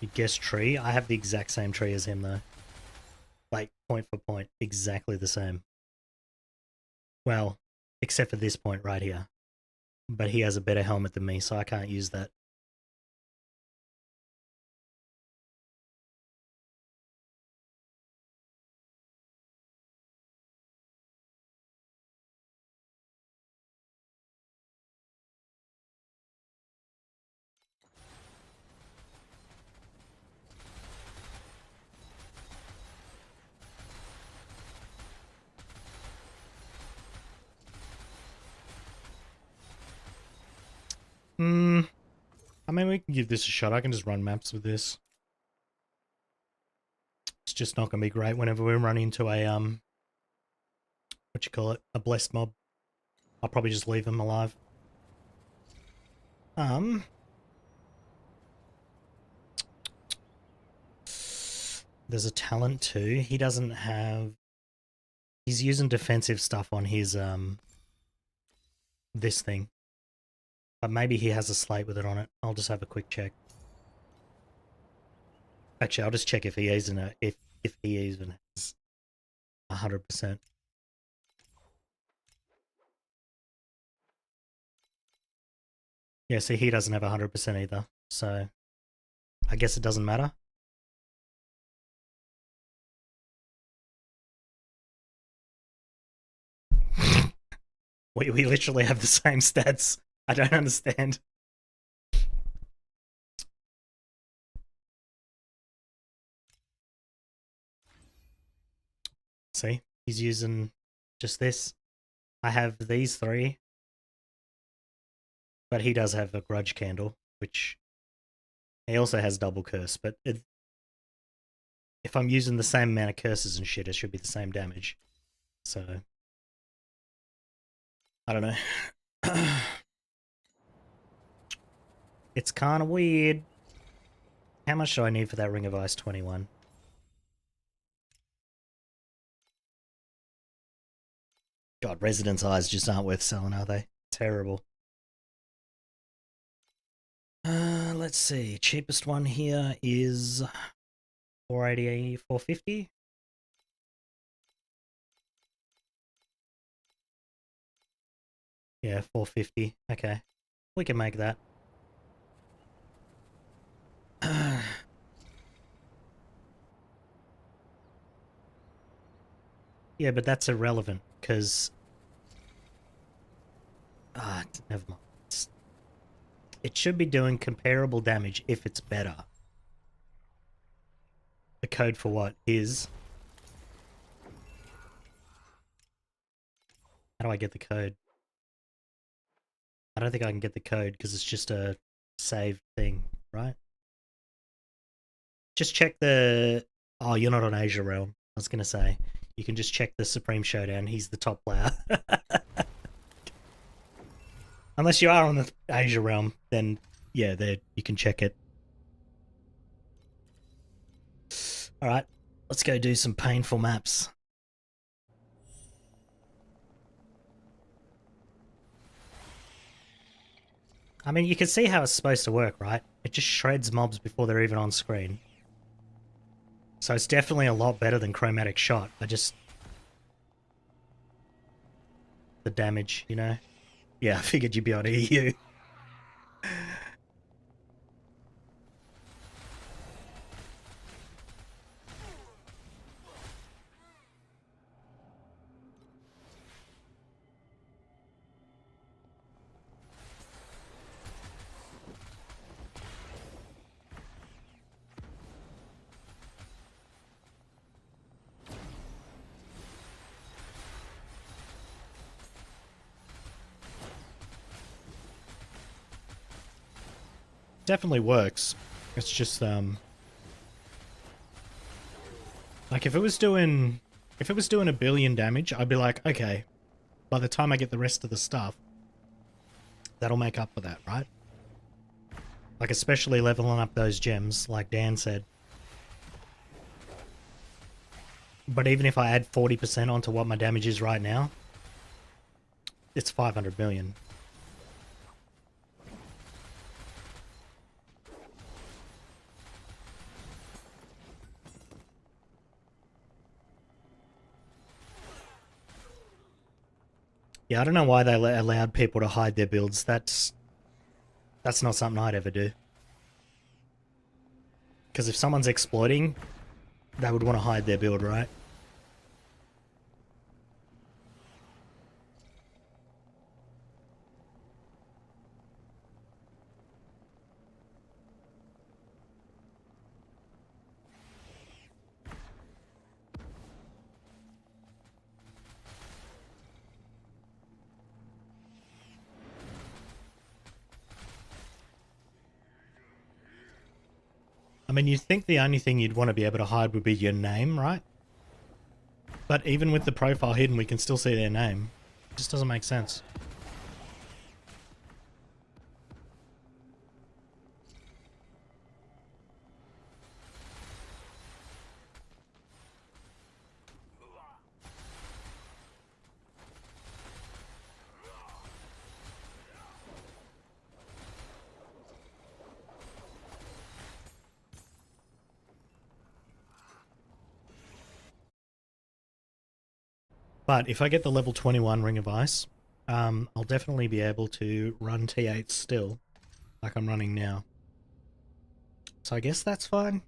You guess tree? I have the exact same tree as him, though. Like, point for point, exactly the same. Well, except for this point right here. But he has a better helmet than me, so I can't use that. I mean, we can give this a shot. I can just run maps with this. It's just not going to be great whenever we run into a, what you call it? A blessed mob. I'll probably just leave him alive. There's a talent too. He doesn't have... He's using defensive stuff on his, this thing. But maybe he has a slate with it on it. I'll just have a quick check. Actually, I'll just check if he is in a... if he even has 100%. Yeah, see, he doesn't have 100% either. So, I guess it doesn't matter. We literally have the same stats. I don't understand. See, he's using just this. I have these three. But he does have a grudge candle, which he also has double curse. But if I'm using the same amount of curses and shit, it should be the same damage. So, I don't know. It's kind of weird. How much do I need for that Ring of Ice 21? God, Residence Eyes just aren't worth selling, are they? Terrible. Let's see. Cheapest one here is 480, 450. Yeah, 450. Okay. We can make that. Yeah, but that's irrelevant, because... never mind. It should be doing comparable damage if it's better. The code for what is... How do I get the code? I don't think I can get the code, because it's just a saved thing, right? Just check the... Oh, you're not on Asia Realm. I was going to say. You can just check the Supreme Showdown. He's the top player. Unless you are on the Asia Realm, then yeah, there you can check it. Alright, let's go do some painful maps. I mean, you can see how it's supposed to work, right? It just shreds mobs before they're even on screen. So it's definitely a lot better than Chromatic Shot. The damage, you know? Yeah, I figured you'd be on EU. Definitely works. It's just like if it was doing a billion damage, I'd be like, okay, by the time I get the rest of the stuff, that'll make up for that, right? Like especially leveling up those gems, like Dan said. But even if I add 40% onto what my damage is right now, it's 500 million. Yeah, I don't know why they allowed people to hide their builds. That's not something I'd ever do. Because if someone's exploiting, they would want to hide their build, right? I mean, you'd think the only thing you'd want to be able to hide would be your name, right? But even with the profile hidden, we can still see their name. It just doesn't make sense. But if I get the level 21 Ring of Ice, I'll definitely be able to run T8 still, like I'm running now. So I guess that's fine.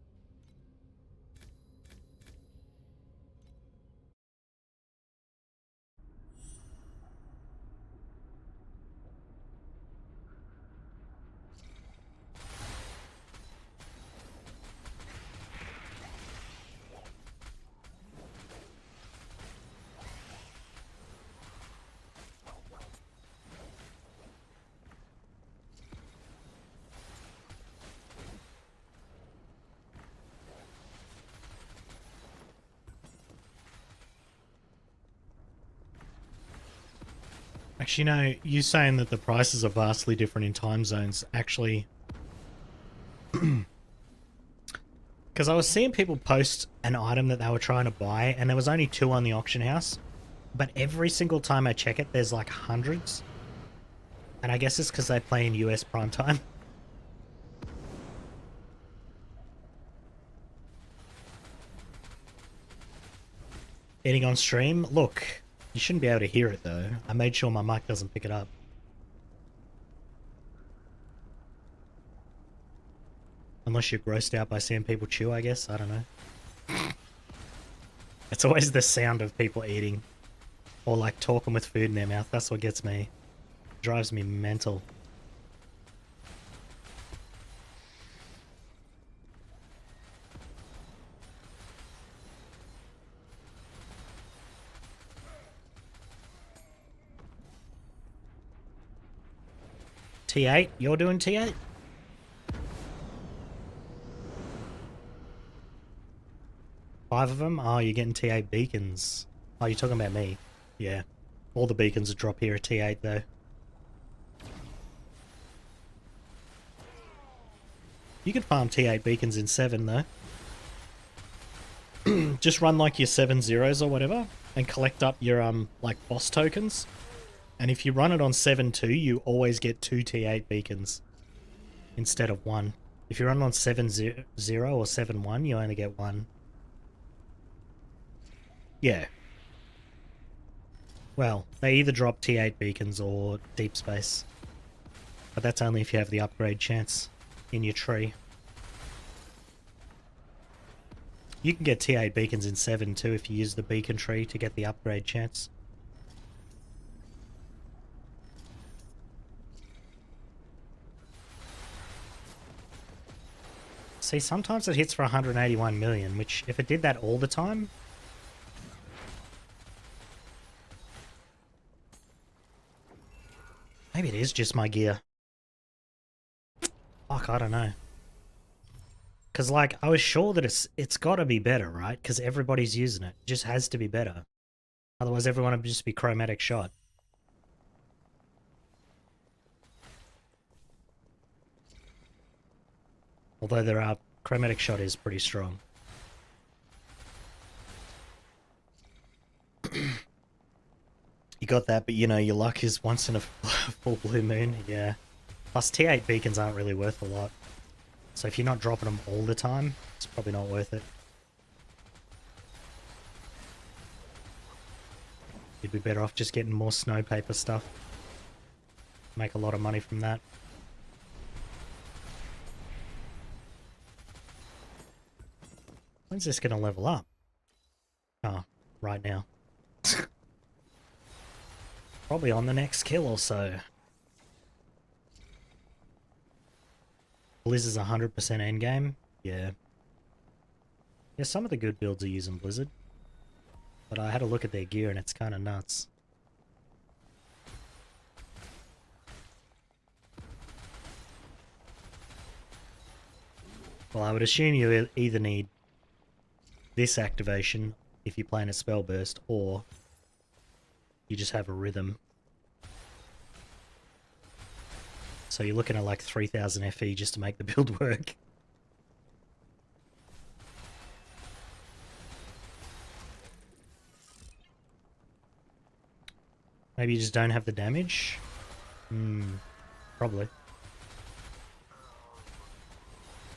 Actually, no, you saying that the prices are vastly different in time zones, actually... Because I was seeing people post an item that they were trying to buy, and there was only 2 on the auction house. But every single time I check it, there's like hundreds. And I guess it's because they play in US prime time. Eating on stream? Look, you shouldn't be able to hear it though. I made sure my mic doesn't pick it up. Unless you're grossed out by seeing people chew, I guess. I don't know. It's always the sound of people eating. Or like talking with food in their mouth. That's what gets me. Drives me mental. T8? You're doing T8? Five of them? Oh, you're getting T8 beacons. Oh, you're talking about me. Yeah. All the beacons that drop here are T8 though. You can farm T8 beacons in 7 though. Just run like your 7 zeros or whatever and collect up your like boss tokens. And if you run it on 7-2, you always get 2 T8 beacons instead of 1. If you run it on 7-0 or 7-1, you only get 1. Yeah. Well, they either drop T8 beacons or deep space. But that's only if you have the upgrade chance in your tree. You can get T8 beacons in 7 too if you use the beacon tree to get the upgrade chance. See, sometimes it hits for 181 million, which if it did that all the time... Maybe it is just my gear. Fuck, I don't know. Because, like, I was sure that it's got to be better, right? Because everybody's using it. It just has to be better. Otherwise, everyone would just be chromatic shot. Although there are... Chromatic shot is pretty strong. You got that, but you know, your luck is once in a full blue moon. Yeah. Plus, T8 beacons aren't really worth a lot. So if you're not dropping them all the time, it's probably not worth it. You'd be better off just getting more snow paper stuff. Make a lot of money from that. When's this going to level up? Oh, right now. Probably on the next kill or so. Blizzard's 100% endgame? Yeah. Yeah, some of the good builds are using Blizzard. But I had a look at their gear and it's kind of nuts. Well, I would assume you either need this activation if you're playing a spell burst, or you just have a rhythm. So you're looking at like 3000 FE just to make the build work. Maybe you just don't have the damage? Probably.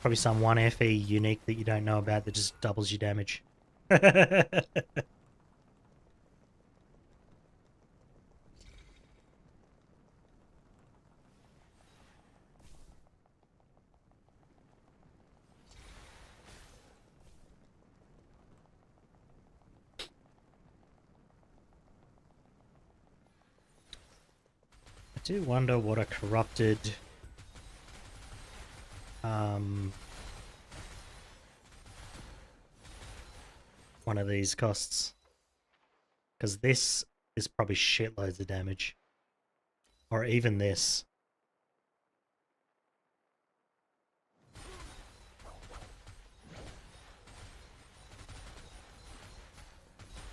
Probably some 1 FE unique that you don't know about that just doubles your damage. I do wonder what a corrupted one of these costs, because this is probably shitloads of damage, or even this.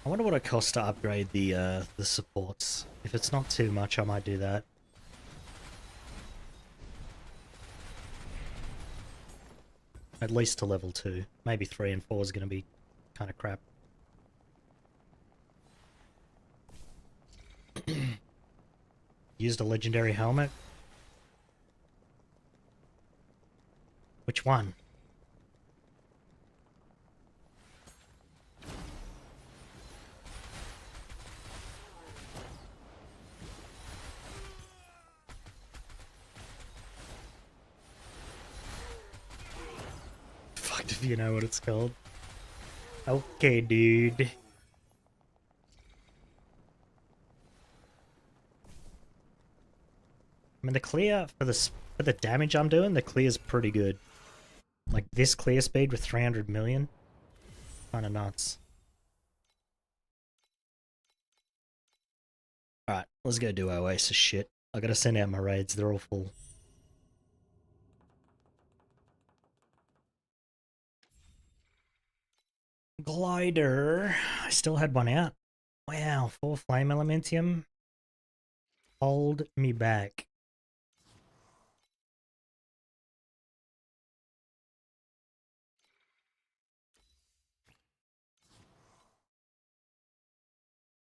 I wonder what it costs to upgrade the supports. If it's not too much, I might do that. At least to level 2. Maybe 3 and 4 is going to be kind of crap. Used a legendary helmet? Which one? if you know what it's called. Okay, dude. I mean, the clear for the damage I'm doing, the clear's pretty good. Like this clear speed with 300 million, kind of nuts. All right, let's go do Oasis shit. I gotta send out my raids; they're all full. Glider. I still had one out. Wow, 4 flame elementium. Hold me back.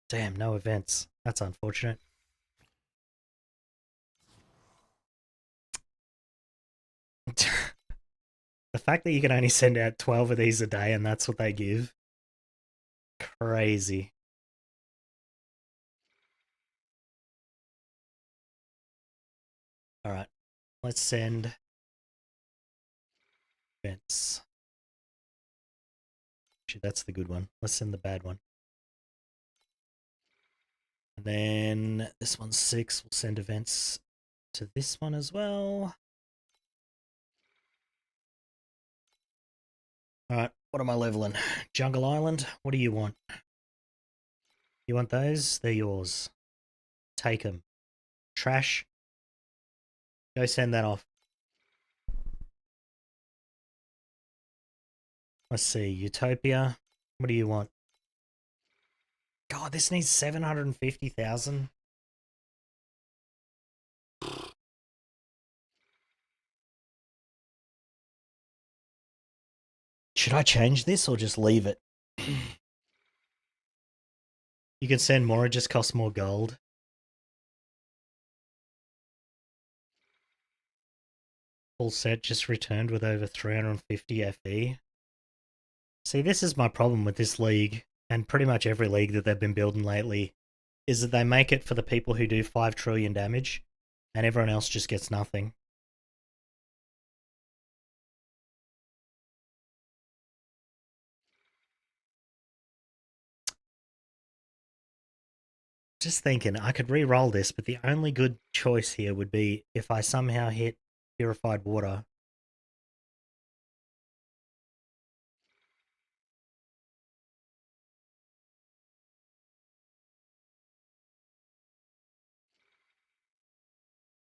Damn, no events. That's unfortunate. The fact that you can only send out 12 of these a day and that's what they give. Crazy. Alright, let's send events. Actually, that's the good one. Let's send the bad one. And then this one's 6. We'll send events to this one as well. Alright, what am I leveling? Jungle Island, what do you want? You want those? They're yours. Take them. Trash. Go send that off. Let's see, Utopia. What do you want? God, this needs 750,000. Should I change this or just leave it? You can send more, it just costs more gold. Full set just returned with over 350 FE. See, this is my problem with this league, and pretty much every league that they've been building lately, is that they make it for the people who do 5 trillion damage, and everyone else just gets nothing. Just thinking, I could re-roll this, but the only good choice here would be if I somehow hit purified water.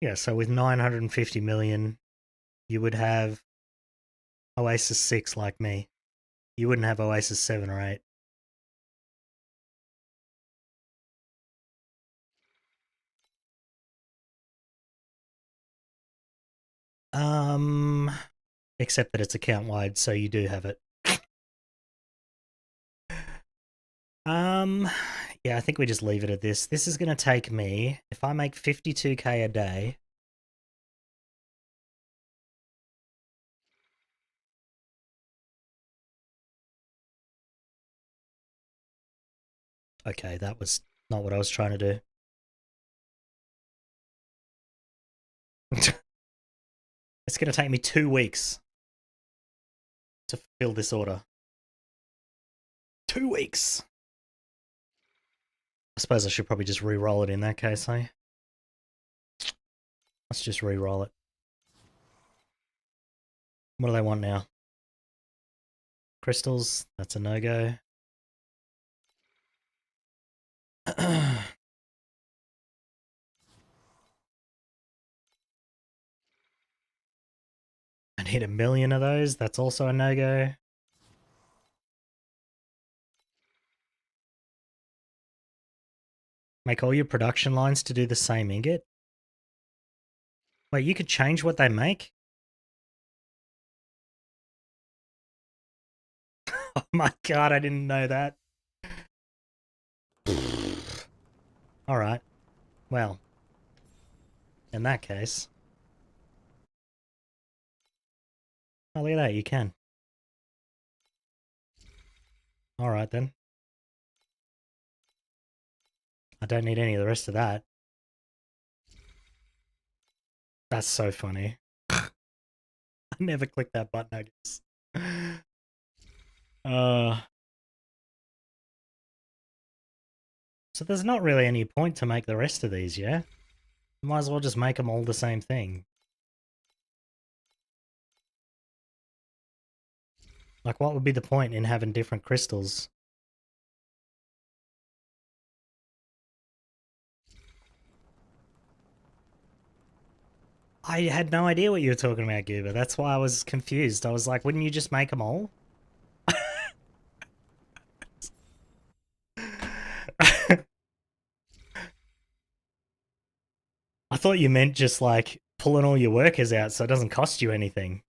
Yeah, so with 950 million, you would have Oasis 6 like me. You wouldn't have Oasis 7 or 8. Except that it's account wide, so you do have it. Yeah, I think we just leave it at this. This is going to take me, if I make 52k a day. Okay, that was not what I was trying to do. It's going to take me 2 weeks to fill this order. 2 weeks! I suppose I should probably just re-roll it in that case, eh? Let's just re-roll it. What do they want now? Crystals, that's a no-go. And hit 1 million of those, that's also a no-go. Make all your production lines to do the same ingot? Wait, you could change what they make? Oh my god, I didn't know that. Alright. Well. In that case. Oh, look at that, you can. Alright then. I don't need any of the rest of that. That's so funny. I never clicked that button, I guess. So there's not really any point to make the rest of these, yeah? Might as well just make them all the same thing. Like, what would be the point in having different crystals? I had no idea what you were talking about, Goober. That's why I was confused. I was like, wouldn't you just make them all? I thought you meant just like pulling all your workers out so it doesn't cost you anything.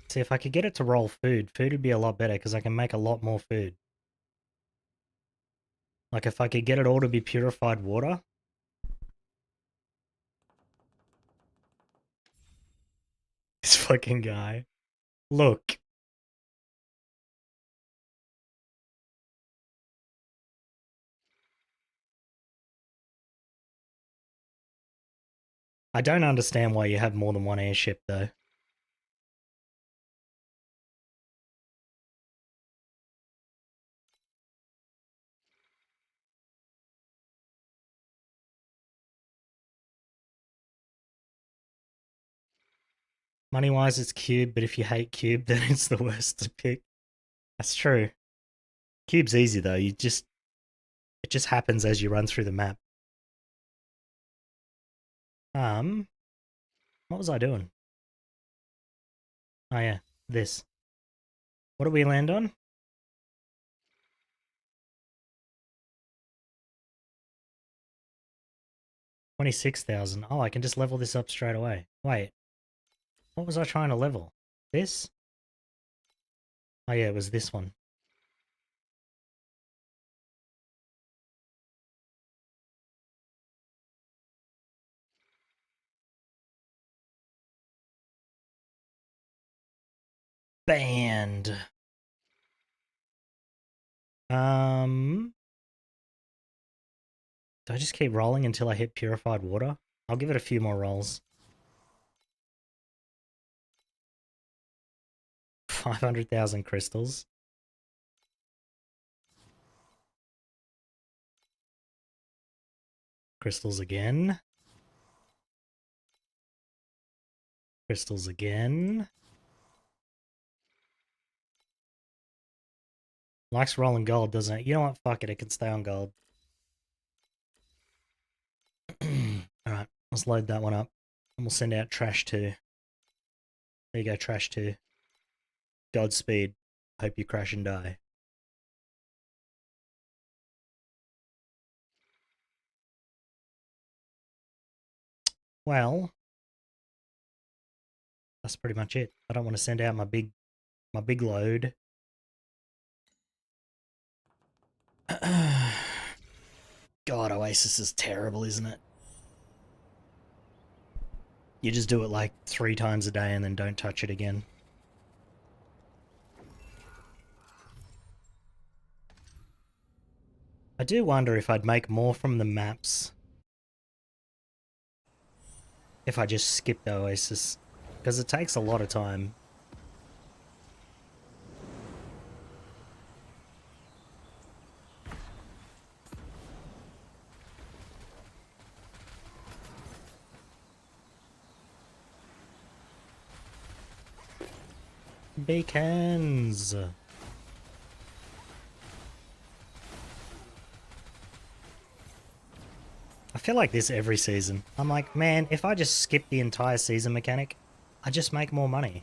See, if I could get it to roll food, food would be a lot better because I can make a lot more food. Like if I could get it all to be purified water. This fucking guy. Look. I don't understand why you have more than one airship though. Money-wise, it's cube, but if you hate cube, then it's the worst to pick. That's true. Cube's easy though. It just happens as you run through the map. What was I doing? Oh yeah, this. What did we land on? 26,000. Oh, I can just level this up straight away. Wait. What was I trying to level? This? Oh yeah, it was this one. Banned. Do I just keep rolling until I hit purified water? I'll give it a few more rolls. 500,000 crystals. Crystals again. Crystals again. Likes rolling gold, doesn't it? You know what? Fuck it, it can stay on gold. Alright, let's load that one up. And we'll send out Trash 2. There you go, Trash 2. Godspeed. Hope you crash and die. Well, that's pretty much it. I don't want to send out my big load. God, Oasis is terrible, isn't it? You just do it like 3 times a day and then don't touch it again. I do wonder if I'd make more from the maps if I just skip the Oasis, because it takes a lot of time. Beacons! I feel like this every season. I'm like, man, if I just skip the entire season mechanic, I just make more money.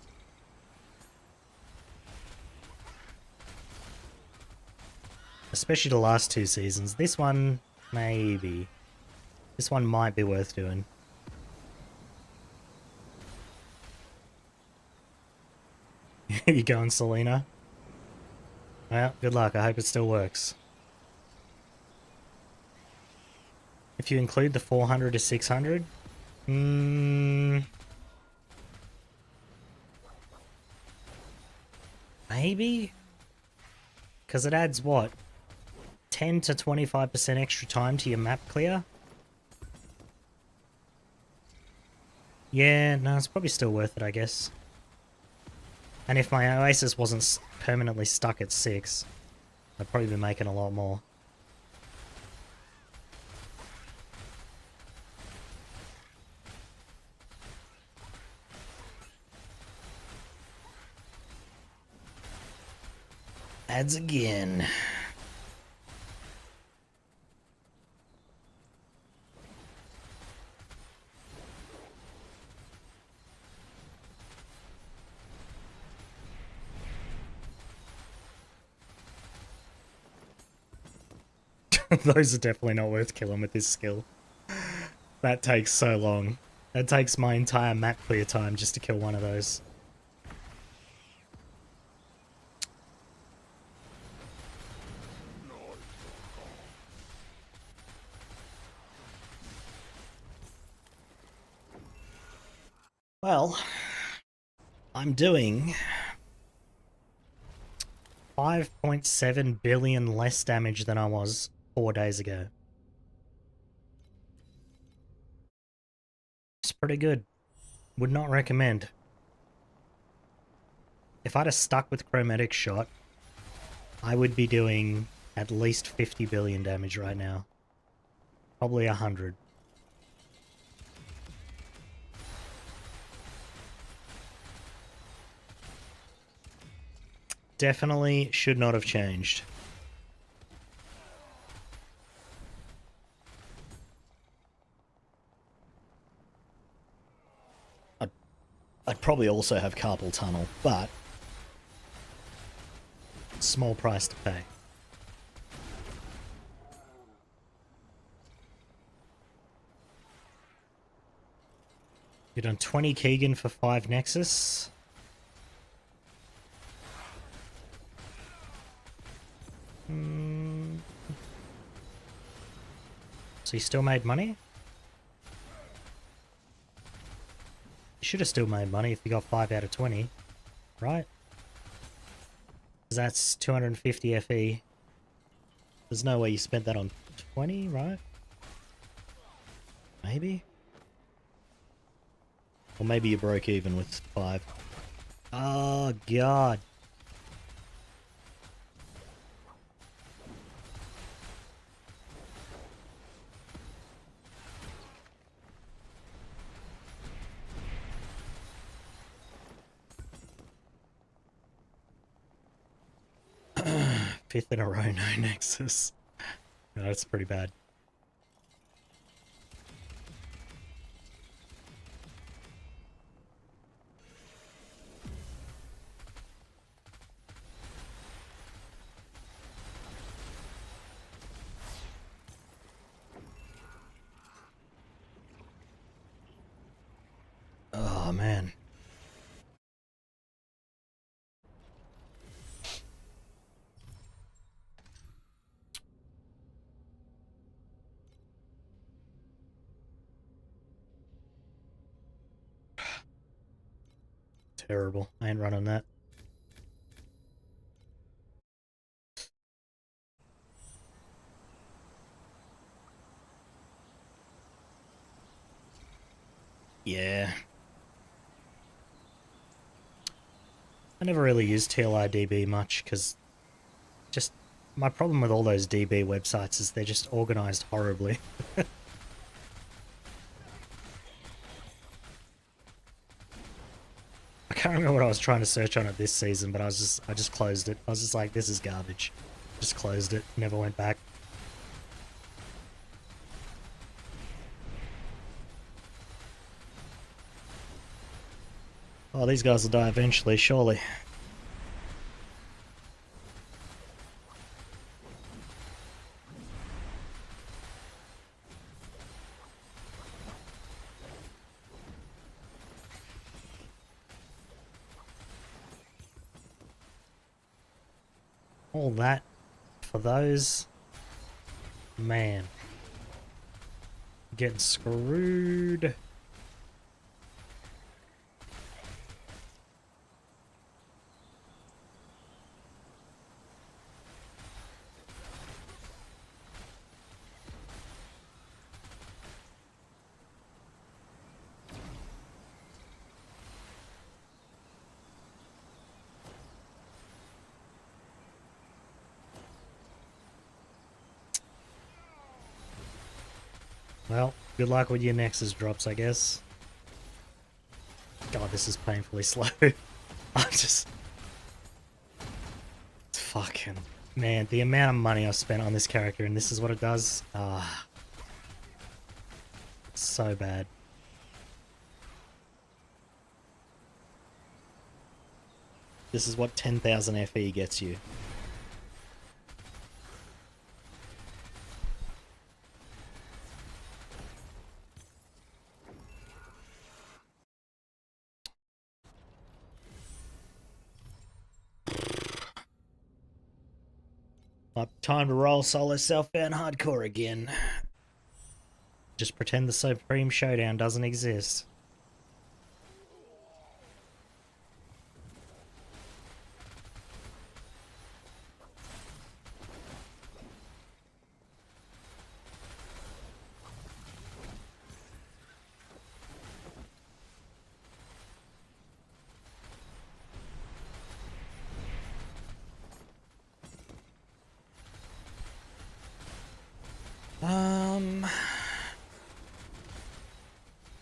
Especially the last 2 seasons. This one, maybe. This one might be worth doing. You going, Selena? Well, good luck. I hope it still works. If you include the 400 to 600, maybe? Because it adds what? 10 to 25% extra time to your map clear? Yeah, no, it's probably still worth it, I guess. And if my Oasis wasn't permanently stuck at 6, I'd probably be making a lot more. Ads again. Those are definitely not worth killing with this skill. That takes so long. That takes my entire map clear time just to kill one of those. Well, I'm doing 5.7 billion less damage than I was 4 days ago. It's pretty good. Would not recommend. If I'd have stuck with Chromatic Shot, I would be doing at least 50 billion damage right now. Probably 100. Definitely should not have changed. I'd probably also have Carpal Tunnel, but small price to pay. You've done 20 Keegan for 5 Nexus. So you still made money? You should have still made money if you got 5 out of 20, right? Because that's 250 FE. There's no way you spent that on 20, right? Maybe? Or maybe you broke even with 5. Oh, God. Fifth in a row, no Nexus. No, that's pretty bad. Oh, man. Terrible. I ain't running that. Yeah. I never really used TLIDB much because just my problem with all those DB websites is they're just organized horribly. I can't remember what I was trying to search on it this season, but I just closed it. I was just like, this is garbage. Just closed it, never went back. Oh, these guys will die eventually, surely. All that for those. Man. Getting screwed. Well, good luck with your Nexus drops, I guess. God, this is painfully slow. I'm just... It's fucking... Man, the amount of money I've spent on this character and this is what it does. Ah. So bad. This is what 10,000 FE gets you. Time to roll solo self-bound hardcore again. Just pretend the Supreme Showdown doesn't exist.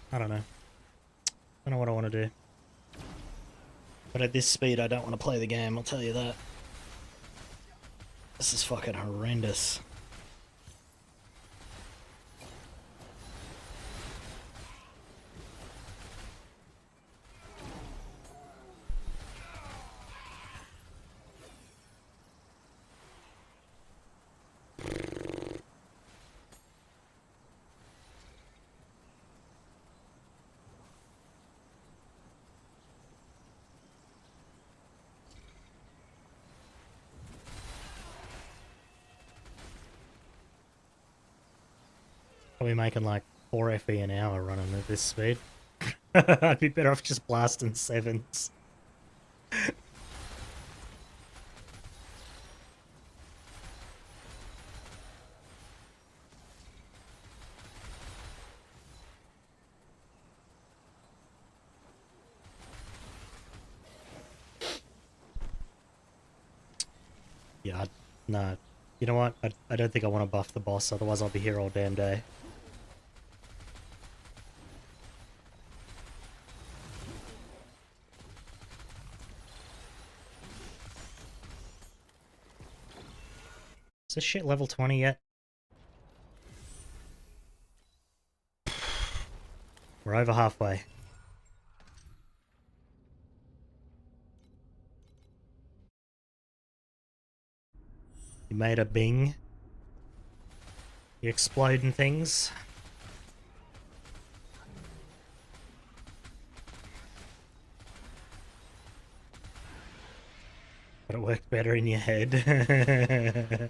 I don't know. I don't know what I want to do. But at this speed, I don't want to play the game, I'll tell you that. This is fucking horrendous. Probably making like 4 FE an hour running at this speed. I'd be better off just blasting 7s. Yeah, no. You know what? I don't think I want to buff the boss, otherwise I'll be here all damn day. Is this shit level 20 yet? We're over halfway. You made a bing. You exploding things. But it worked better in your head.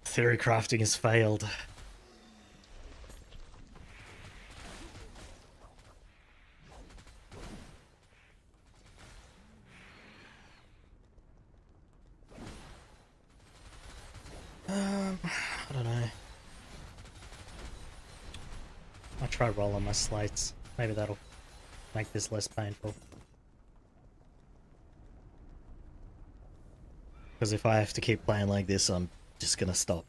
Theory crafting has failed. I don't know. I'll try rolling my slates. Maybe that'll make this less painful. Because if I have to keep playing like this, I'm just gonna stop.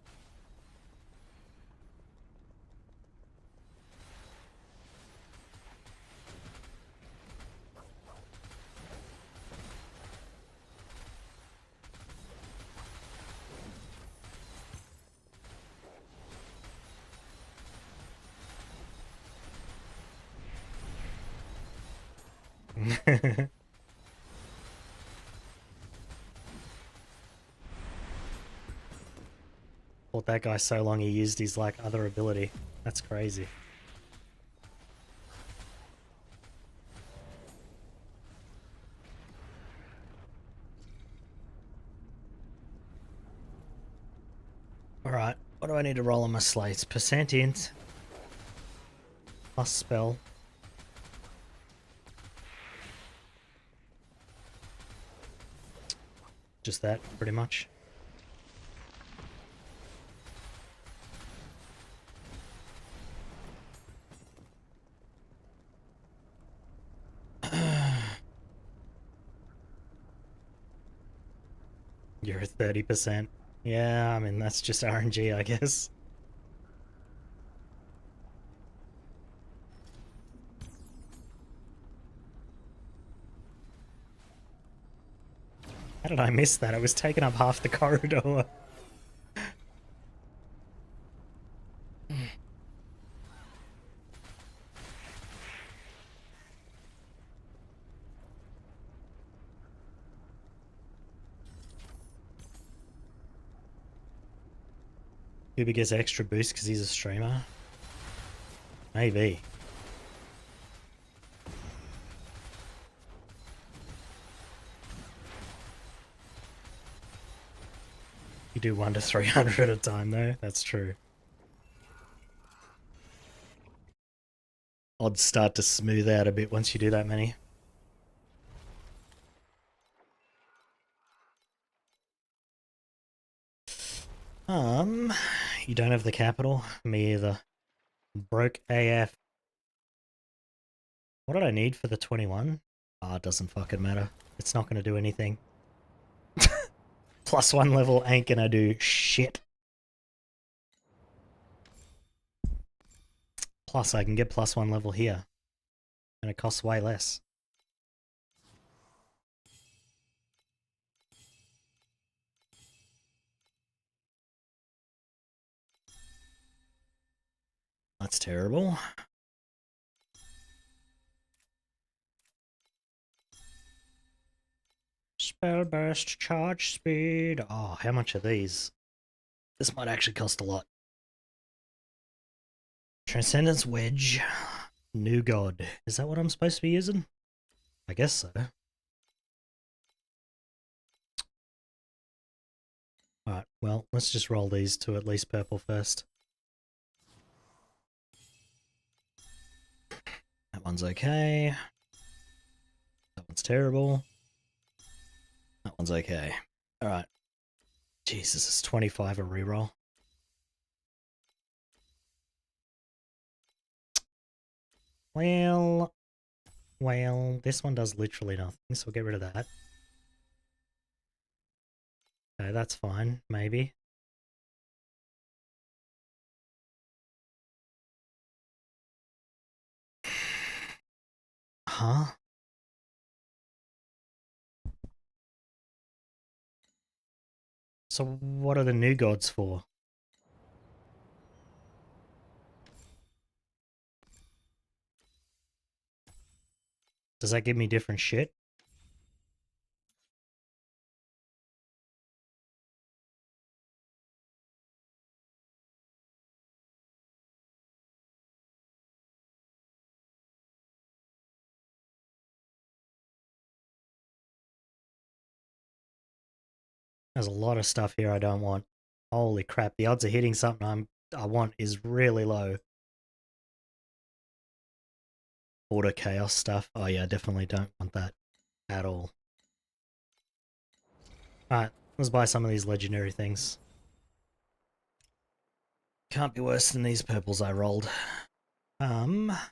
Fought that guy so long he used his like other ability. That's crazy. Alright, what do I need to roll on my slates? Percent int. Plus spell. Just that, pretty much. You're at 30%. Yeah, I mean, that's just RNG, I guess. How did I miss that? It was taking up half the corridor. Uber gets extra boost because he's a streamer? Maybe. You do 1 to 300 at a time though, that's true. Odds start to smooth out a bit once you do that many. You don't have the capital? Me either. Broke AF. What did I need for the 21? Ah, it doesn't fucking matter. It's not gonna do anything. +1 level ain't gonna do shit. Plus, I can get +1 level here. And it costs way less. That's terrible. Spell burst, charge speed. Oh, how much are these? This might actually cost a lot. Transcendence Wedge. New God. Is that what I'm supposed to be using? I guess so. Alright, well, let's just roll these to at least purple first. That one's okay. That one's terrible. That one's okay. Alright. Jesus, it's 25 a reroll. Well, this one does literally nothing, so we'll get rid of that. Okay, that's fine, maybe. Huh? So what are the new gods for? Does that give me different shit? There's a lot of stuff here I don't want. Holy crap, the odds of hitting something I want is really low. Order chaos stuff. Oh yeah, I definitely don't want that at all. Alright, let's buy some of these legendary things. Can't be worse than these purples I rolled. What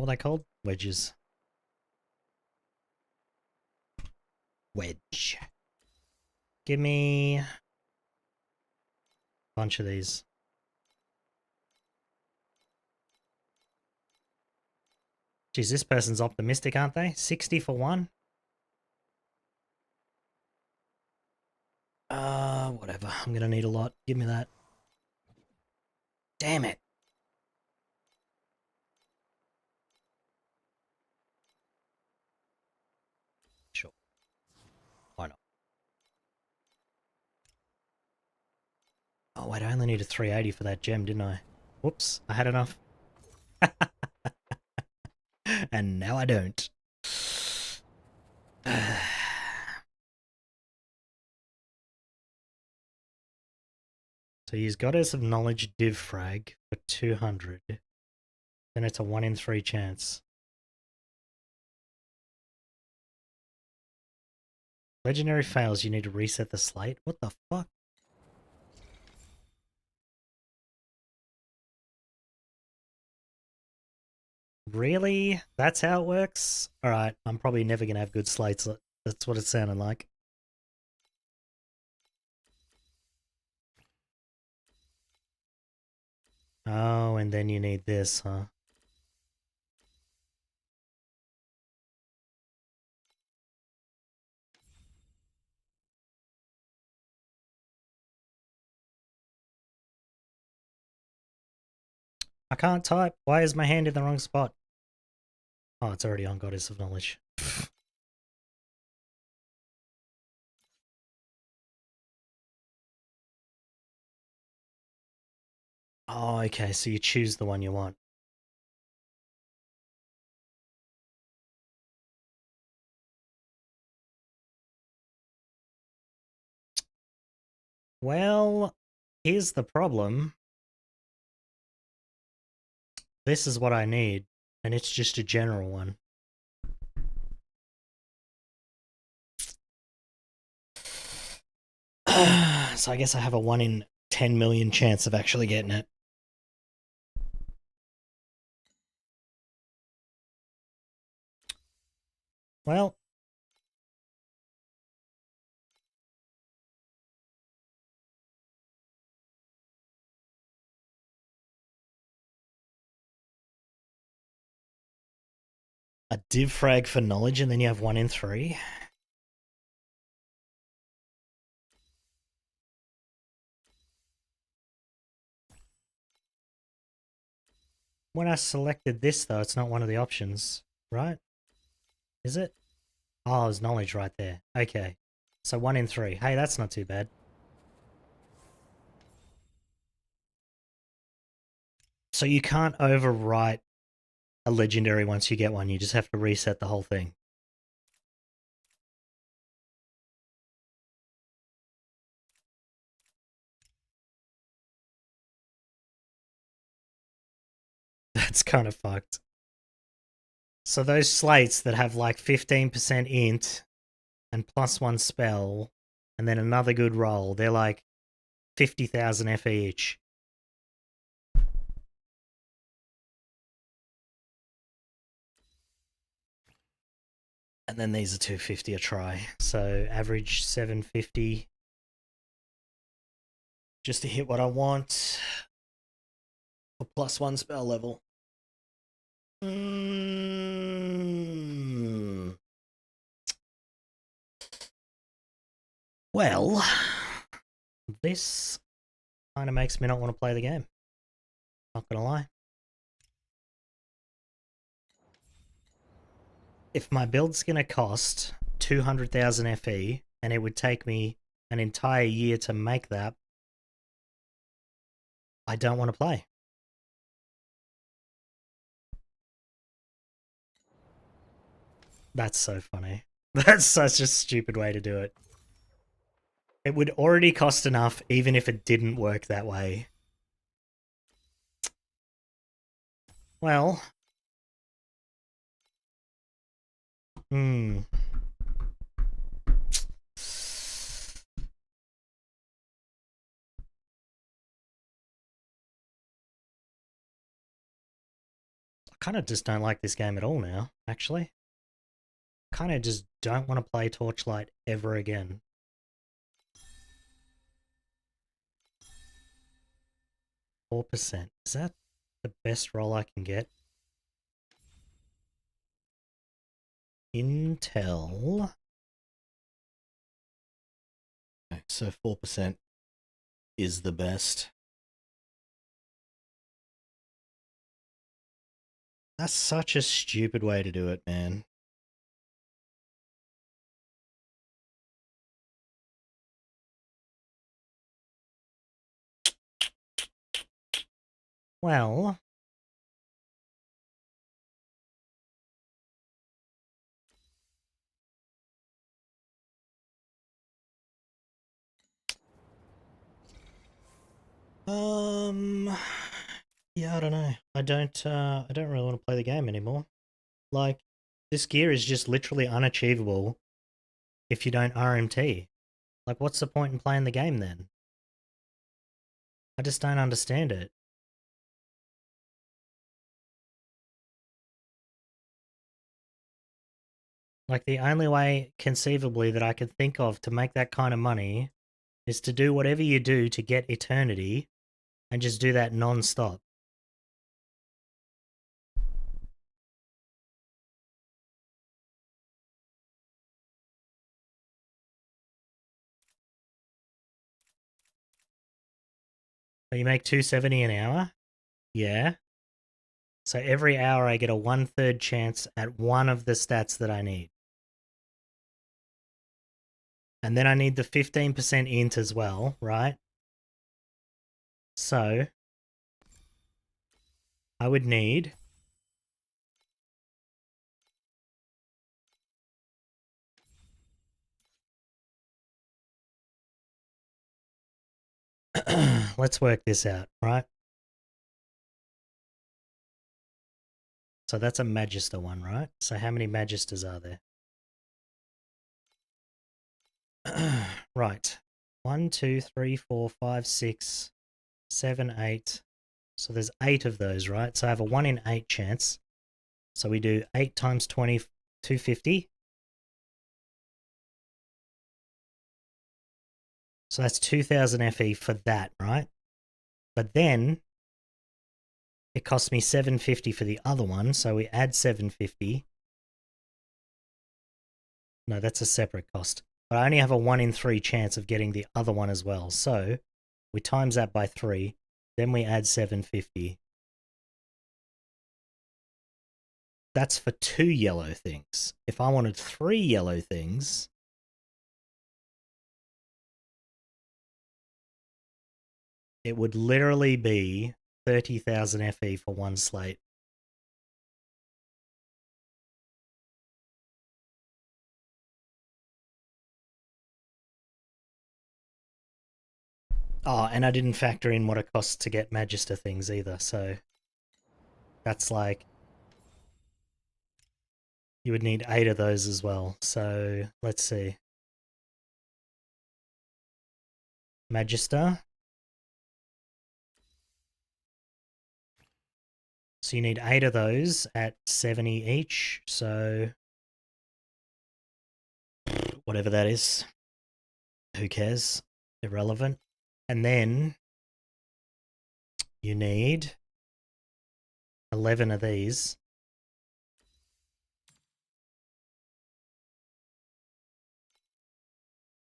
were they called? Wedges. Wedge. Give me a bunch of these. Geez, this person's optimistic, aren't they? 60 for one? Whatever. I'm gonna need a lot. Give me that. Damn it. Sure. Why not? Oh wait, I only needed 380 for that gem, didn't I? Whoops, I had enough. And now I don't. So use Goddess of Knowledge Div Frag for 200. Then it's a 1 in 3 chance. Legendary fails, you need to reset the slate? What the fuck? Really? That's how it works? Alright, I'm probably never gonna have good slates. That's what it sounded like. Oh, and then you need this, huh? I can't type. Why is my hand in the wrong spot? Oh, it's already on Goddess of Knowledge. Oh, okay, so you choose the one you want. Well, here's the problem. This is what I need, and it's just a general one. So I guess I have a 1 in 10 million chance of actually getting it. Well, a div frag for knowledge and then you have 1 in 3? When I selected this, though, it's not one of the options, right? Is it? Oh, there's knowledge right there. Okay. So 1 in 3. Hey, that's not too bad. So you can't overwrite a legendary once you get one. You just have to reset the whole thing. That's kind of fucked. So those slates that have like 15% int and +1 spell and then another good roll, they're like 50,000 FE each. And then these are 250 a try. So average 750 just to hit what I want for +1 spell level. Well, this kind of makes me not want to play the game. Not gonna lie. If my build's gonna cost 200,000 FE and it would take me an entire year to make that, I don't want to play. That's so funny. That's such a stupid way to do it. It would already cost enough even if it didn't work that way. Well. I kind of just don't like this game at all now, actually. Kind of just don't want to play Torchlight ever again. %. Is that the best roll I can get? Intel. Okay, so 4% is the best. That's such a stupid way to do it, man. Well, yeah, I don't know. I don't really want to play the game anymore. Like, this gear is just literally unachievable if you don't RMT. Like, what's the point in playing the game then? I just don't understand it. Like, the only way conceivably that I could think of to make that kind of money is to do whatever you do to get eternity and just do that non-stop. So you make 270 an hour? Yeah. So every hour I get a 1/3 chance at one of the stats that I need. And then I need the 15% int as well, right? So I would need let's work this out, right? So that's a Magister one, right? So how many Magisters are there? Right. 1, 2, 3, 4, 5, 6, 7, 8. So there's 8 of those, right? So I have a 1 in 8 chance. So we do 8 times 20, 250. So that's 2000 FE for that, right? But then it costs me 750 for the other one, so we add 750. No, that's a separate cost. But I only have a 1 in 3 chance of getting the other one as well. So we times that by 3, then we add 750. That's for 2 yellow things. If I wanted 3 yellow things, it would literally be 30,000 FE for one slate. Oh, and I didn't factor in what it costs to get Magister things either, so that's like you would need 8 of those as well. So let's see. Magister. So you need 8 of those at 70 each, so whatever that is. Who cares? Irrelevant. And then you need 11 of these.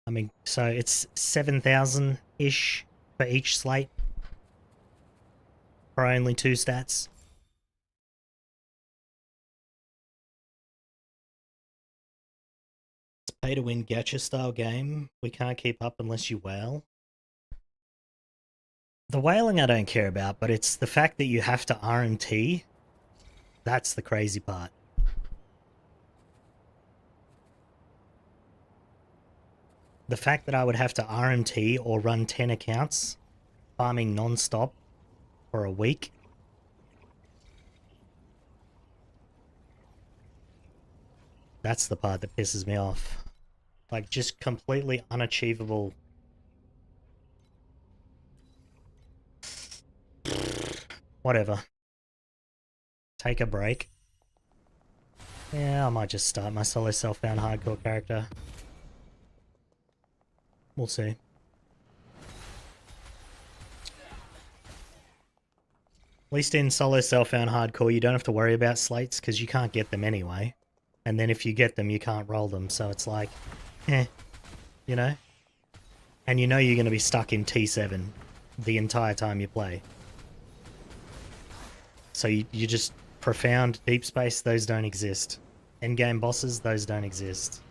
I mean, so it's 7,000-ish for each slate for only 2 stats. It's pay to win gacha style game. We can't keep up unless you whale. The whaling I don't care about, but it's the fact that you have to RMT. That's the crazy part. The fact that I would have to RMT or run 10 accounts, farming non-stop for a week. That's the part that pisses me off. Like, just completely unachievable. Whatever. Take a break. Yeah, I might just start my solo self-found hardcore character. We'll see. At least in solo self-found hardcore, you don't have to worry about slates because you can't get them anyway. And then if you get them, you can't roll them. So it's like, you know? And you know you're going to be stuck in T7 the entire time you play. So you just profound deep space, those don't exist. Endgame bosses, those don't exist.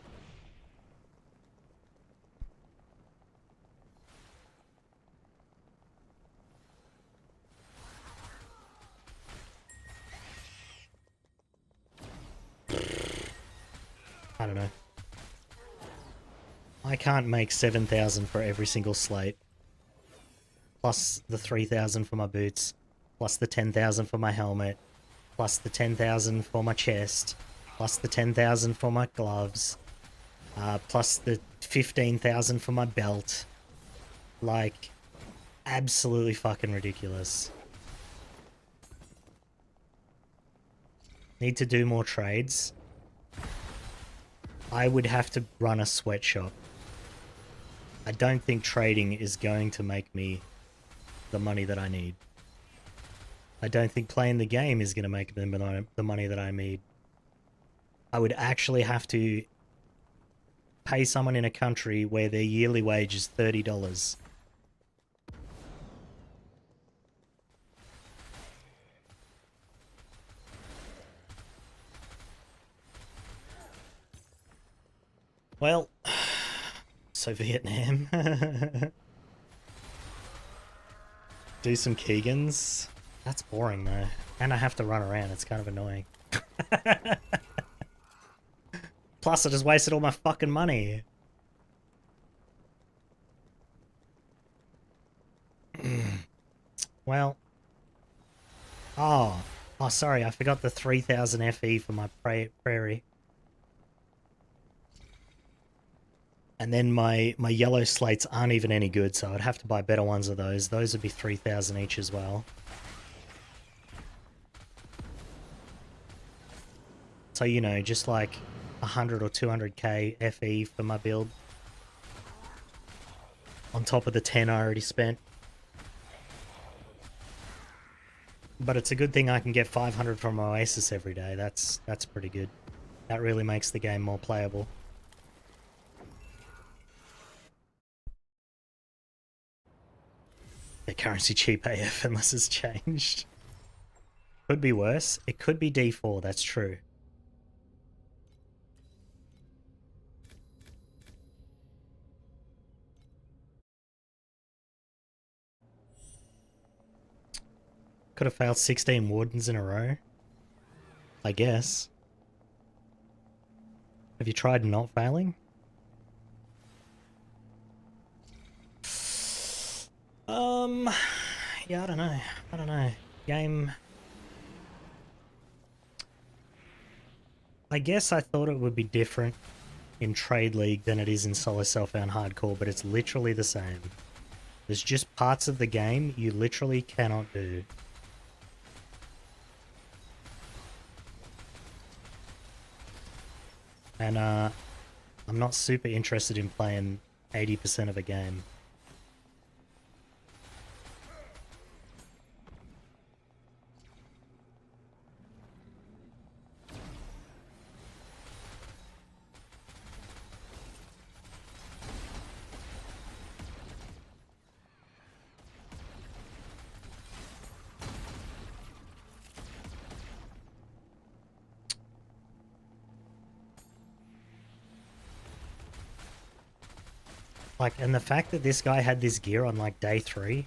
I don't know. I can't make 7,000 for every single slate. Plus the 3,000 for my boots. Plus the 10,000 for my helmet. Plus the 10,000 for my chest. Plus the 10,000 for my gloves. Plus the 15,000 for my belt. Like, absolutely fucking ridiculous. Need to do more trades. I would have to run a sweatshop. I don't think trading is going to make me the money that I need. I don't think playing the game is going to make the money that I need. I would actually have to pay someone in a country where their yearly wage is $30. Well, so Vietnam. Do some Keegans. That's boring though. And I have to run around, it's kind of annoying. Plus I just wasted all my fucking money. Well. Oh, sorry, I forgot the 3000 FE for my prairie. And then my yellow slates aren't even any good, so I'd have to buy better ones of those. Those would be 3000 each as well. So, you know, just like 100 or 200k FE for my build. On top of the 10 I already spent. But it's a good thing I can get 500 from Oasis every day. That's pretty good. That really makes the game more playable. The currency cheap AF unless it's changed. Could be worse. It could be D4, that's true. Could have failed 16 wardens in a row. I guess. Have you tried not failing? Yeah, I don't know. Game... I guess I thought it would be different in Trade League than it is in Solo Self-Found Hardcore, but it's literally the same. There's just parts of the game you literally cannot do. And I'm not super interested in playing 80% of a game. Like, and the fact that this guy had this gear on like day 3,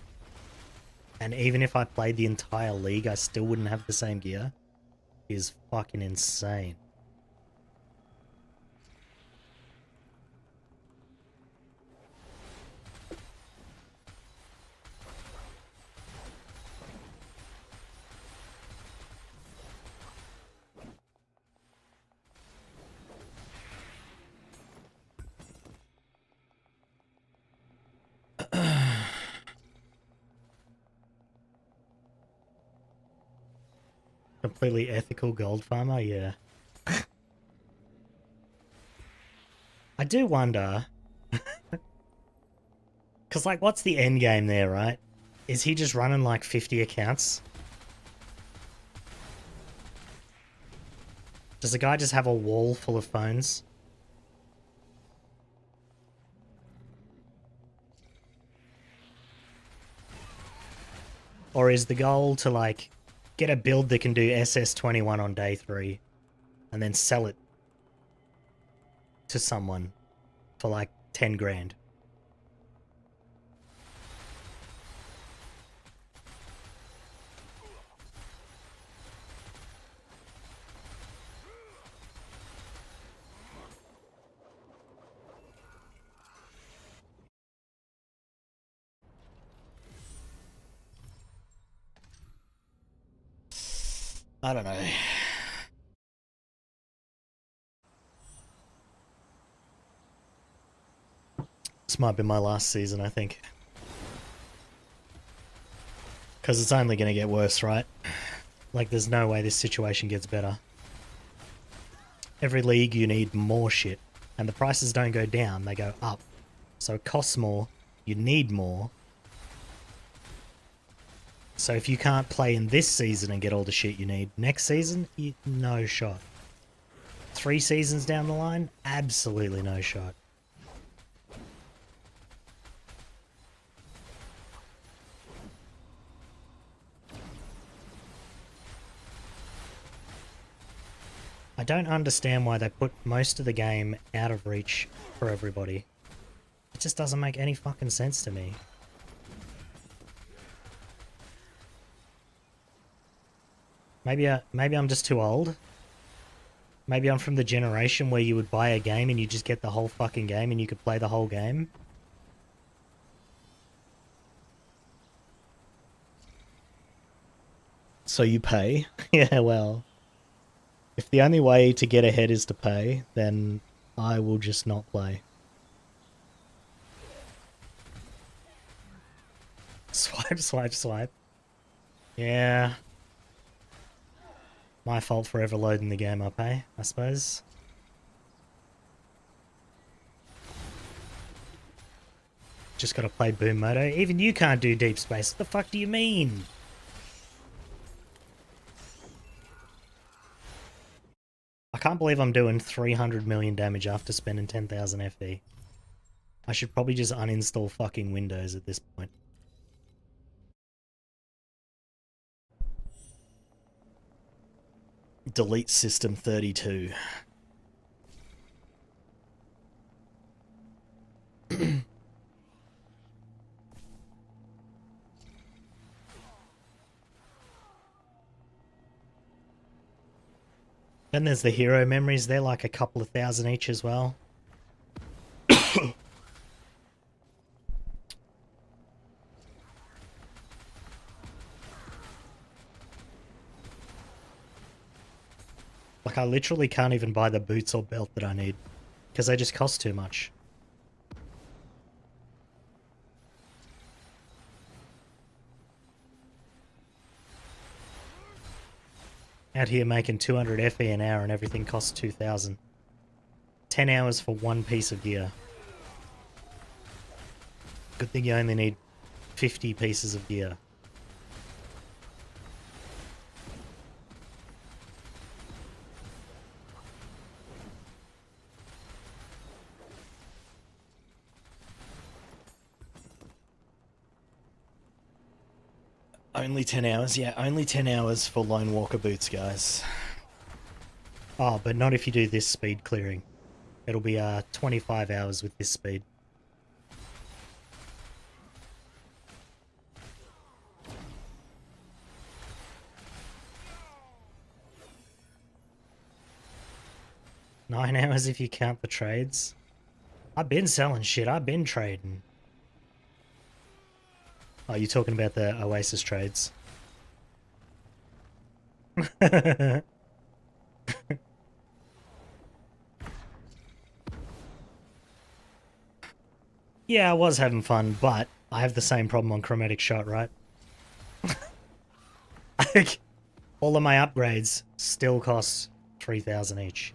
and even if I played the entire league, I still wouldn't have the same gear, is fucking insane. Completely ethical gold farmer, yeah. I do wonder... Because, like, what's the end game there, right? Is he just running, like, 50 accounts? Does the guy just have a wall full of phones? Or is the goal to, like, get a build that can do SS21 on day 3 and then sell it to someone for, like, 10 grand? I don't know. This might be my last season, I think. Because it's only going to get worse, right? Like, there's no way this situation gets better. Every league you need more shit. And the prices don't go down, they go up. So it costs more, you need more. So if you can't play in this season and get all the shit you need, next season, no shot. 3 seasons down the line, absolutely no shot. I don't understand why they put most of the game out of reach for everybody. It just doesn't make any fucking sense to me. Maybe I'm just too old. Maybe I'm from the generation where you would buy a game and you just get the whole fucking game and you could play the whole game. So you pay? Yeah, well. If the only way to get ahead is to pay, then I will just not play. Swipe, swipe, swipe. Yeah. My fault for ever loading the game up, eh? I suppose. Just gotta play Boom Moto. Even you can't do deep space. What the fuck do you mean? I can't believe I'm doing 300 million damage after spending 10,000 FE. I should probably just uninstall fucking Windows at this point. Delete System 32. Then there's the hero memories. They're like a couple of thousand each as well. Like, I literally can't even buy the boots or belt that I need, because they just cost too much. Out here making 200 FE an hour and everything costs 2,000. 10 hours for one piece of gear. Good thing you only need 50 pieces of gear. Only 10 hours? Yeah, only 10 hours for Lone Walker boots, guys. Oh, but not if you do this speed clearing. It'll be 25 hours with this speed. Nine hours if you count the trades. I've been selling shit. I've been trading. Oh, you're talking about the Oasis trades. Yeah, I was having fun, but I have the same problem on Chromatic Shot, right? All of my upgrades still cost 3,000 each.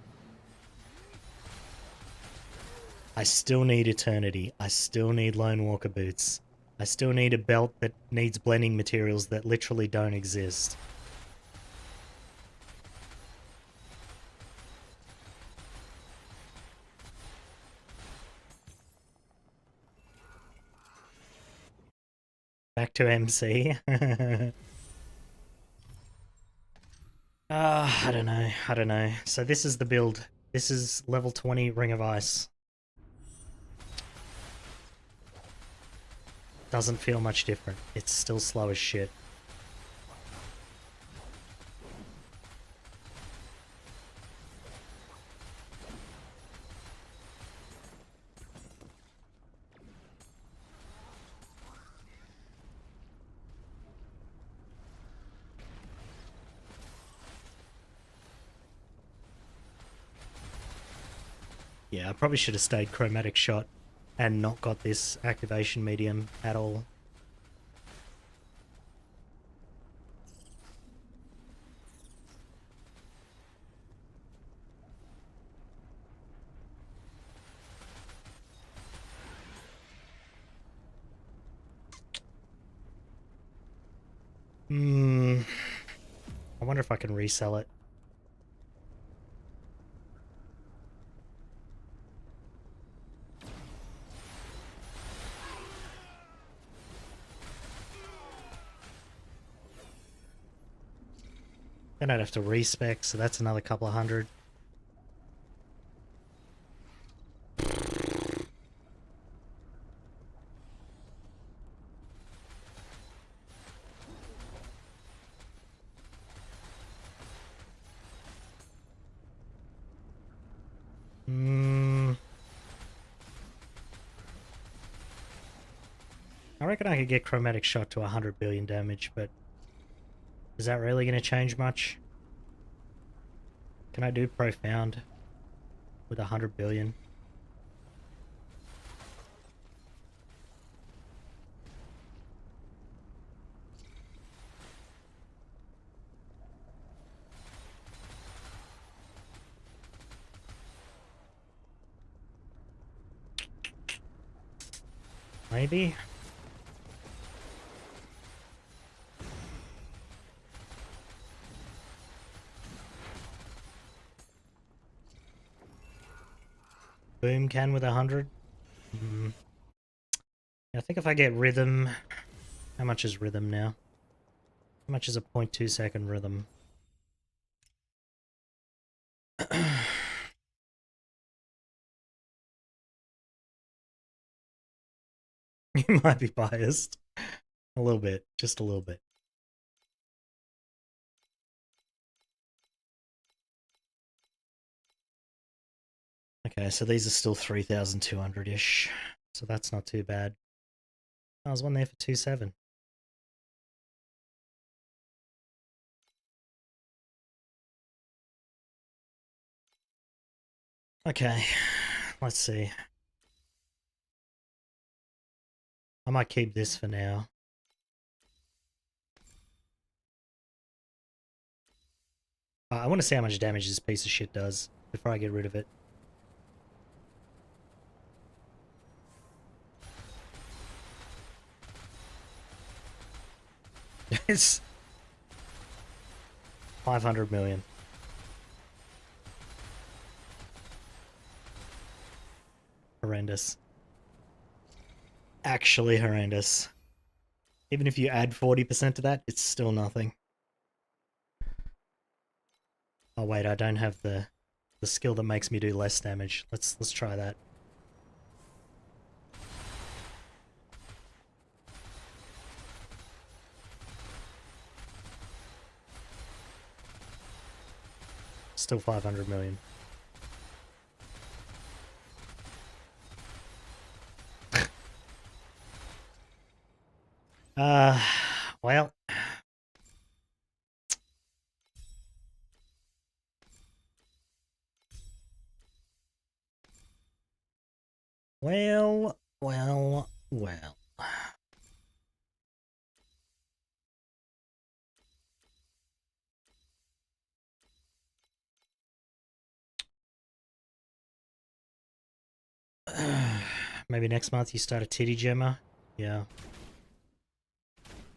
I still need Eternity. I still need Lone Walker boots. I still need a belt that needs blending materials that literally don't exist. Back to MC. I don't know. I don't know. So this is the build. This is level 20 Ring of Ice. Doesn't feel much different. It's still slow as shit. Yeah, I probably should have stayed Chromatic Shot and not got this activation medium at all. I wonder if I can resell it. Then I'd have to respec, so that's another couple of hundred. reckon I could get Chromatic shot to 100 billion damage, but is that really going to change much? Can I do Profound with 100 billion? Maybe? Boom can with 100? I think if I get Rhythm... How much is Rhythm now? How much is a 0.2 second Rhythm? You might be biased. A little bit. Just a little bit. Okay, so these are still 3,200-ish. So that's not too bad. I was one there for 2.7. Okay, let's see. I might keep this for now. I want to see how much damage this piece of shit does before I get rid of it. It's 500 million. Horrendous. Actually horrendous. Even if you add 40% to that, it's still nothing. Oh wait, I don't have the skill that makes me do less damage. Let's try that. Still 500 million. Well. Well. Maybe next month you start a titty Gemma? Yeah.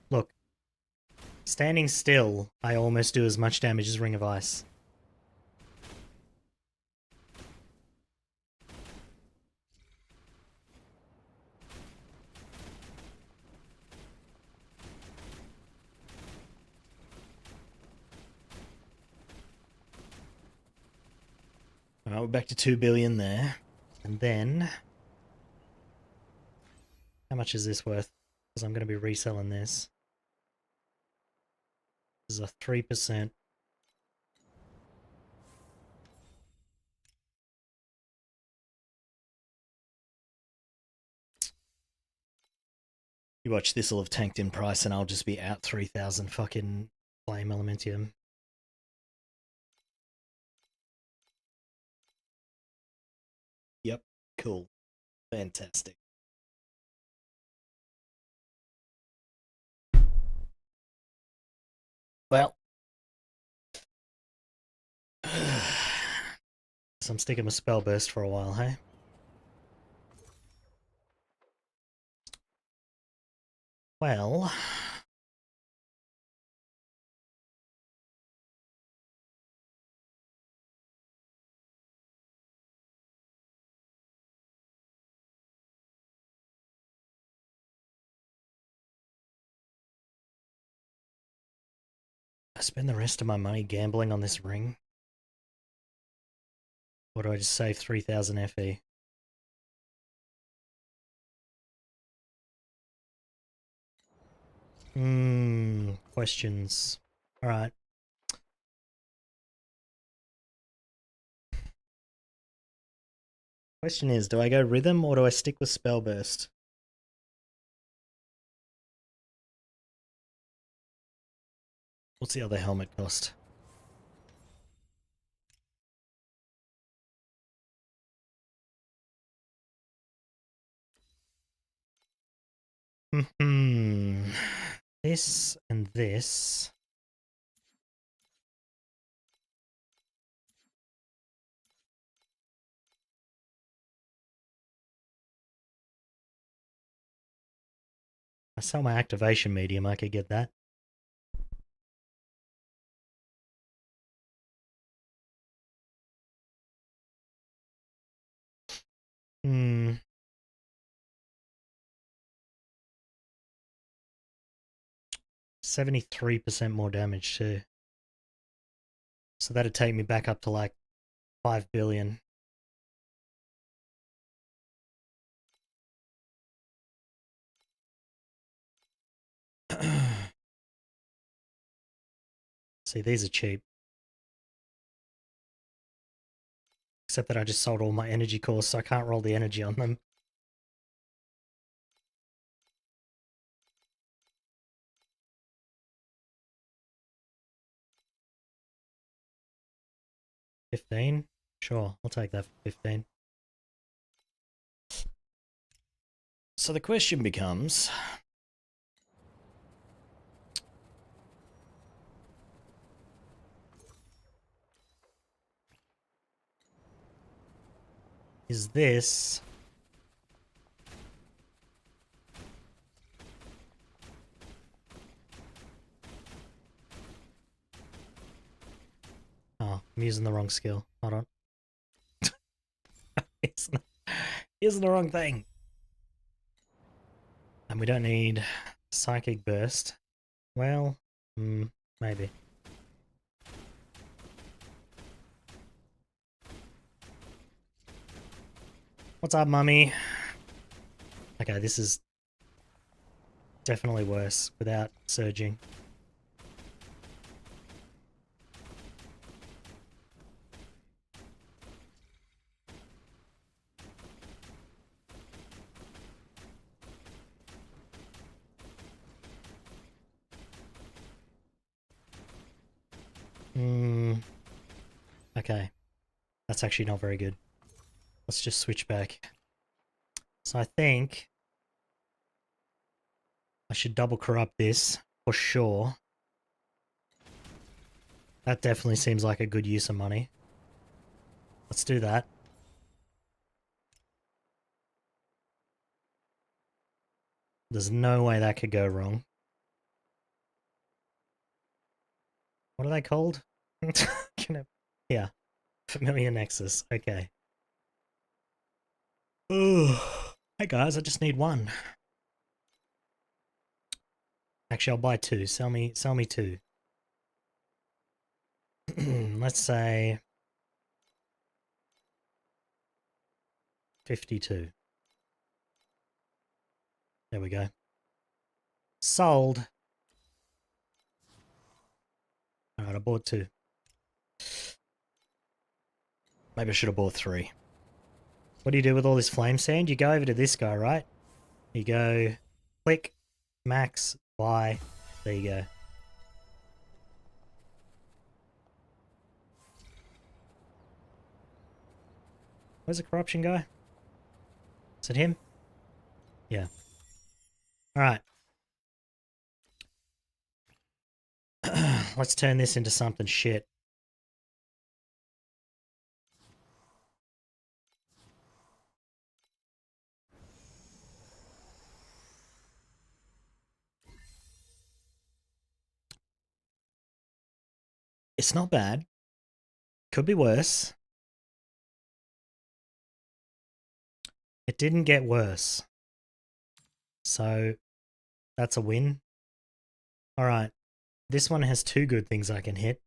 Look. Standing still, I almost do as much damage as Ring of Ice. Alright, we're back to 2 billion there. And then... How much is this worth? Because I'm going to be reselling this. This is a 3%. You watch, this will have tanked in price and I'll just be out 3,000 fucking Flame Elementium. Yep, cool. Fantastic. Well. So I'm sticking with Spell Burst for a while, hey? Well... I spend the rest of my money gambling on this ring? Or do I just save 3,000 FE? Questions. Alright. Question is, do I go Rhythm or do I stick with Spell Burst? What's the other helmet cost? This and this. I sell my activation medium, I could get that. Hmm. 73% more damage too. So that'd take me back up to like 5 billion. See, these are cheap. Except that I just sold all my energy cores, so I can't roll the energy on them. $15? Sure, I'll take that for 15. So the question becomes... is this... Oh, I'm using the wrong skill. Hold on. Using the wrong thing. And we don't need Psychic Burst. Well, maybe. What's up, mummy? Okay, this is definitely worse without surging. Okay. That's actually not very good. Let's just switch back. So I think I should double corrupt this for sure. That definitely seems like a good use of money. Let's do that. There's no way that could go wrong. What are they called? Yeah. Familiar Nexus. Okay. Ooh. Hey guys, I just need one. Actually, I'll buy two. Sell me two. Let's say 52. There we go. Sold. Alright, I bought two. Maybe I should have bought three. What do you do with all this flame sand? You go over to this guy, right? You go click, max, buy. There you go. Where's the corruption guy? Is it him? Yeah. Alright. Let's turn this into something shit. It's not bad. Could be worse. It didn't get worse. So, that's a win. Alright. This one has two good things I can hit.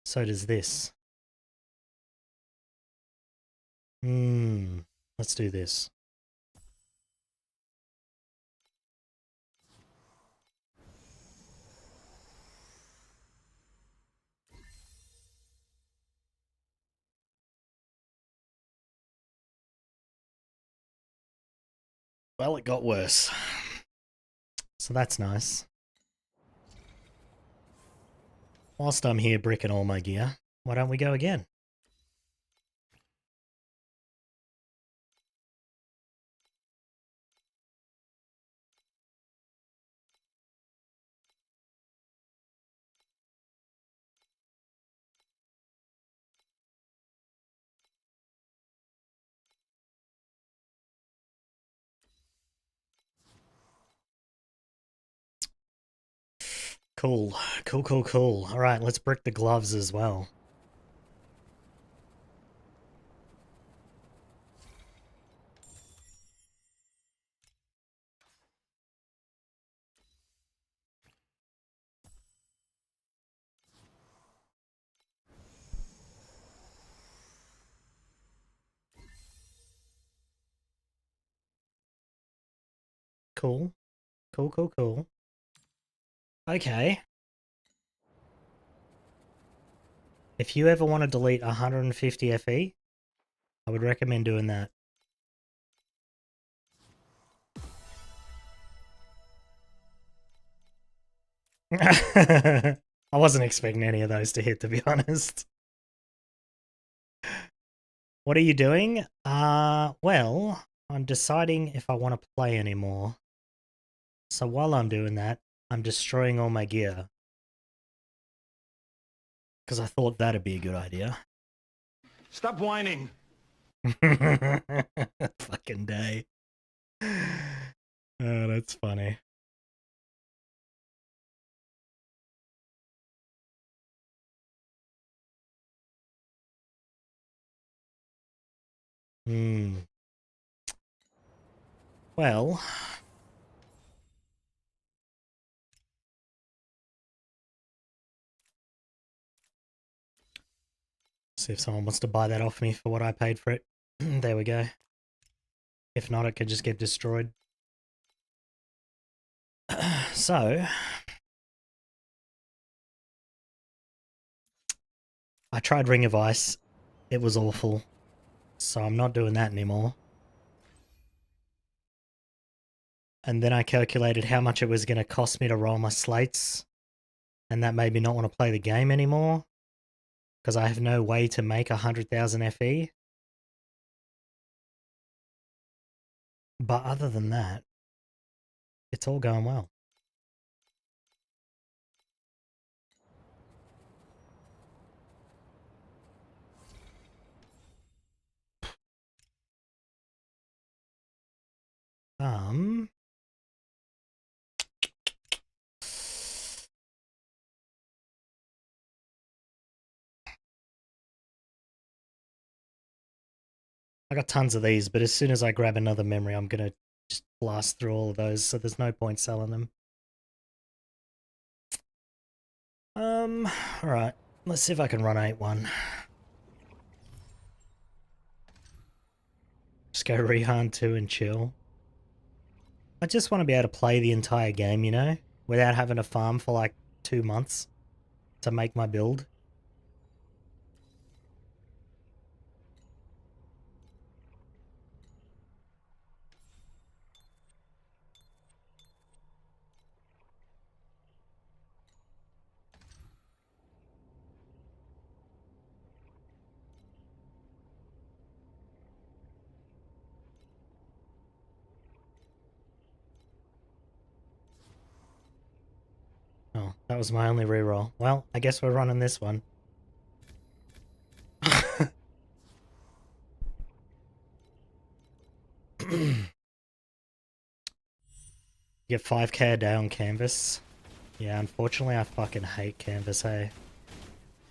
So does this. Let's do this. Well, it got worse. So that's nice. whilst I'm here bricking all my gear, why don't we go again? Cool. Cool. Alright, let's brick the gloves as well. Cool. Cool. Okay. If you ever want to delete 150 FE, I would recommend doing that. I wasn't expecting any of those to hit, to be honest. What are you doing? Well, I'm deciding if I want to play anymore. So while I'm doing that, I'm destroying all my gear. Because I thought that'd be a good idea. Stop whining. Fucking day. Oh, that's funny. Well, see if someone wants to buy that off me for what I paid for it. There we go. If not, it could just get destroyed. So, I tried Ring of Ice. It was awful. So I'm not doing that anymore. And then I calculated how much it was going to cost me to roll my slates. And that made me not want to play the game anymore. Because I have no way to make 100,000 FE. But other than that, it's all going well. I got tons of these, but as soon as I grab another memory, I'm going to just blast through all of those, so there's no point selling them. Alright. Let's see if I can run 8-1. Just go Rehan 2 and chill. I just want to be able to play the entire game, you know? Without having to farm for like 2 months to make my build. Oh, that was my only reroll. Well, I guess we're running this one. Get 5k a day on canvas. Yeah, unfortunately I fucking hate canvas, hey.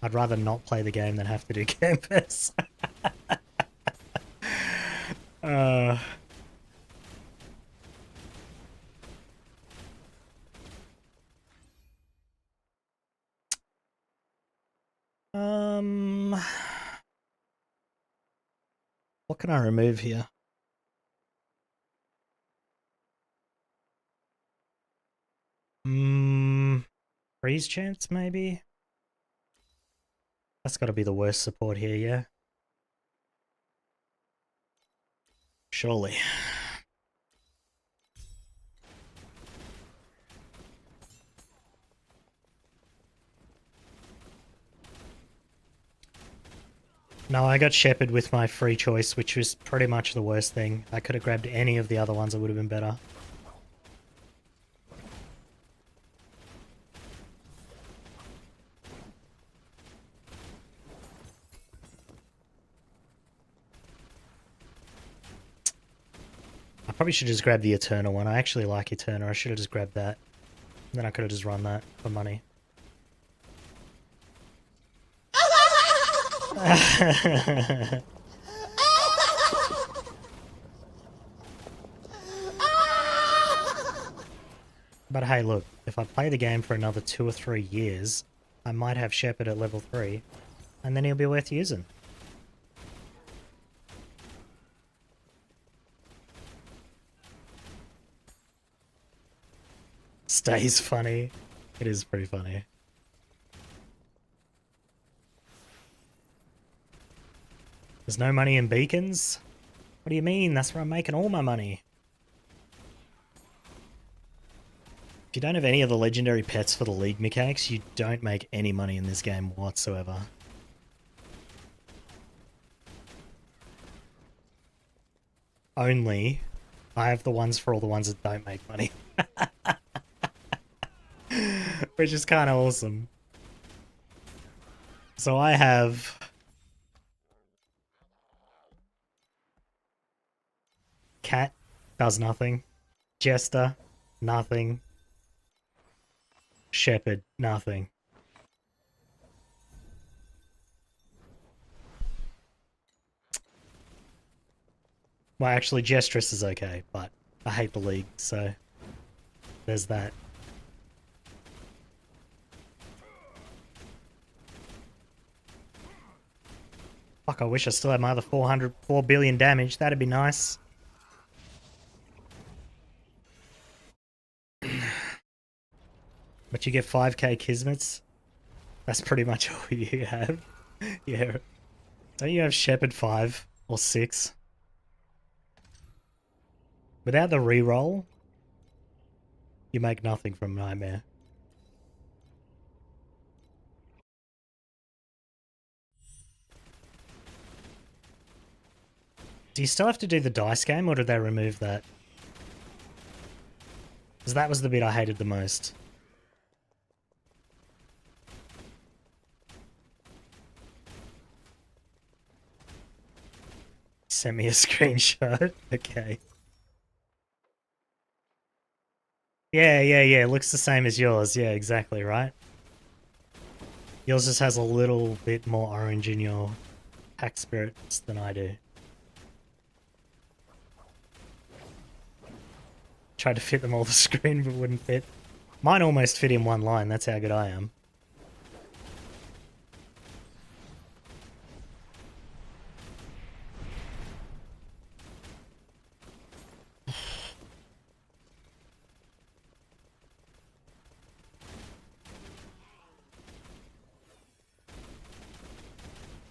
I'd rather not play the game than have to do canvas. What can I remove here? Freeze chance, maybe? That's gotta be the worst support here, yeah? Surely. No, I got Shepherd with my free choice, which was pretty much the worst thing. I could have grabbed any of the other ones, it would have been better. I probably should just grab the Aeterna one. I actually like Aeterna. I should have just grabbed that. Then I could have just run that for money. But hey, look, if I play the game for another 2 or 3 years, I might have Shepherd at level 3, and then he'll be worth using. Stays funny. It is pretty funny. There's no money in beacons? What do you mean? That's where I'm making all my money. If you don't have any of the legendary pets for the league mechanics, you don't make any money in this game whatsoever. Only I have the ones for all the ones that don't make money. Which is kind of awesome. So I have... Cat, does nothing. Jester, nothing. Shepherd, nothing. Well, actually, Jestress is okay, but I hate the league, so there's that. Fuck, I wish I still had my other 4 billion damage. That'd be nice. But you get 5k Kismets? That's pretty much all you have. Yeah. Don't you have Shepherd 5 or 6? Without the reroll, you make nothing from Nightmare. Do you still have to do the dice game, or did they remove that? Because that was the bit I hated the most. Send me a screenshot. Okay. Yeah, it looks the same as yours. Yeah, exactly, right? Yours just has a little bit more orange in your pack spirits than I do. Tried to fit them all the screen, but wouldn't fit. Mine almost fit in one line, that's how good I am.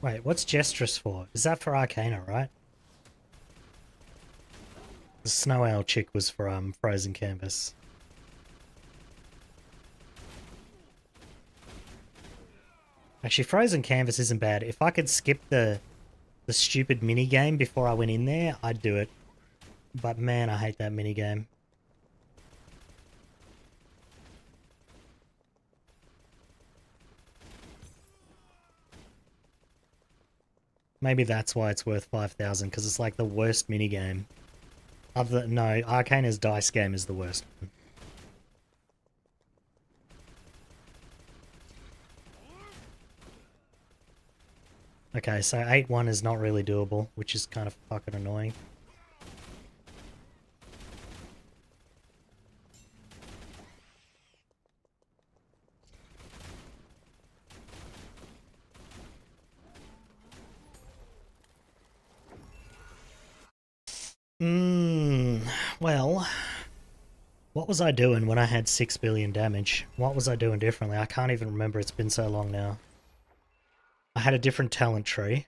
Wait, what's Jestress for? Is that for Aeterna, right? The Snow Owl chick was for Frozen Canvas. Actually, Frozen Canvas isn't bad. If I could skip the stupid mini game before I went in there, I'd do it. But man, I hate that mini game. Maybe that's why it's worth 5,000, because it's like the worst mini game. No, Arcane's dice game is the worst one. Okay, so 8-1 is not really doable, which is kind of fucking annoying. Well, what was I doing when I had 6 billion damage? What was I doing differently? I can't even remember, it's been so long now. I had a different talent tree.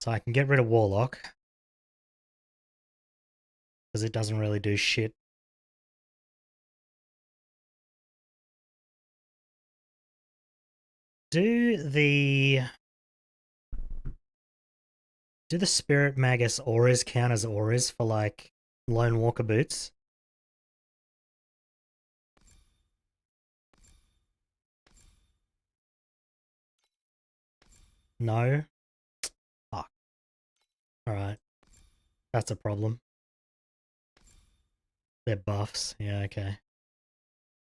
So I can get rid of Warlock. Because it doesn't really do shit. Do the Spirit Magus auras count as auras for like Lone Walker boots? No? Fuck. Alright. That's a problem. They're buffs. Yeah, okay.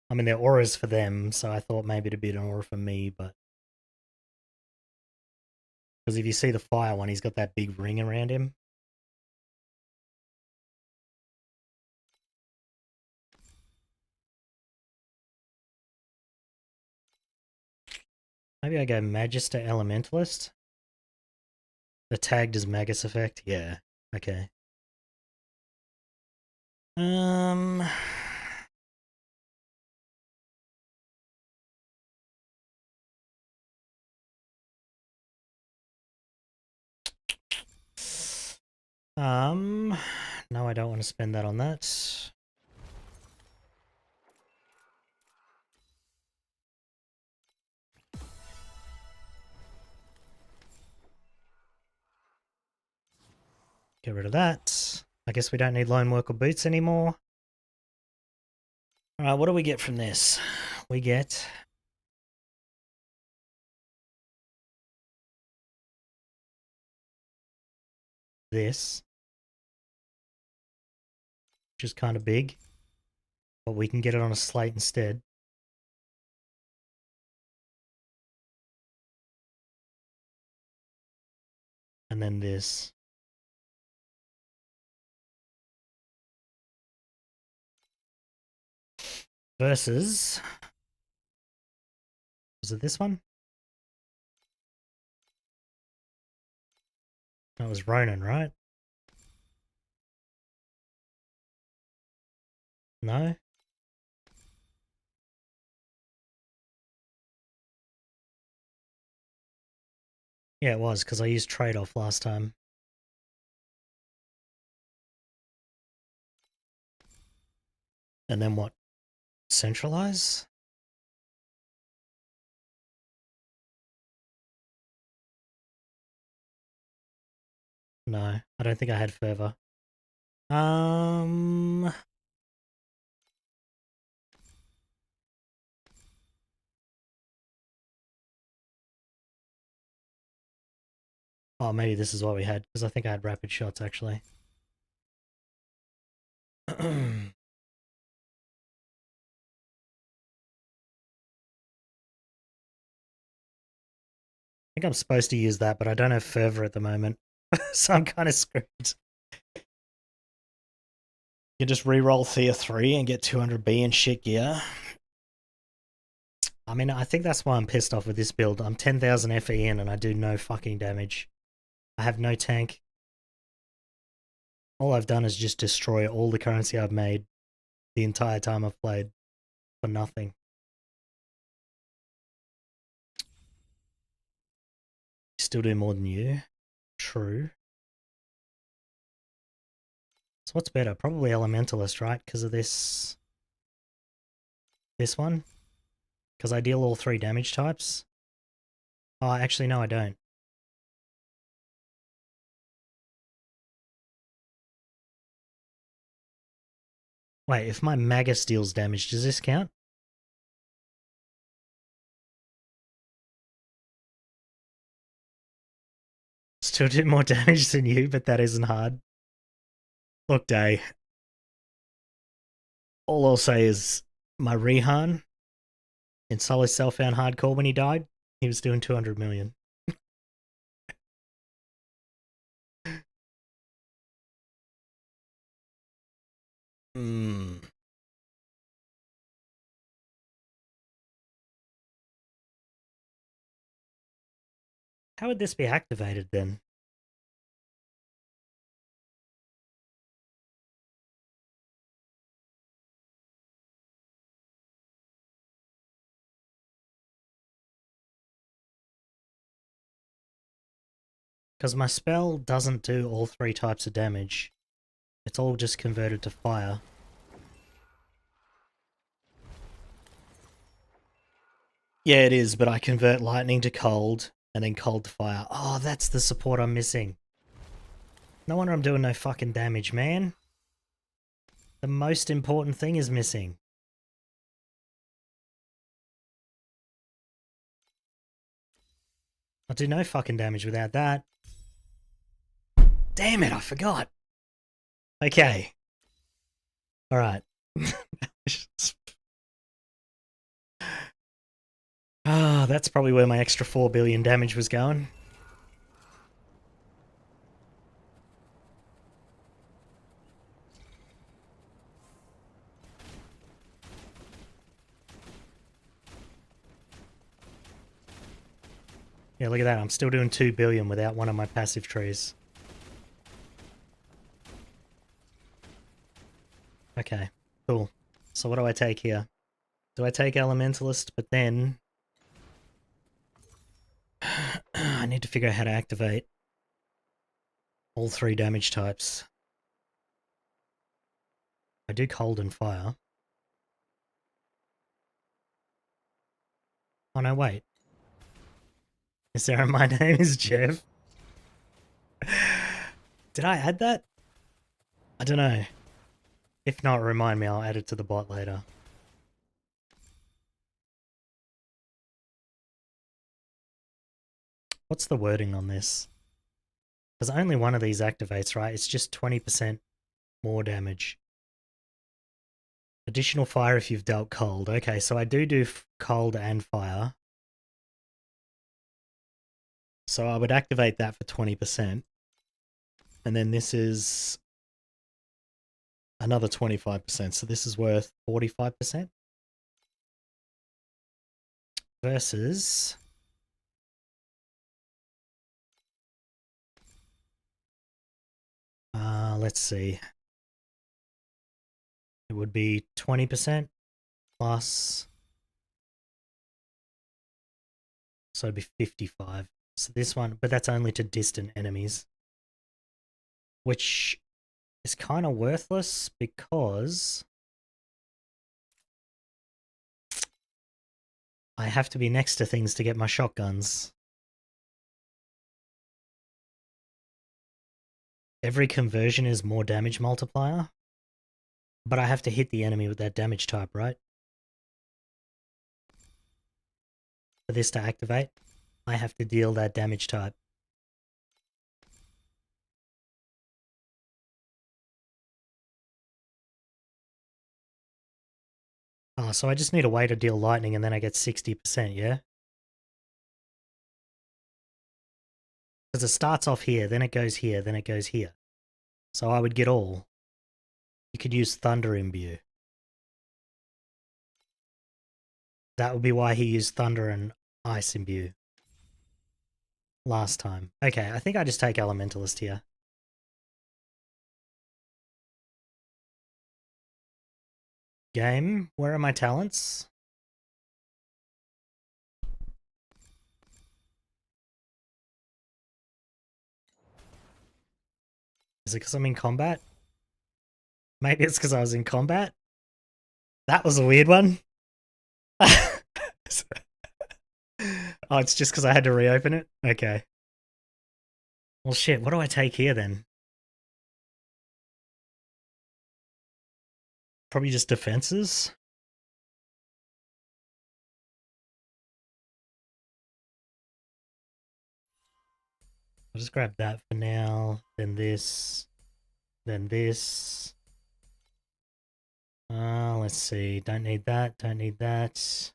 I mean, they're auras for them, so I thought maybe it'd be an aura for me, but... Because if you see the fire one, he's got that big ring around him. Maybe I go Magister Elementalist? The tagged as Magus effect? Yeah. Okay. No, I don't want to spend that on that. Get rid of that. I guess we don't need Lone Worker boots anymore. Alright, what do we get from this? We get... this. Which is kind of big. But we can get it on a slate instead. And then this. Versus... was it this one? That was Ronin, right? No? Yeah, it was, because I used trade-off last time. And then what? Centralize? No, I don't think I had Fervor. Oh, maybe this is what we had, because I think I had rapid shots, actually. I think I'm supposed to use that, but I don't have Fervor at the moment, so I'm kind of screwed. You just re-roll Thea 3 and get 200B and shit gear. I mean, I think that's why I'm pissed off with this build. I'm 10,000 FE in and I do no fucking damage. I have no tank. All I've done is just destroy all the currency I've made the entire time I've played for nothing. Still do more than you. True. So what's better? Probably Elementalist, right? Because of this one? Because I deal all 3 damage types? Oh, actually, no, I don't. Wait, if my Magus deals damage, does this count? Still do more damage than you, but that isn't hard. Look, Day. All I'll say is my Rihan in Solo Self found hardcore when he died, he was doing 200 million. How would this be activated then? Because my spell doesn't do all 3 types of damage. It's all just converted to fire. Yeah, it is, but I convert lightning to cold and then cold to fire. Oh, that's the support I'm missing. No wonder I'm doing no fucking damage, man. The most important thing is missing. I'll do no fucking damage without that. Damn it, I forgot. Okay. Alright. Ah, that's probably where my extra 4 billion damage was going. Yeah, look at that. I'm still doing 2 billion without one of my passive trees. Okay, cool. So what do I take here? Do I take Elementalist, but then... I need to figure out how to activate all 3 damage types. I do cold and fire. Oh no, wait. Is there a my name is Jeff? Did I add that? I don't know. If not, remind me, I'll add it to the bot later. What's the wording on this? Because only one of these activates, right? It's just 20% more damage. Additional fire if you've dealt cold. Okay, so I do cold and fire. So I would activate that for 20%. And then this is another 25%. So this is worth 45%. Versus... let's see. It would be 20% plus... So it'd be 55. So this one, but that's only to distant enemies. Which is kind of worthless because I have to be next to things to get my shotguns. Every conversion is more damage multiplier, but I have to hit the enemy with that damage type, right? For this to activate, I have to deal that damage type. Oh, so I just need a way to deal lightning and then I get 60%, yeah? Because it starts off here, then it goes here, then it goes here. So I would get all. You could use Thunder Imbue. That would be why he used Thunder and Ice Imbue last time. Okay, I think I just take Elementalist here. Game, where are my talents? Is it because I'm in combat? Maybe it's because I was in combat? That was a weird one. Oh, it's just because I had to reopen it? Okay. Well, shit, what do I take here then? Probably just defenses? I'll just grab that for now, then this, then this. Let's see, don't need that, don't need that.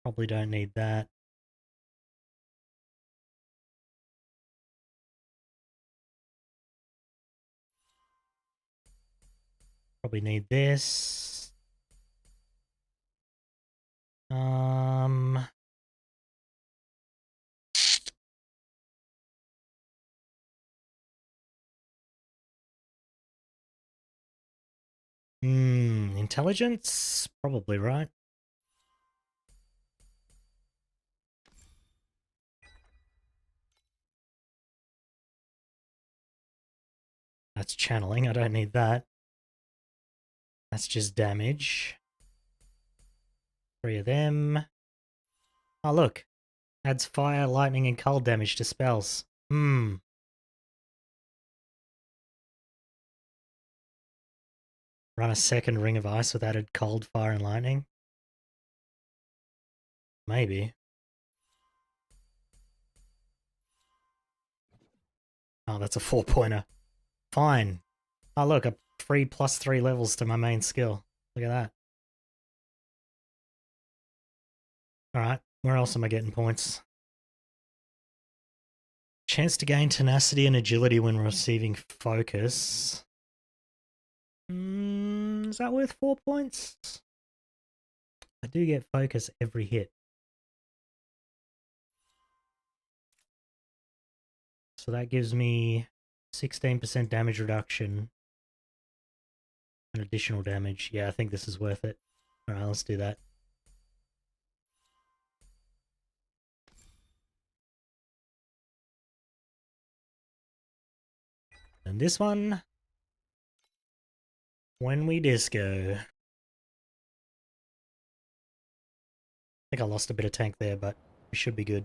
Probably don't need that. Probably need this. Intelligence? Probably right. That's channeling, I don't need that. That's just damage. 3 of them. Oh, look. Adds fire, lightning, and cold damage to spells. Run a second ring of ice with added cold, fire, and lightning? Maybe. Oh, that's a 4-pointer. Fine. Oh, look, a free +3 levels to my main skill. Look at that. Alright, where else am I getting points? Chance to gain tenacity and agility when receiving focus. Is that worth 4 points? I do get focus every hit. So that gives me 16% damage reduction and additional damage. Yeah, I think this is worth it. Alright, let's do that. And this one, when we disco. I think I lost a bit of tank there, but we should be good.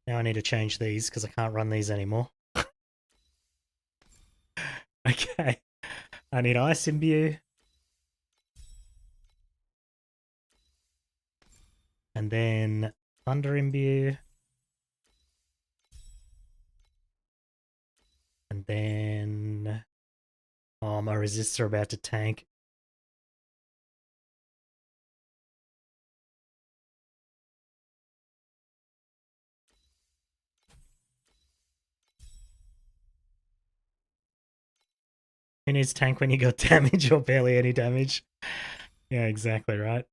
Now I need to change these because I can't run these anymore. Okay. I need Ice Imbue. And then Thunder Imbue. And then... Oh, my resists are about to tank. Who needs tank when you got damage or barely any damage? Yeah, exactly right.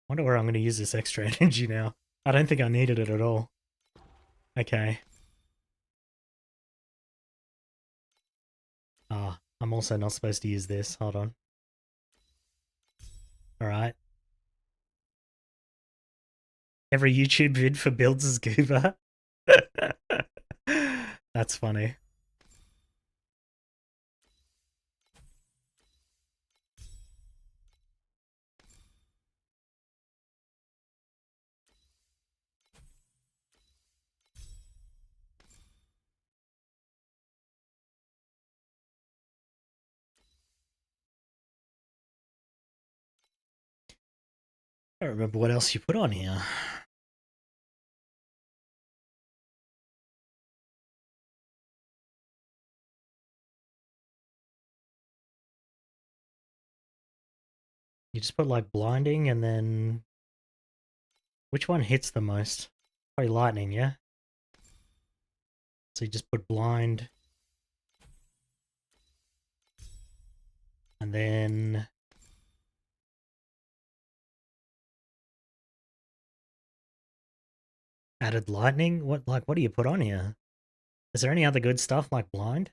Wonder where I'm going to use this extra energy now. I don't think I needed it at all. Okay. Ah, I'm also not supposed to use this. Hold on. Alright. Every YouTube vid for builds is Goober. That's funny. I don't remember what else you put on here. You just put like blinding and then... Which one hits the most? Probably lightning, yeah? So you just put blind. And then... Added lightning? What do you put on here? Is there any other good stuff like blind?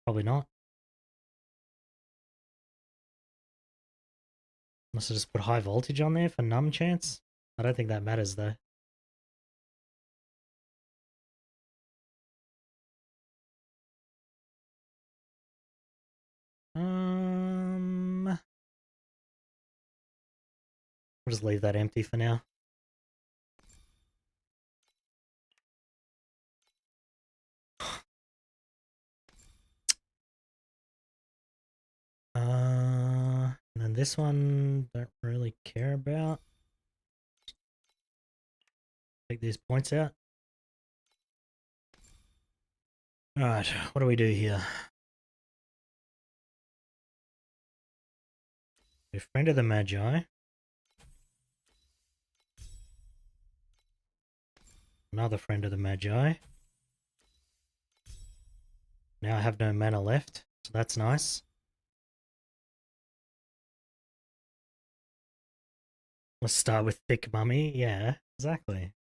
Probably not. Must have just put high voltage on there for numb chance? I don't think that matters though. We'll just leave that empty for now. And then this one, don't really care about. Take these points out. Alright, what do we do here? A friend of the Magi. Another friend of the Magi. Now I have no mana left, so that's nice. Let's start with Thick Mummy. Yeah, exactly.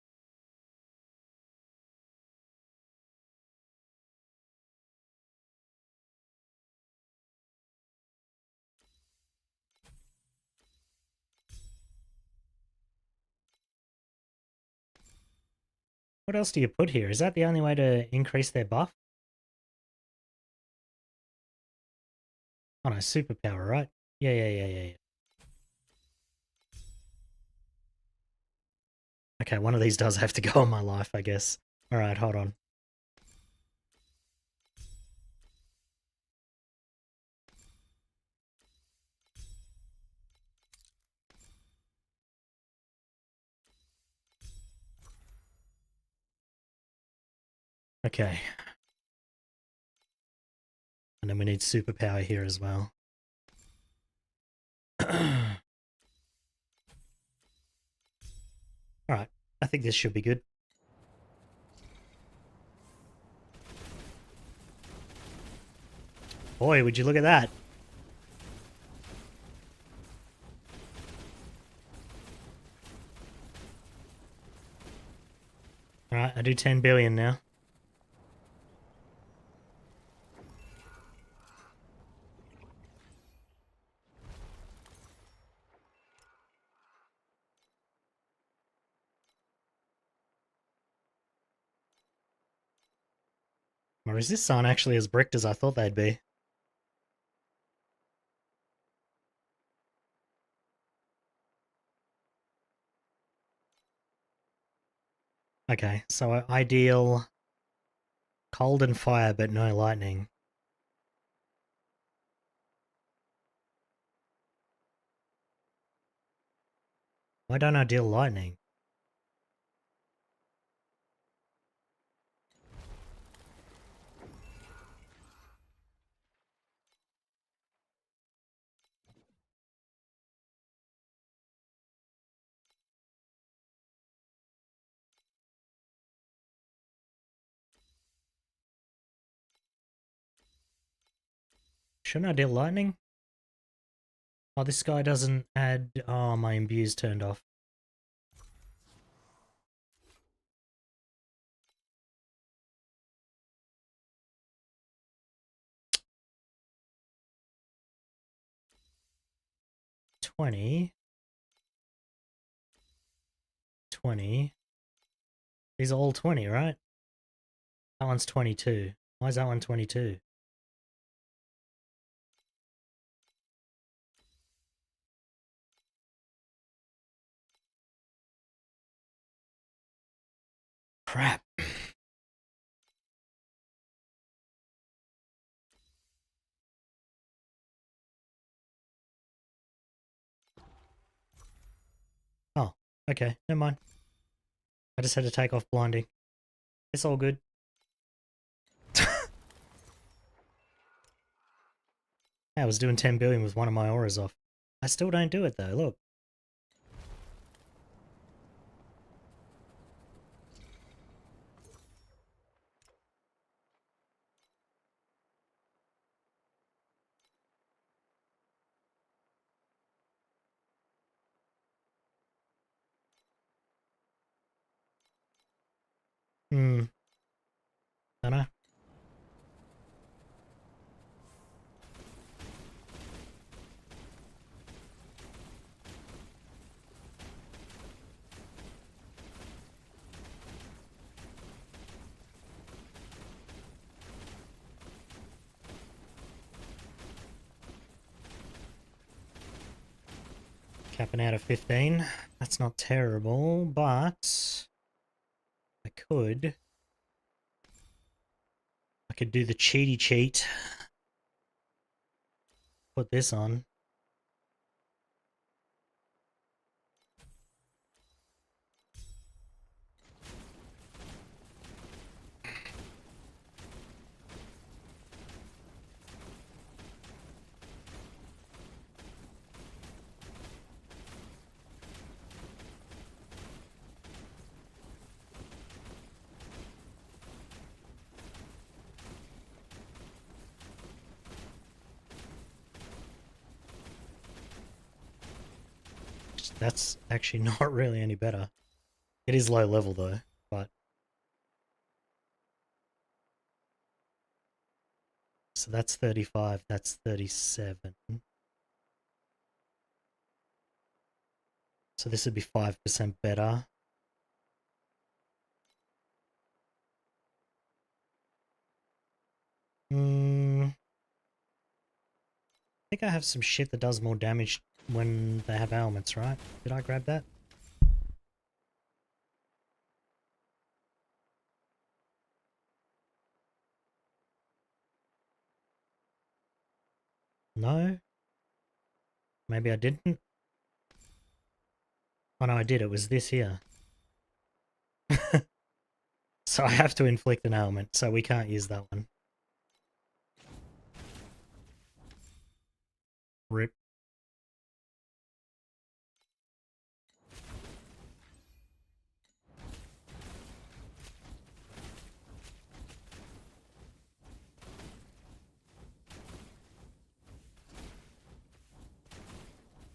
What else do you put here? Is that the only way to increase their buff? Oh no, superpower, right? Yeah. Okay, one of these does have to go on my life, I guess. Alright, hold on. Okay. And then we need superpower here as well. Alright, I think this should be good. Boy, would you look at that. Alright, I do 10 billion now. Or is this aren't actually as bricked as I thought they'd be? Okay, so ideal cold and fire but no lightning. Why don't I deal lightning? Shouldn't I deal lightning? Oh, this guy doesn't add... Oh, my imbue's turned off. $20. $20. These are all 20, right? That one's 22. Why is that one 22? Crap. Oh, okay, never mind. I just had to take off blinding. It's all good. I was doing 10 billion with one of my auras off. I still don't do it though, look. Dunno. Capping out of 15. That's not terrible, but I could do the cheaty cheat. Put this on. That's actually not really any better. It is low level though, but... So that's 35, that's 37. So this would be 5% better. I think I have some shit that does more damage when they have ailments, right? Did I grab that? No? Maybe I didn't? Oh no, I did. It was this here. So I have to inflict an ailment, so we can't use that one. Rip.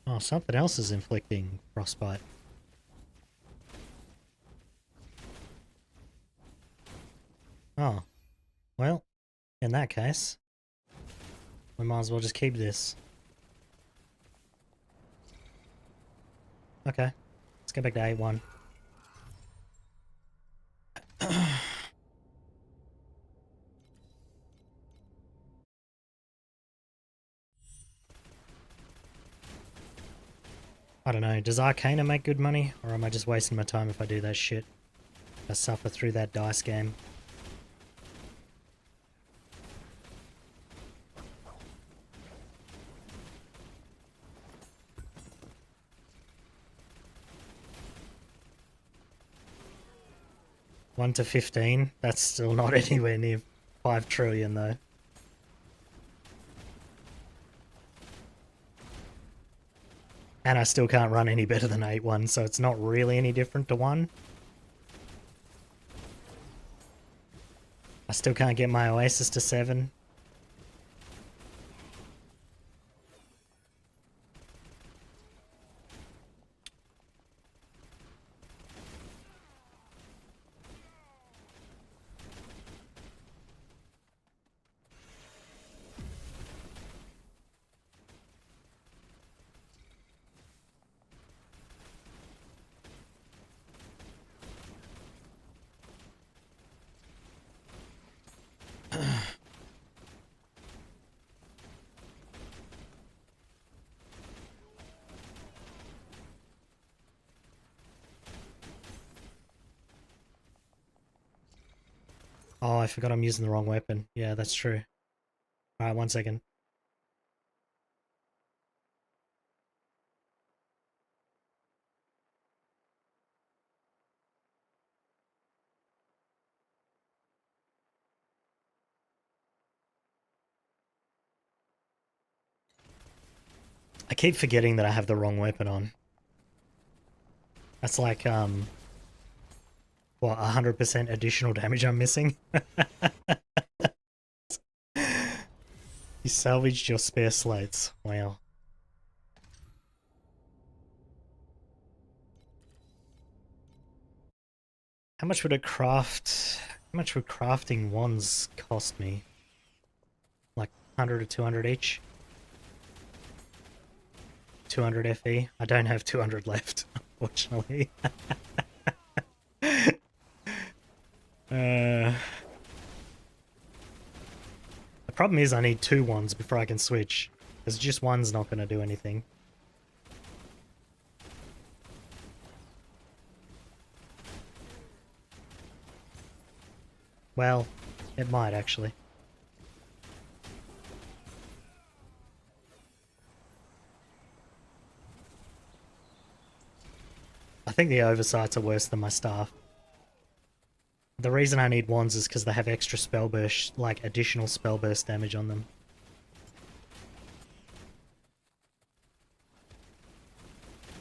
Oh, something else is inflicting frostbite. Oh. Well, in that case, we might as well just keep this. Okay. Let's go back to A1. I don't know, does Arcana make good money? Or am I just wasting my time if I do that shit? I suffer through that dice game. One to 15? That's still not anywhere near 5 trillion though. And I still can't run any better than 8-1, so it's not really any different to 1. I still can't get my Oasis to 7. Oh, I forgot I'm using the wrong weapon. Yeah, that's true. Alright, 1 second. I keep forgetting that I have the wrong weapon on. That's like, what, 100% additional damage I'm missing? You salvaged your spare slates. Wow. How much would it craft? How much would crafting wands cost me? Like 100 or 200 each? 200 FE? I don't have 200 left, unfortunately. The problem is I need 2 wands before I can switch, because just one's not going to do anything. Well, it might actually. I think the oversights are worse than my staff. The reason I need wands is because they have extra spell burst, like additional spell burst damage on them.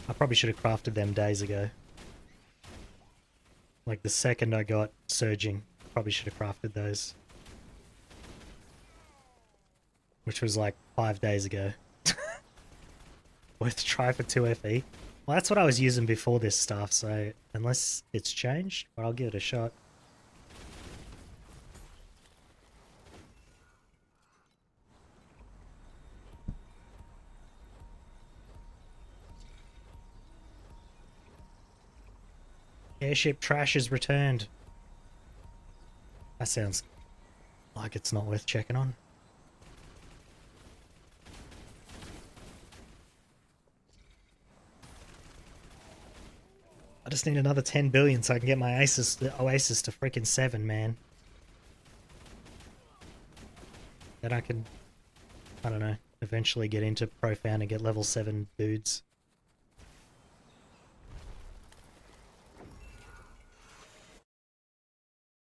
I probably should have crafted them days ago. Like the second I got surging, probably should have crafted those. Which was like 5 days ago. worth a try for 2 FE. Well, that's what I was using before this stuff, so unless it's changed, but I'll give it a shot. Airship trash is returned. That sounds like it's not worth checking on. I just need another 10 billion so I can get my Oasis to freaking 7, man. Then I can, I don't know, eventually get into Profound and get level 7 dudes.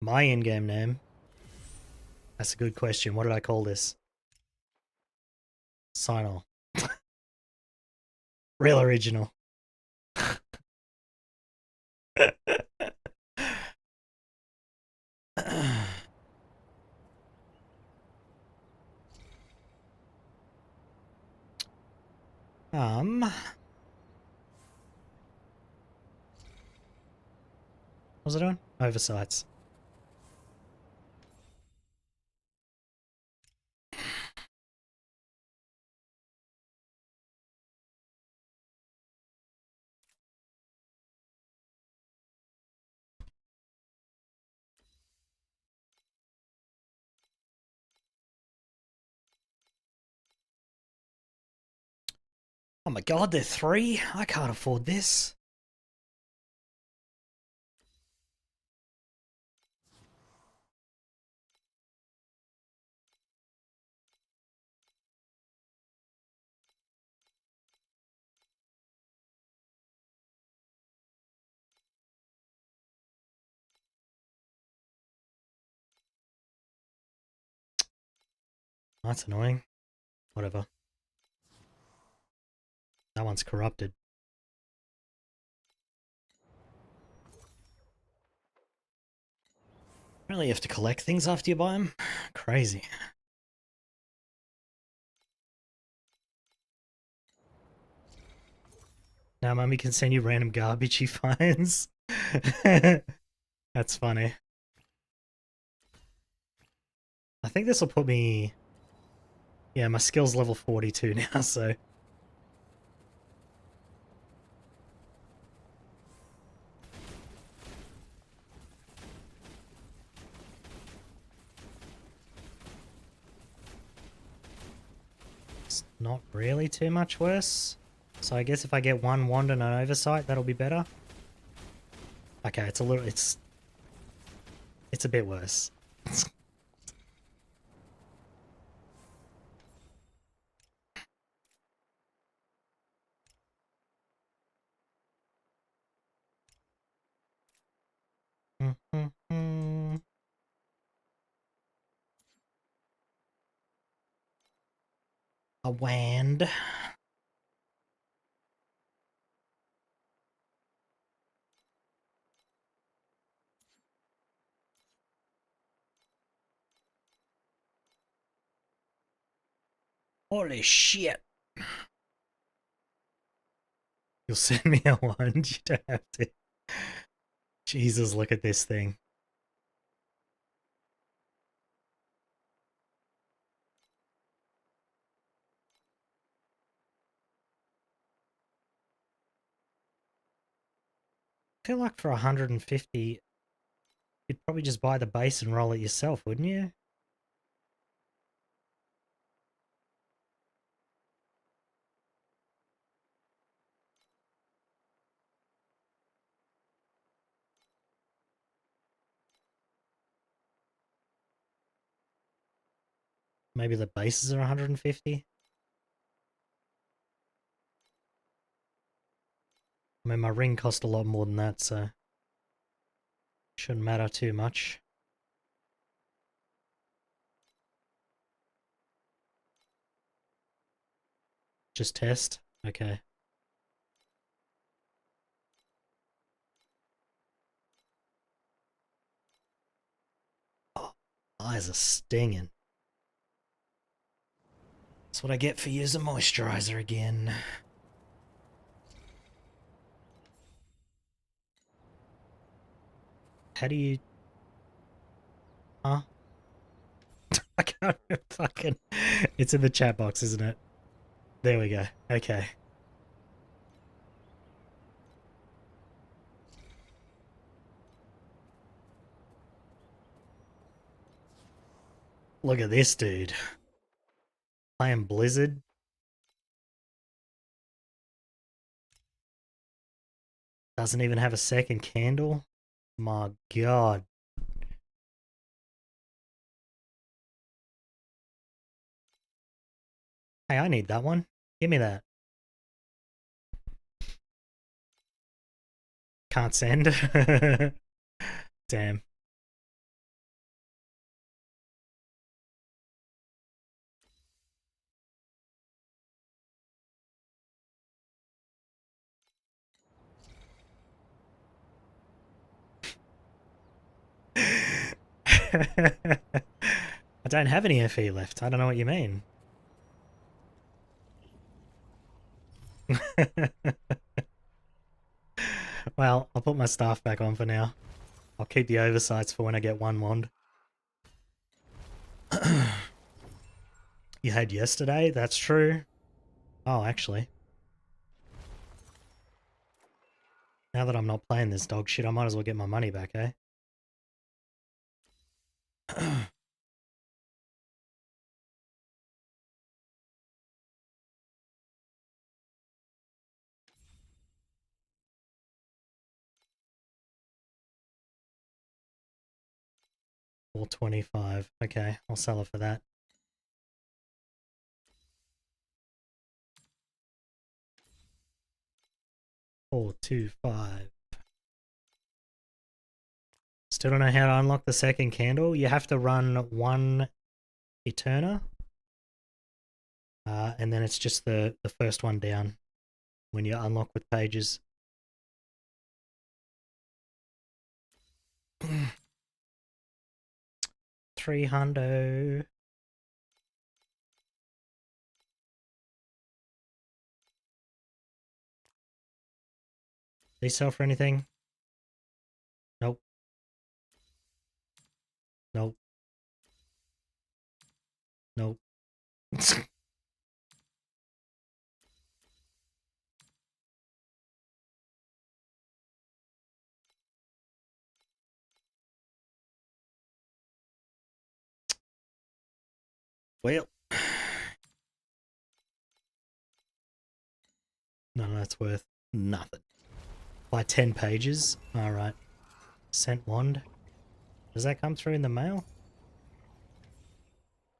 My in-game name? That's a good question. What did I call this? Signal. Real original. What was I doing? Oversights. Oh my god, they're 3? I can't afford this. That's annoying. Whatever. That one's corrupted. Really have to collect things after you buy them? Crazy. Now Mummy can send you random garbage he finds. That's funny. I think this will put me... Yeah, my skill's level 42 now, so... It's not really too much worse. So I guess if I get 1 wand and an oversight, that'll be better. Okay, it's a little... It's a bit worse. A wand. Holy shit. You'll send me a wand, you don't have to. Jesus, look at this thing. I feel like for 150, you'd probably just buy the base and roll it yourself, wouldn't you? Maybe the bases are 150? I mean, my ring cost a lot more than that, so... Shouldn't matter too much. Just test? Okay. Oh, eyes are stinging. That's what I get for using moisturizer again. How do you... Huh? I can't fucking... It's in the chat box, isn't it? There we go. Okay. Look at this dude. Playing Blizzard. Doesn't even have a second candle. My god. Hey, I need that one. Give me that. Can't send. Damn. I don't have any FE left. I don't know what you mean. Well, I'll put my staff back on for now. I'll keep the oversights for when I get one wand. You had yesterday? That's true. Oh, actually. Now that I'm not playing this dog shit, I might as well get my money back, eh? $4.25. Okay, I'll sell it for that. $4.25. Still don't know how to unlock the second candle. You have to run one Aeterna. And then it's just the first one down when you unlock with pages. $300. They sell for anything? Nope. Nope. Nope. Well. None of that's worth nothing. By 10 pages? Alright. Sent wand. Does that come through in the mail?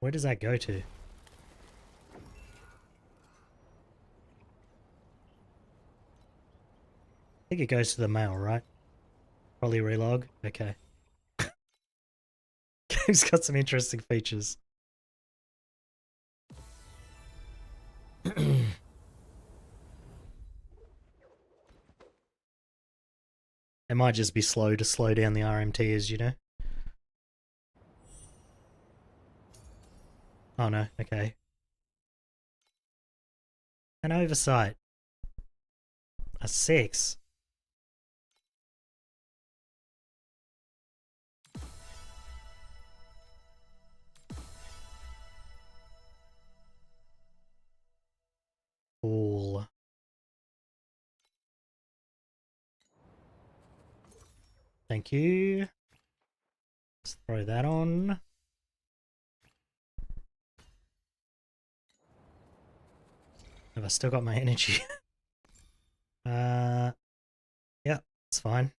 Where does that go to? I think it goes to the mail, right? Probably relog. Okay. Game's got some interesting features. It might just be slow to slow down the RMTs, you know? Oh no, okay. An oversight. A 6. Cool. Thank you. Let's throw that on. Have I still got my energy? Yeah, it's fine.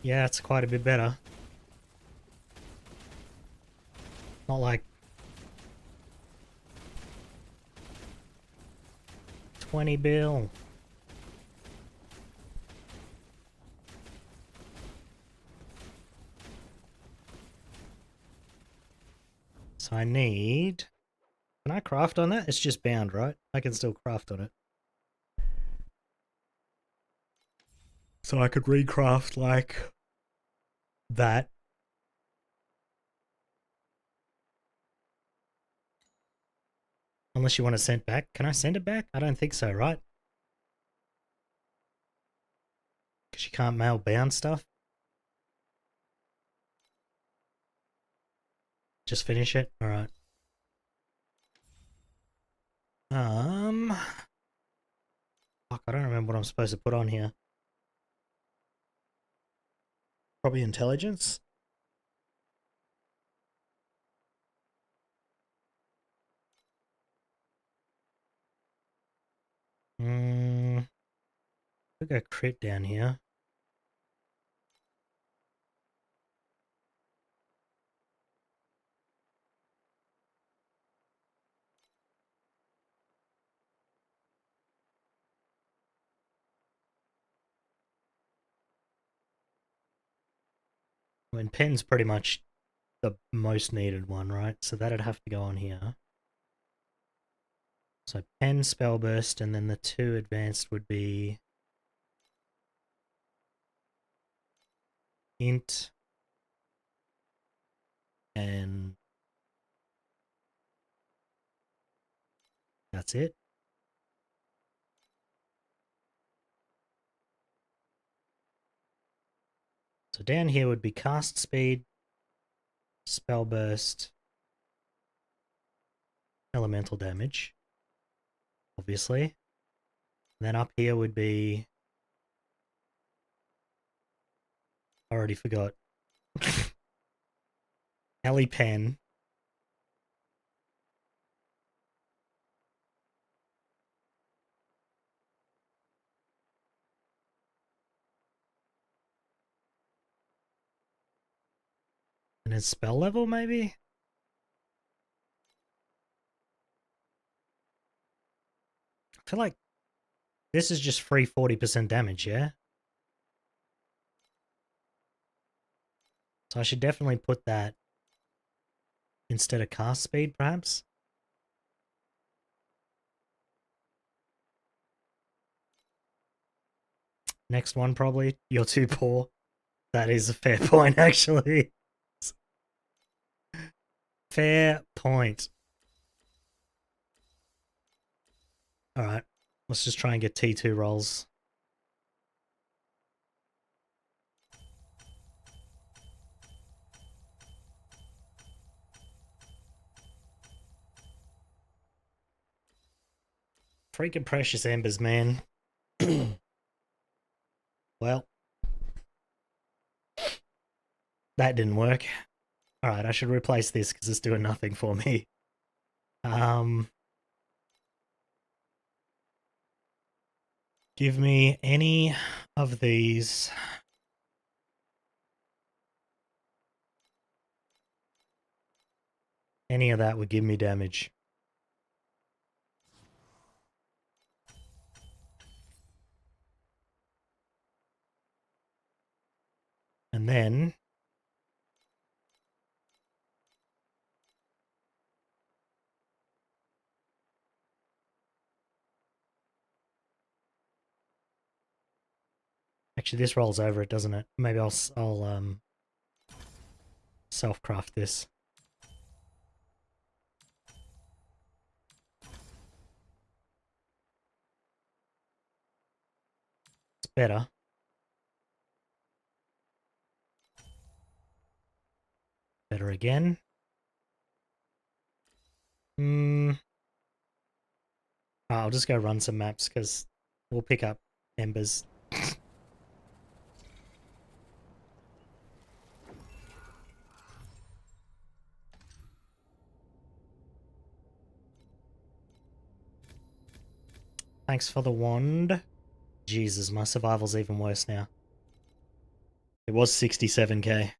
Yeah, it's quite a bit better. Not like 20 bill. So I need... Can I craft on that? It's just bound, right? I can still craft on it. So I could recraft like that. Unless you want it sent back. Can I send it back? I don't think so, right? Because you can't mail bound stuff. Just finish it? Alright. Fuck, I don't remember what I'm supposed to put on here. Probably intelligence? I'll go crit down here. I mean, pen's pretty much the most needed one, right? So that'd have to go on here. So pen, spell burst, and then the 2 advanced would be int and that's it. So down here would be cast speed, spell burst, elemental damage, obviously. And then up here would be, I already forgot, Ellie pen. And then spell level, maybe? I feel like this is just free 40% damage, yeah? So I should definitely put that instead of cast speed, perhaps? Next one, probably. You're too poor. That is a fair point, actually. Fair point. Alright, let's just try and get T2 rolls. Freaking precious embers, man. Well, that didn't work. Alright, I should replace this because it's doing nothing for me. Give me any of these. Any of that would give me damage. And then actually this rolls over it, doesn't it? Maybe I'll self-craft this. It's better. Better again. I'll just go run some maps because we'll pick up embers. Thanks for the wand. Jesus, my survival's even worse now. It was 67k.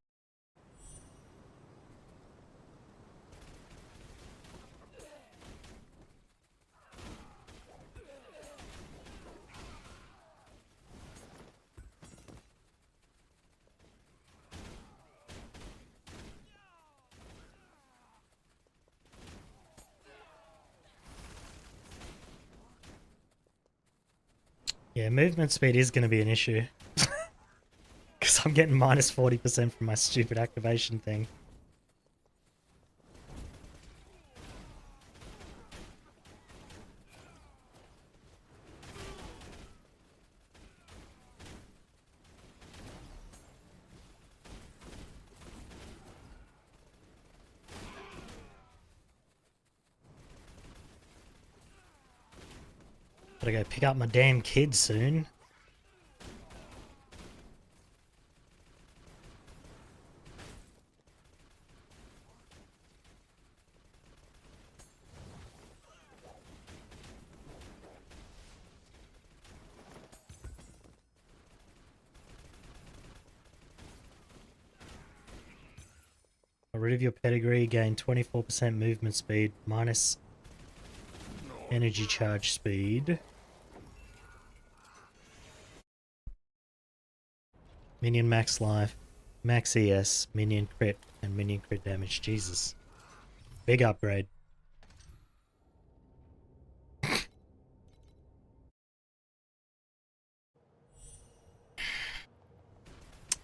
Yeah, movement speed is going to be an issue. Because I'm getting minus 40% from my stupid activation thing. Gotta go pick up my damn kid soon. Get rid of your pedigree, gain 24% movement speed, minus energy charge speed. Minion max life, max ES, minion crit, and minion crit damage. Jesus. Big upgrade.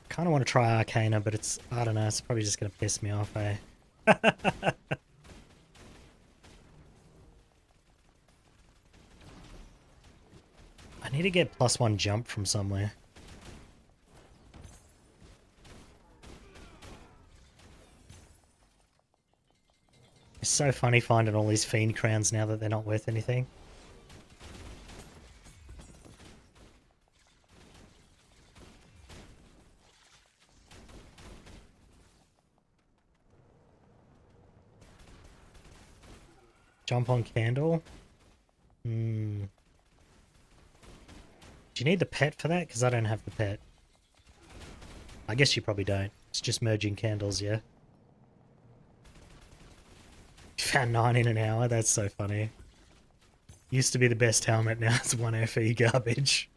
Kind of want to try Arcana, but it's, I don't know, it's probably just going to piss me off, eh? I need to get +1 jump from somewhere. It's so funny finding all these fiend crowns now that they're not worth anything. Jump on candle? Hmm. Do you need the pet for that? Because I don't have the pet. I guess you probably don't. It's just merging candles, yeah? You found 9 in an hour? That's so funny. Used to be the best helmet, now it's 1 FE garbage.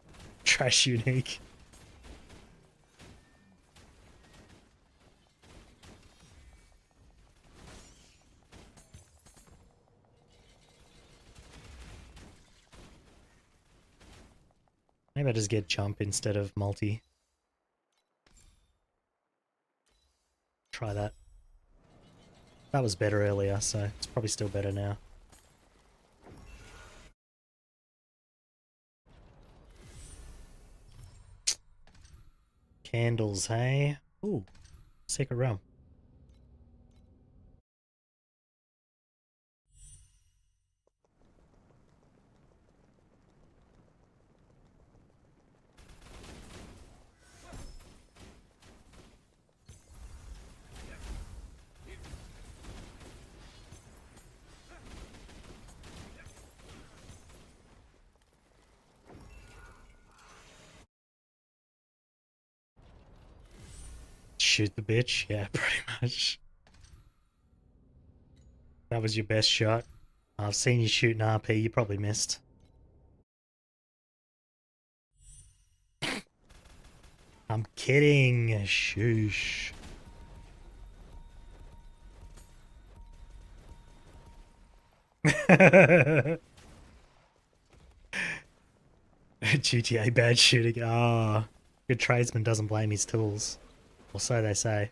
Trash unique. Maybe I just get jump instead of multi. Try that. That was better earlier, so it's probably still better now. Candles, hey? Ooh, Secret Realm. Shoot the bitch? Yeah, pretty much. That was your best shot. I've seen you shoot an RP, you probably missed. I'm kidding. Shoosh. GTA bad shooting. Ah, oh, good tradesman doesn't blame his tools. Or so they say.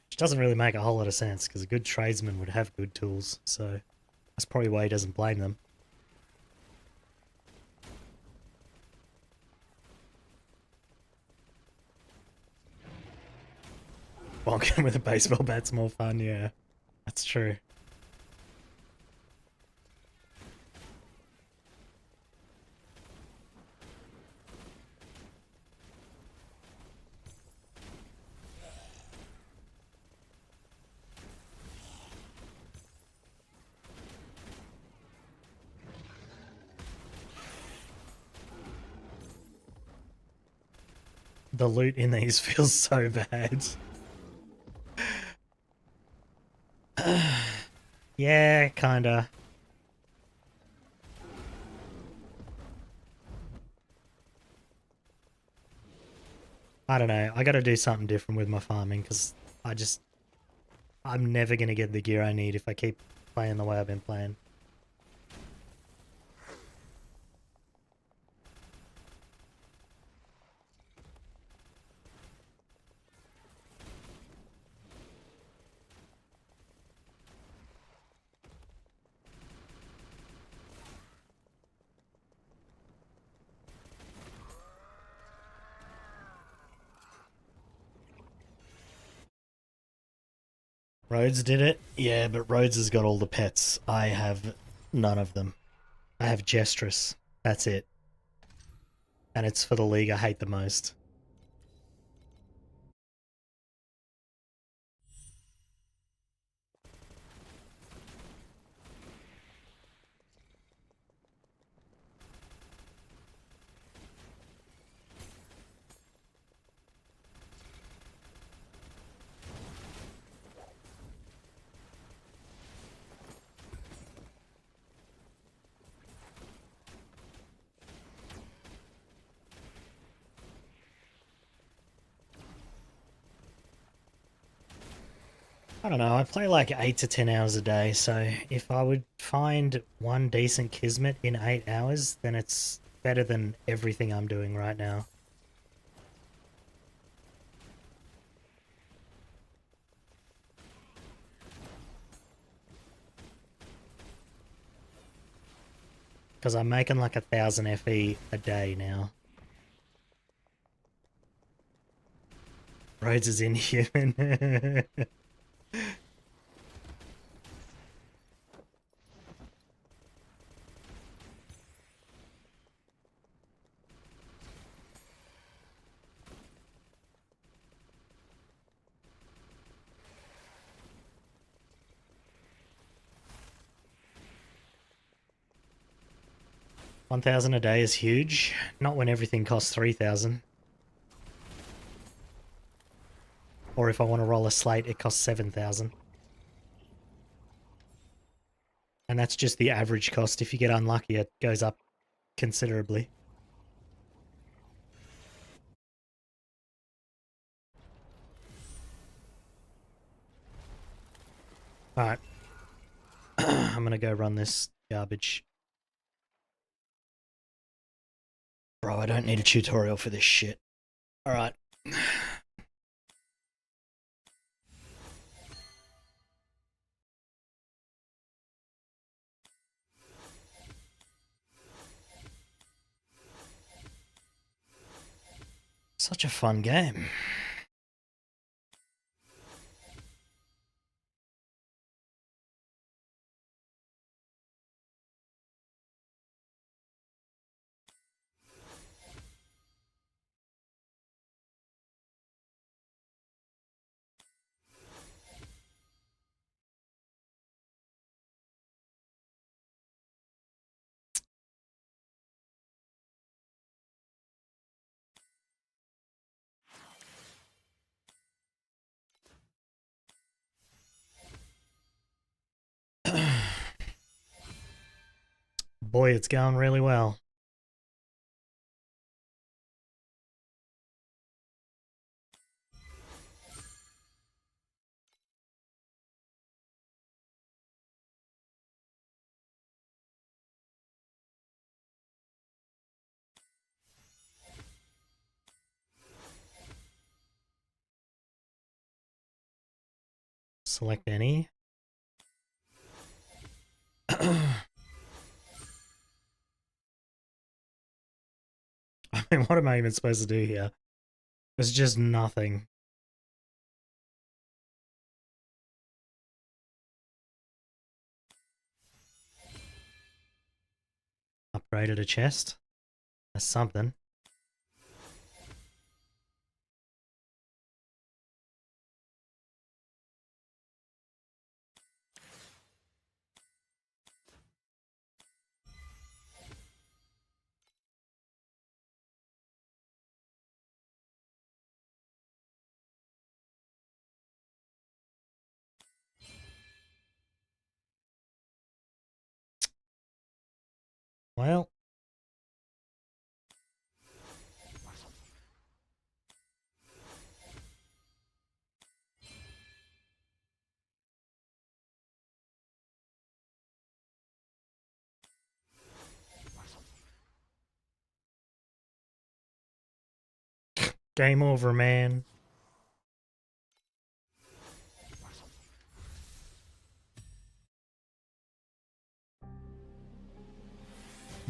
Which doesn't really make a whole lot of sense, because a good tradesman would have good tools, so that's probably why he doesn't blame them. Bonking with a baseball bat's more fun, yeah. That's true. The loot in these feels so bad. Yeah, kinda. I don't know. I gotta do something different with my farming, because I'm never gonna get the gear I need if I keep playing the way I've been playing. Rhodes did it? Yeah, but Rhodes has got all the pets. I have none of them. I have Gestress. That's it. And it's for the league I hate the most. I don't know, I play like 8 to 10 hours a day, so if I would find one decent Kismet in 8 hours, then it's better than everything I'm doing right now. Because I'm making like 1,000 FE a day now. Rhodes is inhuman. 1,000 a day is huge. Not when everything costs 3,000. Or if I want to roll a slate, it costs 7,000. And that's just the average cost. If you get unlucky, it goes up considerably. Alright. I'm gonna go run this garbage. Bro, I don't need a tutorial for this shit. Alright. Such a fun game. Boy, it's going really well. Select any. I mean, what am I even supposed to do here? It's just nothing. Upgraded a chest. That's something. Well. Game over, man.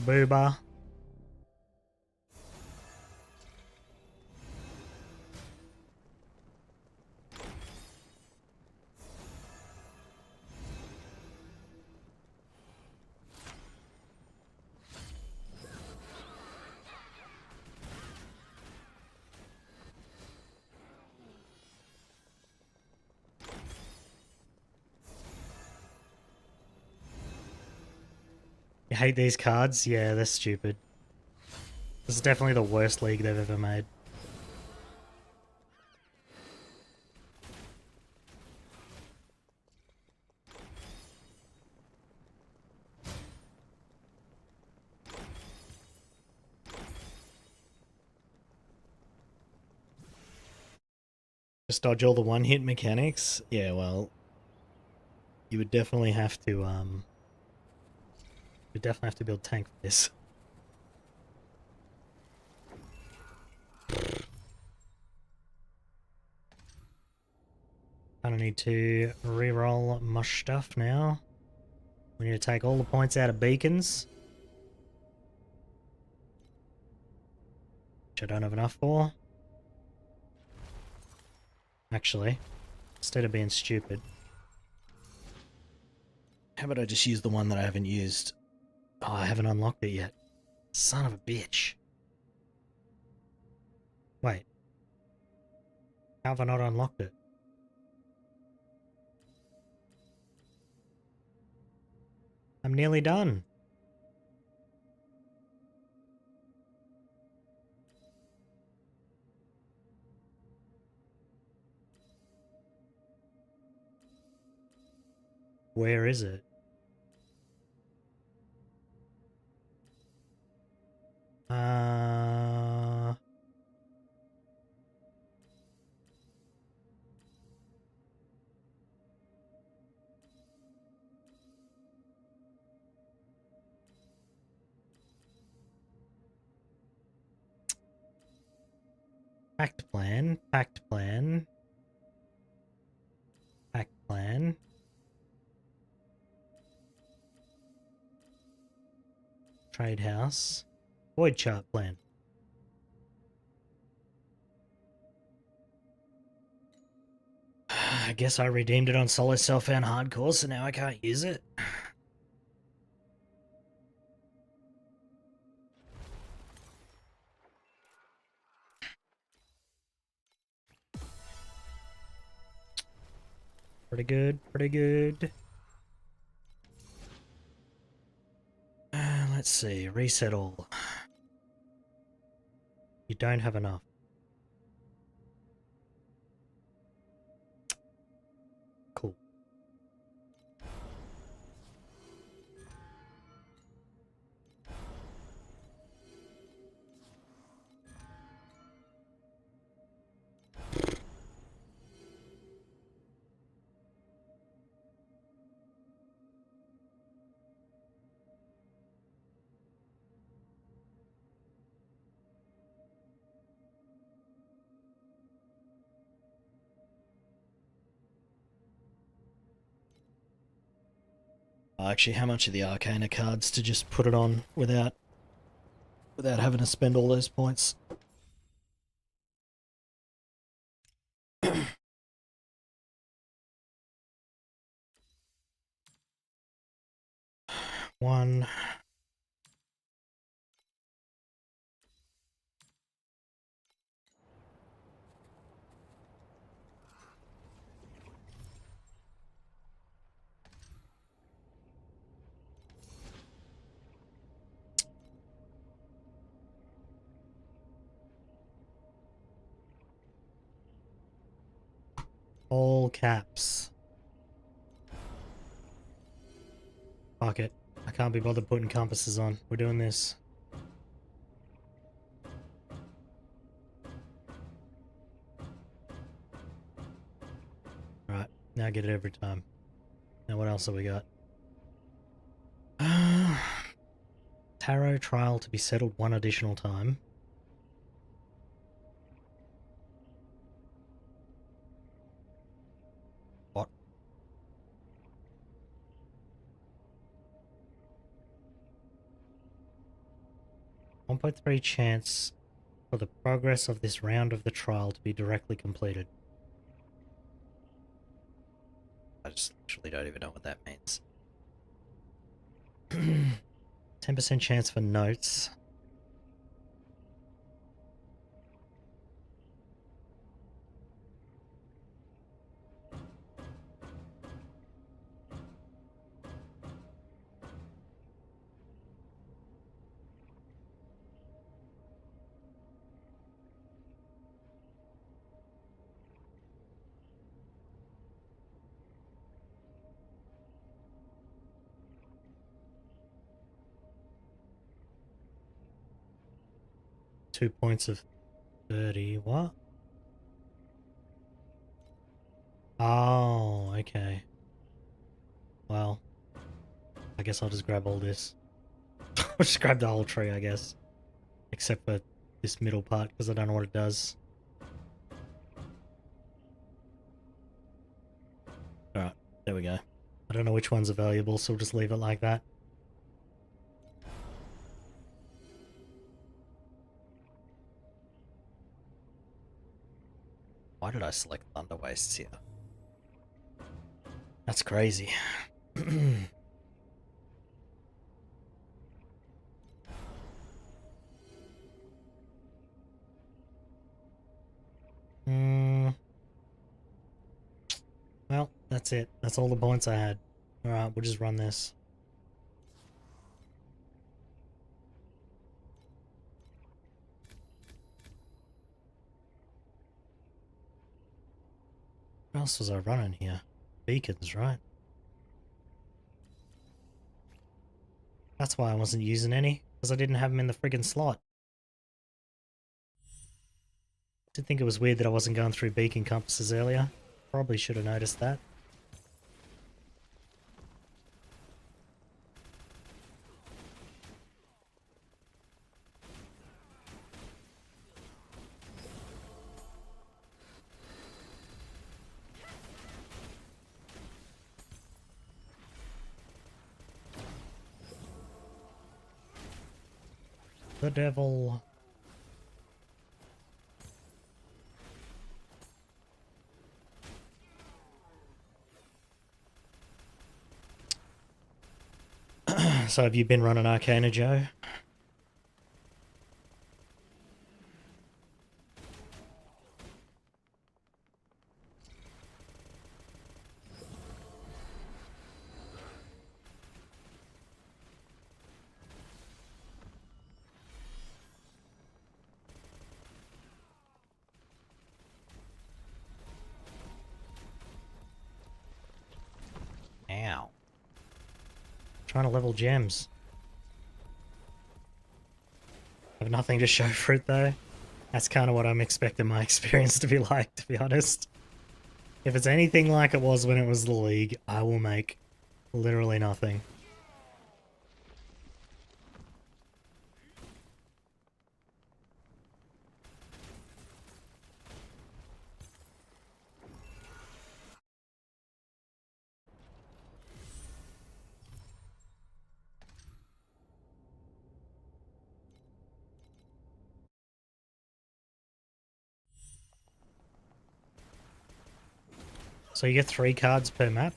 Booba. hate these cards. Yeah, they're stupid. This is definitely the worst league they've ever made. Just dodge all the one-hit mechanics? Yeah, well, you would definitely have to, build tank for this. I don't need to re-roll my stuff now. We need to take all the points out of beacons. Which I don't have enough for. Actually, instead of being stupid, how about I just use the one that I haven't used? Oh, I haven't unlocked it yet. Son of a bitch. Wait. How have I not unlocked it? I'm nearly done. Where is it? Pact plan, pact plan, pact plan. Trade house. Void chart plan. I guess I redeemed it on solo self-found hardcore, so now I can't use it. Pretty good, pretty good. Let's see, reset all. You don't have enough. Cool. Actually, how much are the Arcana cards to just put it on without having to spend all those points? One. All caps. Fuck it. I can't be bothered putting compasses on. We're doing this. Right, now get it every time. Now what else have we got? Tarot trial to be settled one additional time. What? 1.3 chance for the progress of this round of the trial to be directly completed. I just literally don't even know what that means. 10% chance for notes. 2 points of 30. What? Oh, okay. Well, I guess I'll just grab all this. I'll just grab the whole tree, I guess. Except for this middle part, because I don't know what it does. Alright, there we go. I don't know which ones are valuable, so we'll just leave it like that. Why did I select Thunder Wastes here? That's crazy. Well, that's it. That's all the points I had. Alright, we'll just run this. What else was I running here? Beacons, right? That's why I wasn't using any, because I didn't have them in the friggin' slot. Did think it was weird that I wasn't going through beacon compasses earlier. Probably should have noticed that. The devil. So have you been running Arcana, Joe? Ow. Trying to level gems. I have nothing to show for it though. That's kind of what I'm expecting my experience to be like, to be honest. If it's anything like it was when it was the League, I will make literally nothing. So you get 3 cards per map?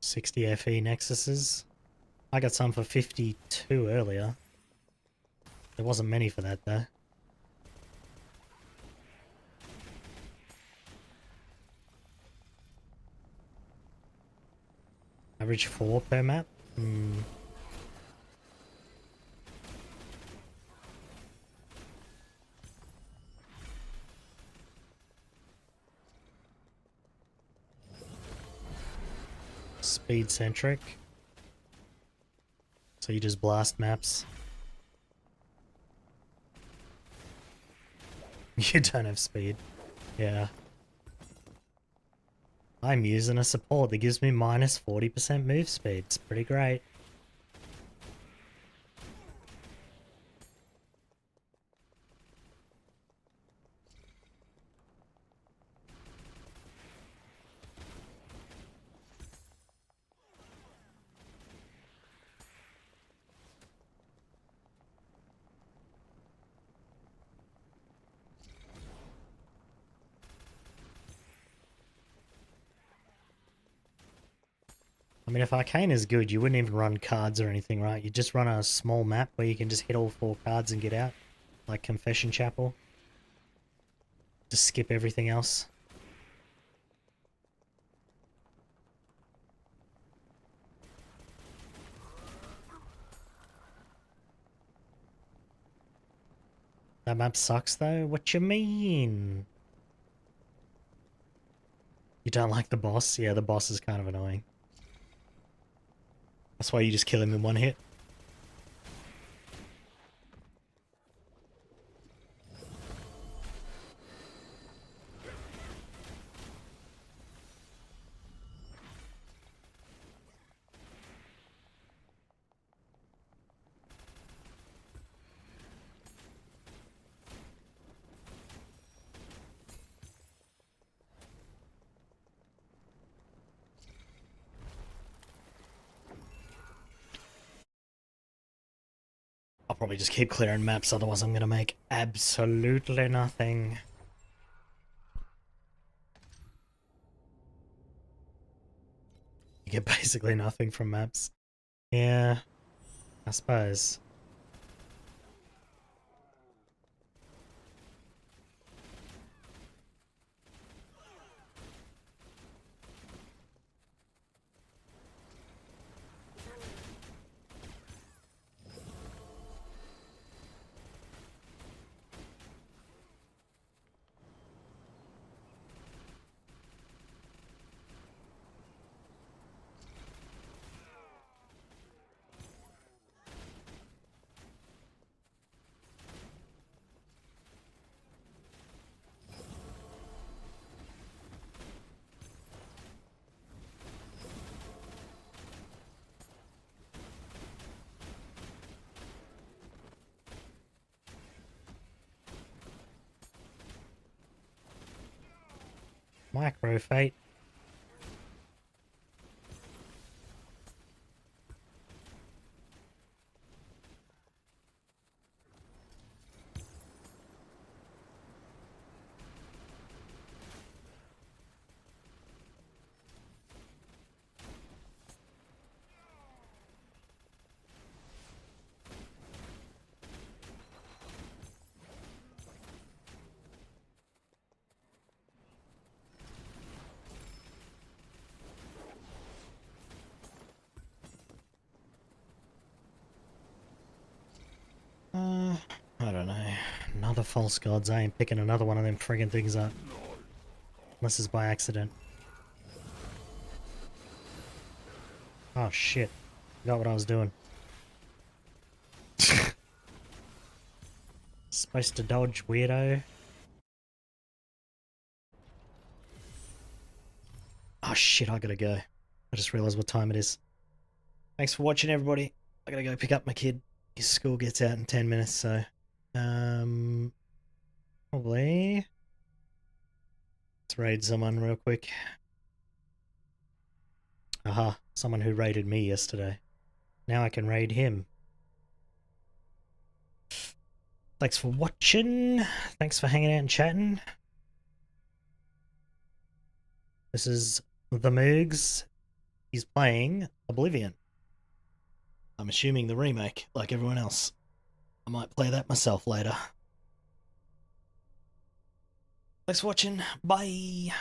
$60 FE Nexuses. I got some for 52 earlier. There wasn't many for that though. Average 4 per map? Speed centric. So you just blast maps. You don't have speed. Yeah. I'm using a support that gives me minus 40% move speed. It's pretty great. I mean, if Arcane is good, you wouldn't even run cards or anything, right? You just run a small map where you can just hit all 4 cards and get out. Like Confession Chapel. Just skip everything else. That map sucks though? What you mean? You don't like the boss? Yeah, the boss is kind of annoying. That's why you just kill him in one hit. I'll probably just keep clearing maps, otherwise I'm gonna make absolutely nothing. You get basically nothing from maps. Yeah, I suppose. Micro fate. I don't know. Another false gods. I ain't picking another one of them friggin' things up. Unless it's by accident. Oh shit. Forgot what I was doing. Supposed to dodge, weirdo. Oh shit, I gotta go. I just realized what time it is. Thanks for watching, everybody. I gotta go pick up my kid. His school gets out in 10 minutes, so... Probably... Let's raid someone real quick. Aha, someone who raided me yesterday. Now I can raid him. Thanks for watching. Thanks for hanging out and chatting. This is the Moogs. He's playing Oblivion. I'm assuming the remake, like everyone else. I might play that myself later. Thanks for watching. Bye.